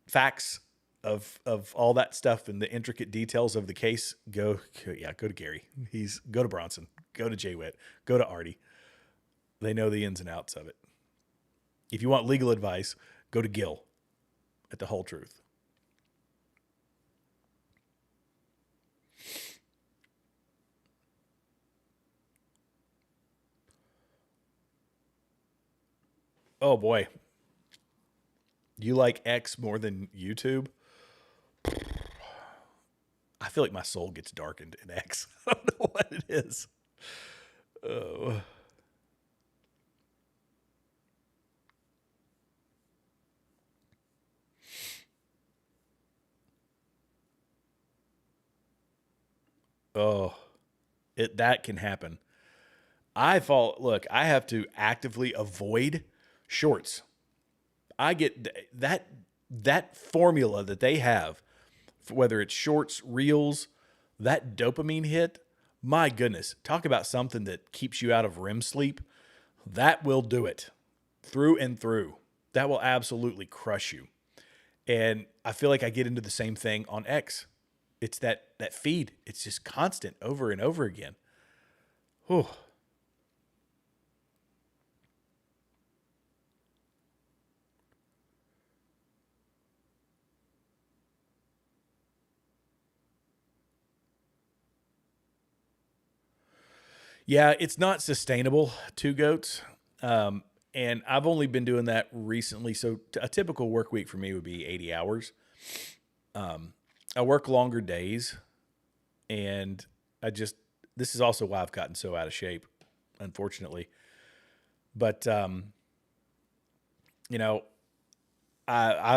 facts of all that stuff and the intricate details of the case, go to Gary. Go to Bronson, go to Jay Witt, go to Artie. They know the ins and outs of it. If you want legal advice, go to Gil at The Whole Truth. Oh boy. You like X more than YouTube? I feel like my soul gets darkened in X. I don't know what it is. Oh. Oh, that can happen. I have to actively avoid shorts. I get that formula that they have, whether it's shorts, reels, that dopamine hit. My goodness, talk about something that keeps you out of REM sleep. That will do it through and through. That will absolutely crush you. And I feel like I get into the same thing on X. It's that feed. It's just constant over and over again. Whew. Yeah, it's not sustainable, two goats. And I've only been doing that recently. So a typical work week for me would be 80 hours. I work longer days, and this is also why I've gotten so out of shape, unfortunately. But, I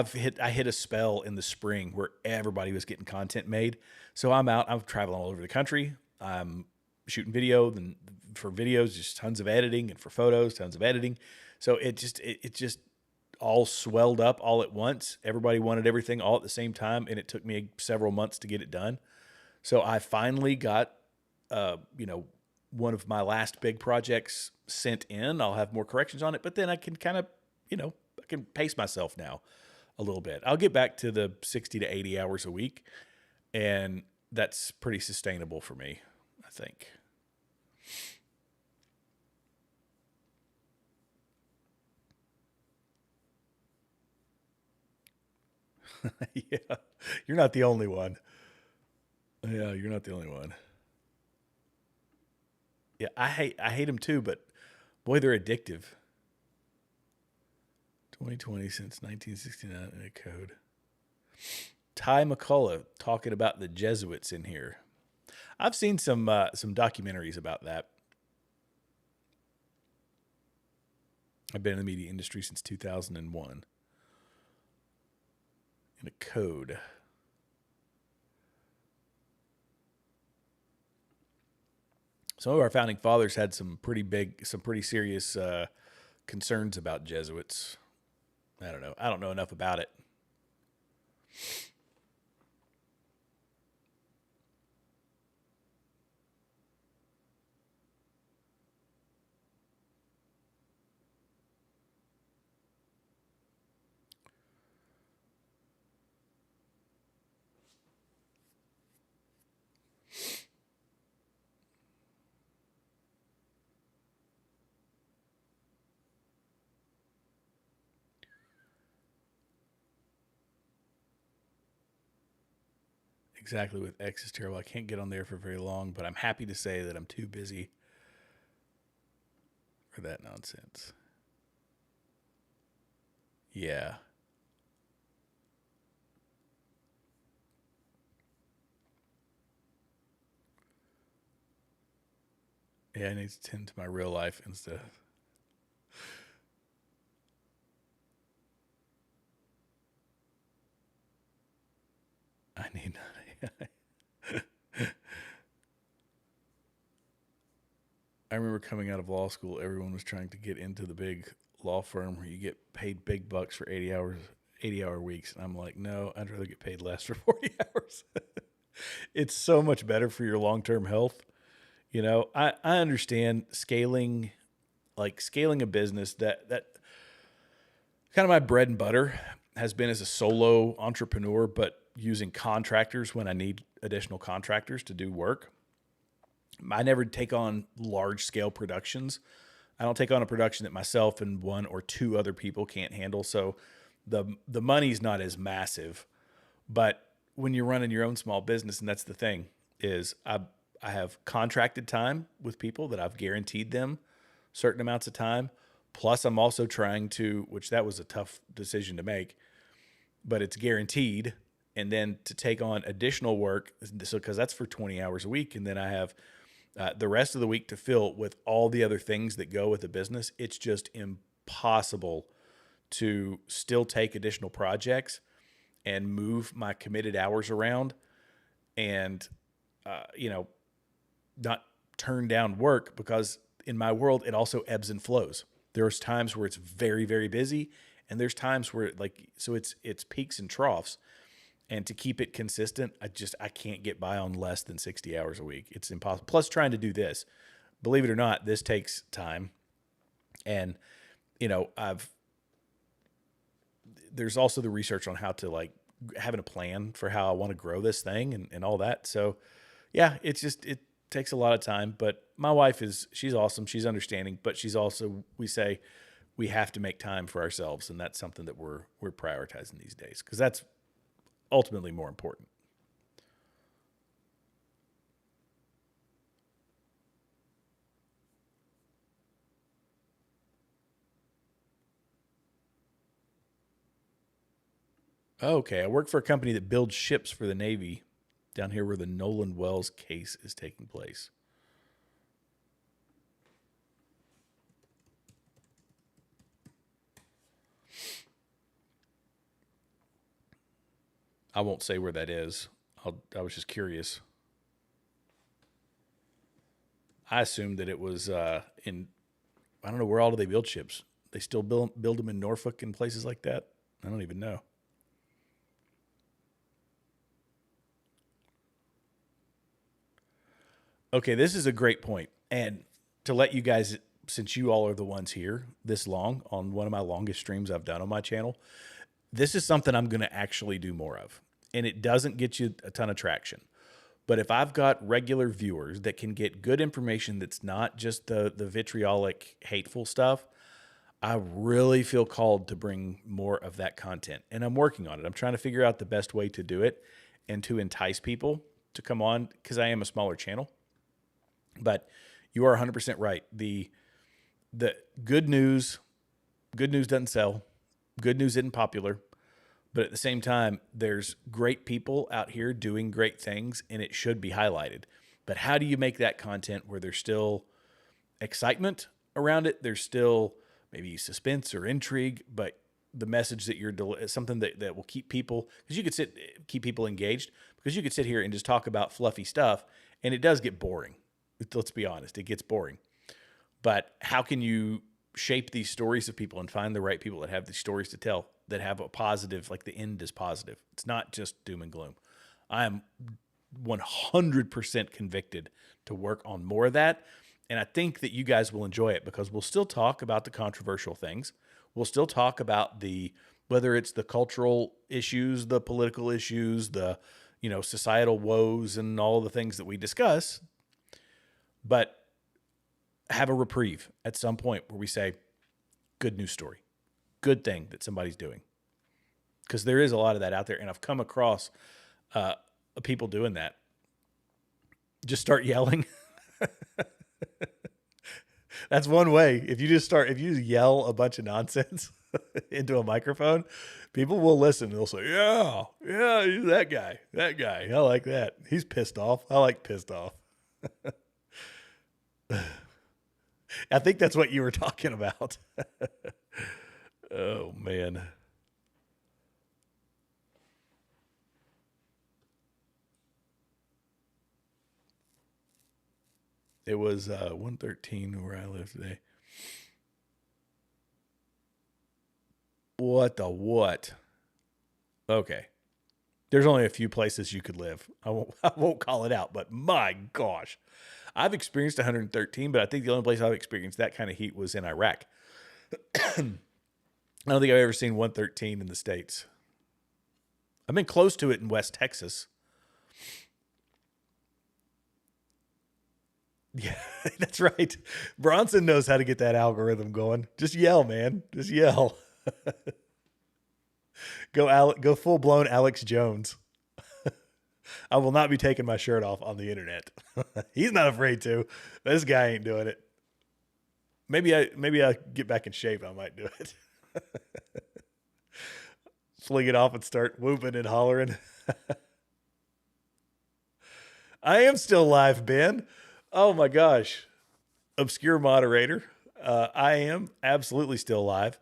hit a spell in the spring where everybody was getting content made. So I'm traveling all over the country. I'm shooting video, then for videos, just tons of editing, and for photos, tons of editing. So it just all swelled up all at once. Everybody wanted everything all at the same time, and it took me several months to get it done. So I finally got, one of my last big projects sent in, I'll have more corrections on it, but then I can kind of, I can pace myself now a little bit. I'll get back to the 60 to 80 hours a week, and that's pretty sustainable for me, I think. Yeah, you're not the only one. Yeah, you're not the only one. Yeah, I hate them too, but boy, they're addictive. 2020 since 1969 in a code. Ty McCullough talking about the Jesuits in here. I've seen some documentaries about that. I've been in the media industry since 2001. In a code. Some of our founding fathers had some pretty serious concerns about Jesuits. I don't know. I don't know enough about it. Exactly, with X is terrible. I can't get on there for very long, but I'm happy to say that I'm too busy for that nonsense. Yeah. Yeah, I need to tend to my real life instead. I need. I remember coming out of law school, everyone was trying to get into the big law firm where you get paid big bucks for 80-hour weeks. And I'm like, no, I'd rather get paid less for 40 hours. It's so much better for your long-term health. I understand scaling a business that kind of my bread and butter has been as a solo entrepreneur, but using contractors when I need additional contractors to do work. I never take on large scale productions. I don't take on a production that myself and one or two other people can't handle. So the money's not as massive, but when you're running your own small business, and that's the thing, is I have contracted time with people that I've guaranteed them certain amounts of time. Plus I'm also trying to, which that was a tough decision to make, but it's guaranteed. And then to take on additional work, so because that's for 20 hours a week, and then I have the rest of the week to fill with all the other things that go with the business. It's just impossible to still take additional projects and move my committed hours around and, not turn down work, because in my world, it also ebbs and flows. There's times where it's very, very busy, and there's times where it's peaks and troughs. And to keep it consistent, I can't get by on less than 60 hours a week. It's impossible. Plus trying to do this, believe it or not, this takes time. And, there's also the research on how to having a plan for how I want to grow this thing and all that. So yeah, it takes a lot of time, but my wife she's awesome. She's understanding, but she's also, we say we have to make time for ourselves. And that's something that we're prioritizing these days, because that's ultimately more important. Okay, I work for a company that builds ships for the Navy down here where the Nolan Wells case is taking place. I won't say where that is. I was just curious. I assumed that it was I don't know, where all do they build ships? They still build them in Norfolk and places like that? I don't even know. Okay, this is a great point. And to let you guys, since you all are the ones here this long on one of my longest streams I've done on my channel, this is something I'm going to actually do more of. And it doesn't get you a ton of traction. But if I've got regular viewers that can get good information that's not just the vitriolic, hateful stuff, I really feel called to bring more of that content. And I'm working on it. I'm trying to figure out the best way to do it and to entice people to come on, because I am a smaller channel. But you are 100% right. The good news doesn't sell. Good news isn't popular. But at the same time, there's great people out here doing great things, and it should be highlighted. But how do you make that content where there's still excitement around it? There's still maybe suspense or intrigue, but the message that you're something that will keep people, because you could keep people engaged, because you could sit here and just talk about fluffy stuff, and it does get boring. Let's be honest, it gets boring. But how can you shape these stories of people and find the right people that have these stories to tell, that have a positive, like the end is positive. It's not just doom and gloom. I am 100% convicted to work on more of that. And I think that you guys will enjoy it, because we'll still talk about the controversial things. We'll still talk about whether it's the cultural issues, the political issues, the, societal woes and all the things that we discuss, but have a reprieve at some point where we say, good news story, good thing that somebody's doing. Because there is a lot of that out there. And I've come across people doing that. Just start yelling. That's one way. If you just yell a bunch of nonsense into a microphone, people will listen. They'll say, yeah, that guy. I like that. He's pissed off. I like pissed off. I think that's what you were talking about. Oh, man. It was 113 where I live today. What the what? Okay. There's only a few places you could live. I won't call it out, but my gosh. I've experienced 113, but I think the only place I've experienced that kind of heat was in Iraq. I don't think I've ever seen 113 in the States. I've been close to it in West Texas. Yeah, that's right. Bronson knows how to get that algorithm going. Just yell, man. Just yell. Go full blown Alex Jones. I will not be taking my shirt off on the internet. He's not afraid to. This guy ain't doing it. Maybe I get back in shape. I might do it. Fling it off and start whooping and hollering. I am still live, Ben. Oh my gosh. Obscure moderator. I am absolutely still live.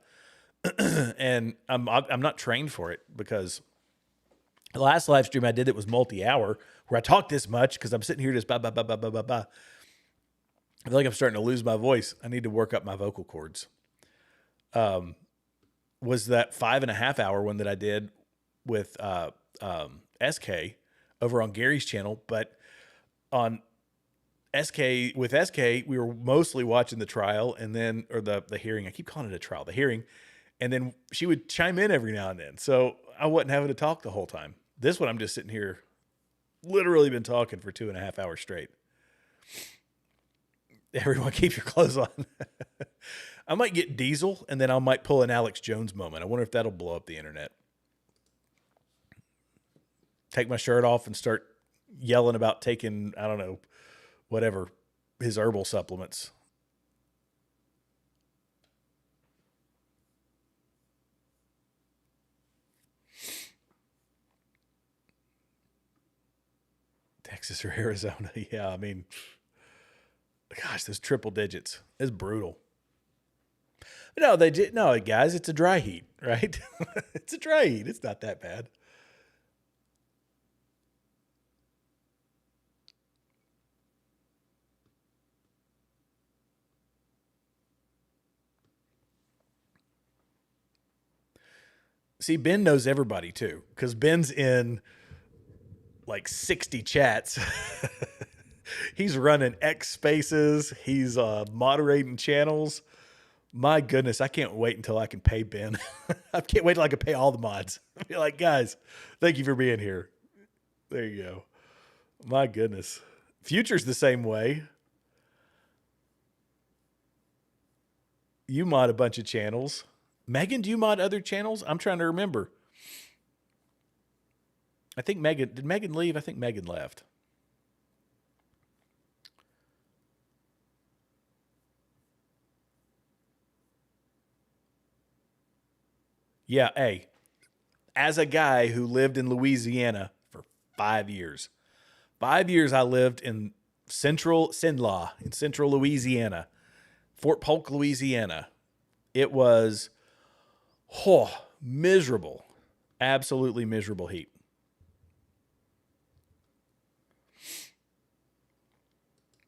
And I'm not trained for it, because the last live stream I did that was multi-hour, where I talked this much because I'm sitting here just ba ba ba ba ba ba ba. I feel like I'm starting to lose my voice. I need to work up my vocal cords. Was that 5.5 hour one that I did with SK over on Gary's channel, but on with SK, we were mostly watching the trial and then, or the hearing. I keep calling it a trial, the hearing. And then she would chime in every now and then. So I wasn't having to talk the whole time. This one, I'm just sitting here, literally been talking for 2.5 hours straight. Everyone keep your clothes on. I might get Diesel, and then I might pull an Alex Jones moment. I wonder if that'll blow up the internet. Take my shirt off and start yelling about taking, I don't know, whatever, his herbal supplements. Texas or Arizona. Yeah, I mean, gosh, those triple digits. It's brutal. No, no, guys, it's a dry heat, right? It's a dry heat. It's not that bad. See, Ben knows everybody too, because Ben's in like 60 chats. He's running X spaces. He's moderating channels. My goodness, I can't wait until I can pay Ben. I can't wait till I can pay all the mods. Be like, guys, thank you for being here. There you go. My goodness. Future's the same way. You mod a bunch of channels. Megan, do you mod other channels? I'm trying to remember. I think did Megan leave? I think Megan left. Yeah, hey, as a guy who lived in Louisiana for 5 years, 5 years I lived in central Louisiana, Fort Polk, Louisiana. It was miserable, absolutely miserable heat.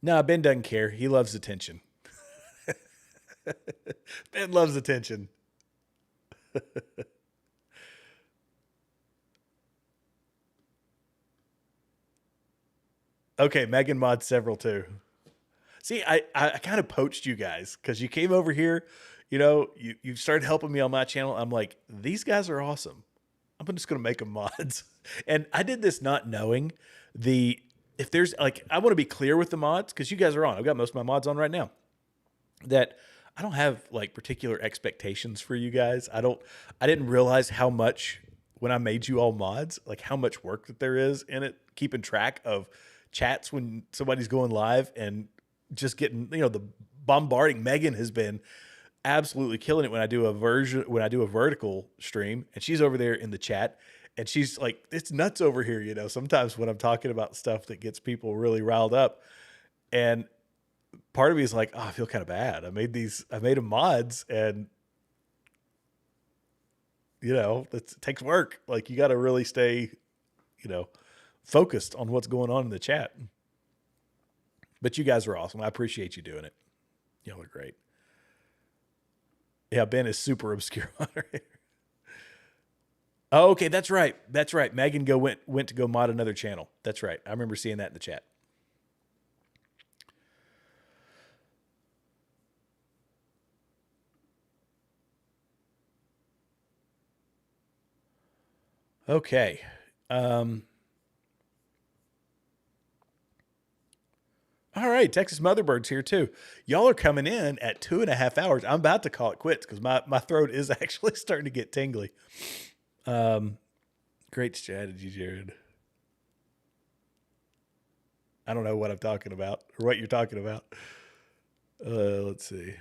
No, Ben doesn't care. He loves attention. Ben loves attention. Okay, Megan mods several too. See, I kind of poached you guys because you came over here, you started helping me on my channel. I'm like, these guys are awesome. I'm just going to make them mods. And I did this not knowing if there's I want to be clear with the mods because you guys are on. I've got most of my mods on right now. That I don't have particular expectations for you guys. I didn't realize how much when I made you all mods, how much work that there is in it, keeping track of chats when somebody's going live and just getting, the bombarding. Megan has been absolutely killing it when I do a vertical stream and she's over there in the chat and she's like, it's nuts over here. Sometimes when I'm talking about stuff that gets people really riled up, and part of me is like, oh, I feel kind of bad. I made them mods and it takes work. You got to really stay, focused on what's going on in the chat. But you guys are awesome. I appreciate you doing it. Y'all are great. Yeah, Ben is super obscure moderator. Oh, okay, that's right. That's right. Megan went to go mod another channel. That's right. I remember seeing that in the chat. Okay. All right, Texas Motherbird's here too. Y'all are coming in at 2.5 hours. I'm about to call it quits because my throat is actually starting to get tingly. Great strategy, Jared. I don't know what I'm talking about or what you're talking about. Let's see.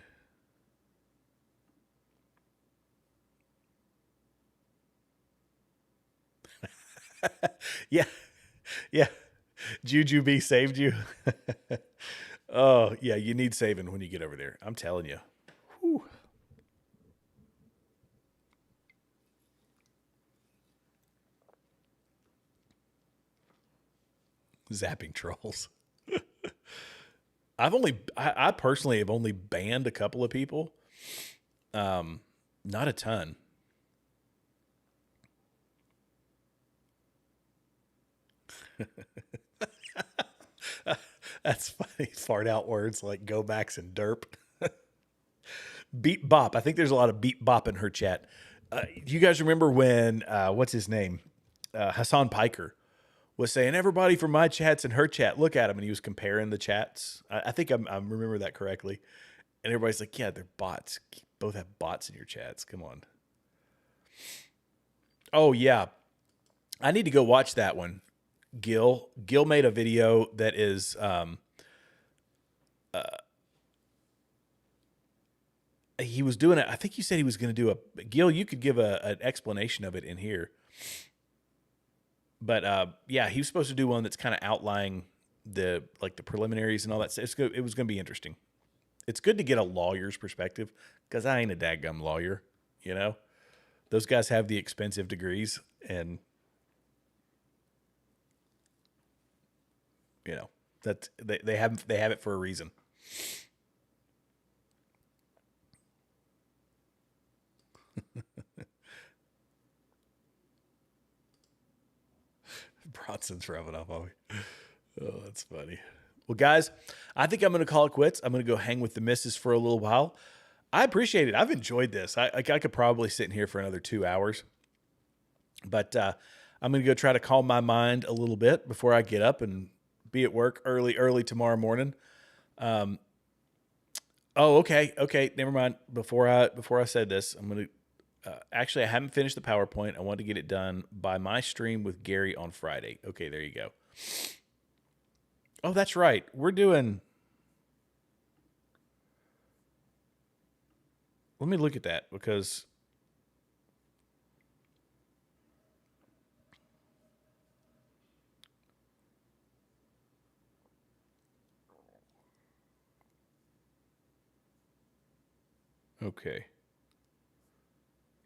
Yeah. Juju B saved you. Oh, yeah, you need saving when you get over there. I'm telling you. Whew. Zapping trolls. I personally have only banned a couple of people. Not a ton. That's funny. Fart out words like go backs and derp. Beat bop. I think there's a lot of beat bop in her chat. Do you guys remember when what's his name? Hassan Piker was saying everybody from my chat's in her chat. Look at him, and he was comparing the chats. I think I remember that correctly. And everybody's like, yeah, they're bots. You both have bots in your chats. Come on. Oh yeah, I need to go watch that one. Gil made a video that is he was doing it. I think you said he was going to do Gil, you could give an explanation of it in here. But yeah, he was supposed to do one that's kind of outlining the preliminaries and all that. It was going to be interesting. It's good to get a lawyer's perspective because I ain't a dadgum lawyer, Those guys have the expensive degrees and that they have it for a reason. Bronson's rubbing off on me. Oh, that's funny. Well, guys, I think I'm going to call it quits. I'm going to go hang with the missus for a little while. I appreciate it. I've enjoyed this. I could probably sit in here for another 2 hours. But I'm going to go try to calm my mind a little bit before I get up and be at work early tomorrow morning. Okay. Never mind. Before I said this, I'm going to, actually, I haven't finished the PowerPoint. I want to get it done by my stream with Gary on Friday. Okay, there you go. Oh, that's right. We're doing, let me look at that because okay.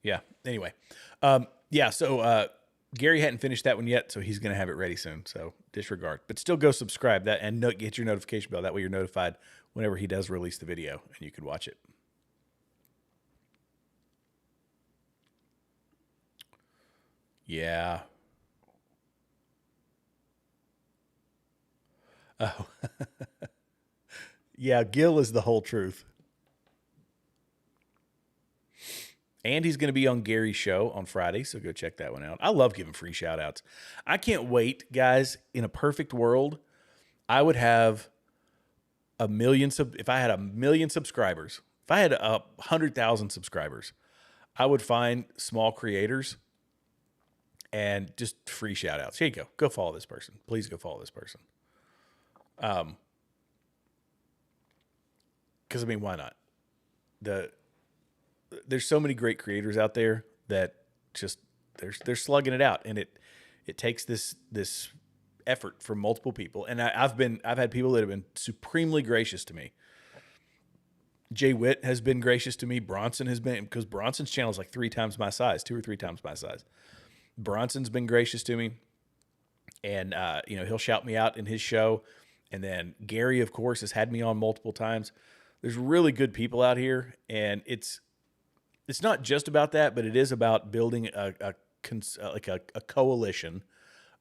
Yeah. Anyway. So Gary hadn't finished that one yet, so he's going to have it ready soon. So disregard. But still go subscribe that and get your notification bell. That way you're notified whenever he does release the video and you can watch it. Yeah. Oh. Yeah, Gil is the whole truth. And he's going to be on Gary's show on Friday, so go check that one out. I love giving free shout-outs. I can't wait, guys. In a perfect world, I would have if I had 1 million subscribers, if I had 100,000 subscribers, I would find small creators and just free shout-outs. Here you go. Go follow this person. Please go follow this person. Because, I mean, why not? There's so many great creators out there that just they're slugging it out, and it takes this effort from multiple people. And I've had people that have been supremely gracious to me. Jay Witt has been gracious to me. Bronson has been, because Bronson's channel is like 3 times my size, 2 or 3 times my size. Bronson's been gracious to me, and he'll shout me out in his show. And then Gary, of course, has had me on multiple times. There's really good people out here, and it's not just about that, but it is about building a coalition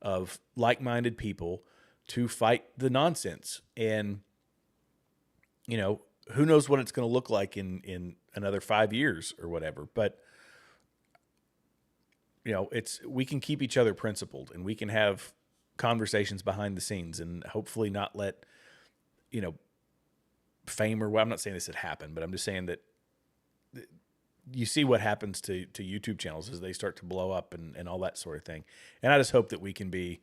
of like-minded people to fight the nonsense. And, who knows what it's going to look like in another 5 years or whatever. But, we can keep each other principled, and we can have conversations behind the scenes, and hopefully not let, fame or, well, I'm not saying this had happened, but I'm just saying that you see what happens to YouTube channels as they start to blow up and all that sort of thing. And I just hope that we can be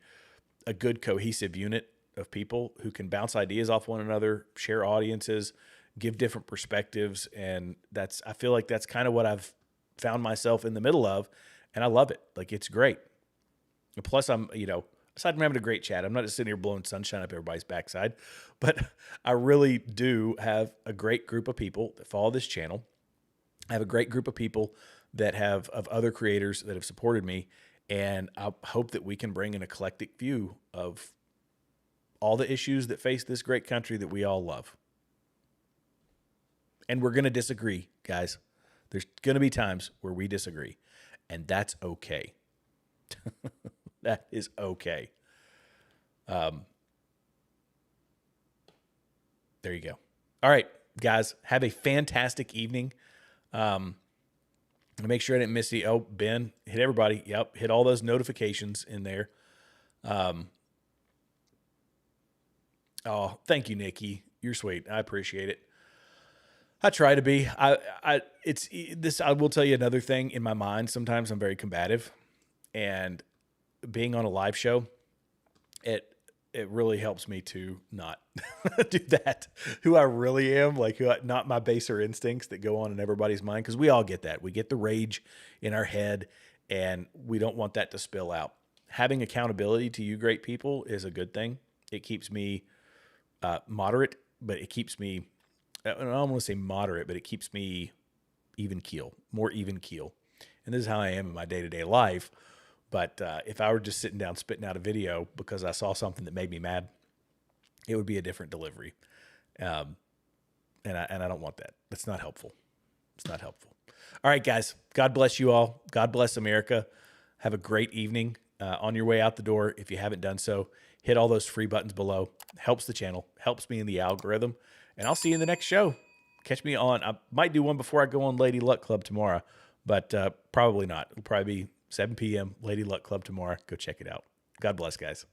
a good cohesive unit of people who can bounce ideas off one another, share audiences, give different perspectives. And I feel like that's kind of what I've found myself in the middle of. And I love it. Like, it's great. And plus aside from having a great chat, I'm not just sitting here blowing sunshine up everybody's backside, but I really do have a great group of people that follow this channel. I have a great group of people of other creators that have supported me, and I hope that we can bring an eclectic view of all the issues that face this great country that we all love. And we're going to disagree, guys. There's going to be times where we disagree, and that's okay. That is okay. There you go. All right, guys, have a fantastic evening. Make sure I didn't miss you. Oh, Ben, hit everybody. Yep. Hit all those notifications in there. Oh, thank you, Nikki. You're sweet. I appreciate it. I try to be. I will tell you another thing in my mind. Sometimes I'm very combative, and being on a live show, it really helps me to not do that. Who I really am, not my baser instincts that go on in everybody's mind, because we all get that. We get the rage in our head, and we don't want that to spill out. Having accountability to you great people is a good thing. It keeps me moderate, but it keeps me, I don't want to say moderate, but it keeps me more even keel. And this is how I am in my day-to-day life. But if I were just sitting down spitting out a video because I saw something that made me mad, it would be a different delivery. And I don't want that. That's not helpful. It's not helpful. All right, guys. God bless you all. God bless America. Have a great evening. On your way out the door, if you haven't done so, hit all those free buttons below. Helps the channel, helps me in the algorithm. And I'll see you in the next show. Catch me on, I might do one before I go on Lady Luck Club tomorrow, but probably not. It'll probably be 7 p.m. Lady Luck Club tomorrow. Go check it out. God bless, guys.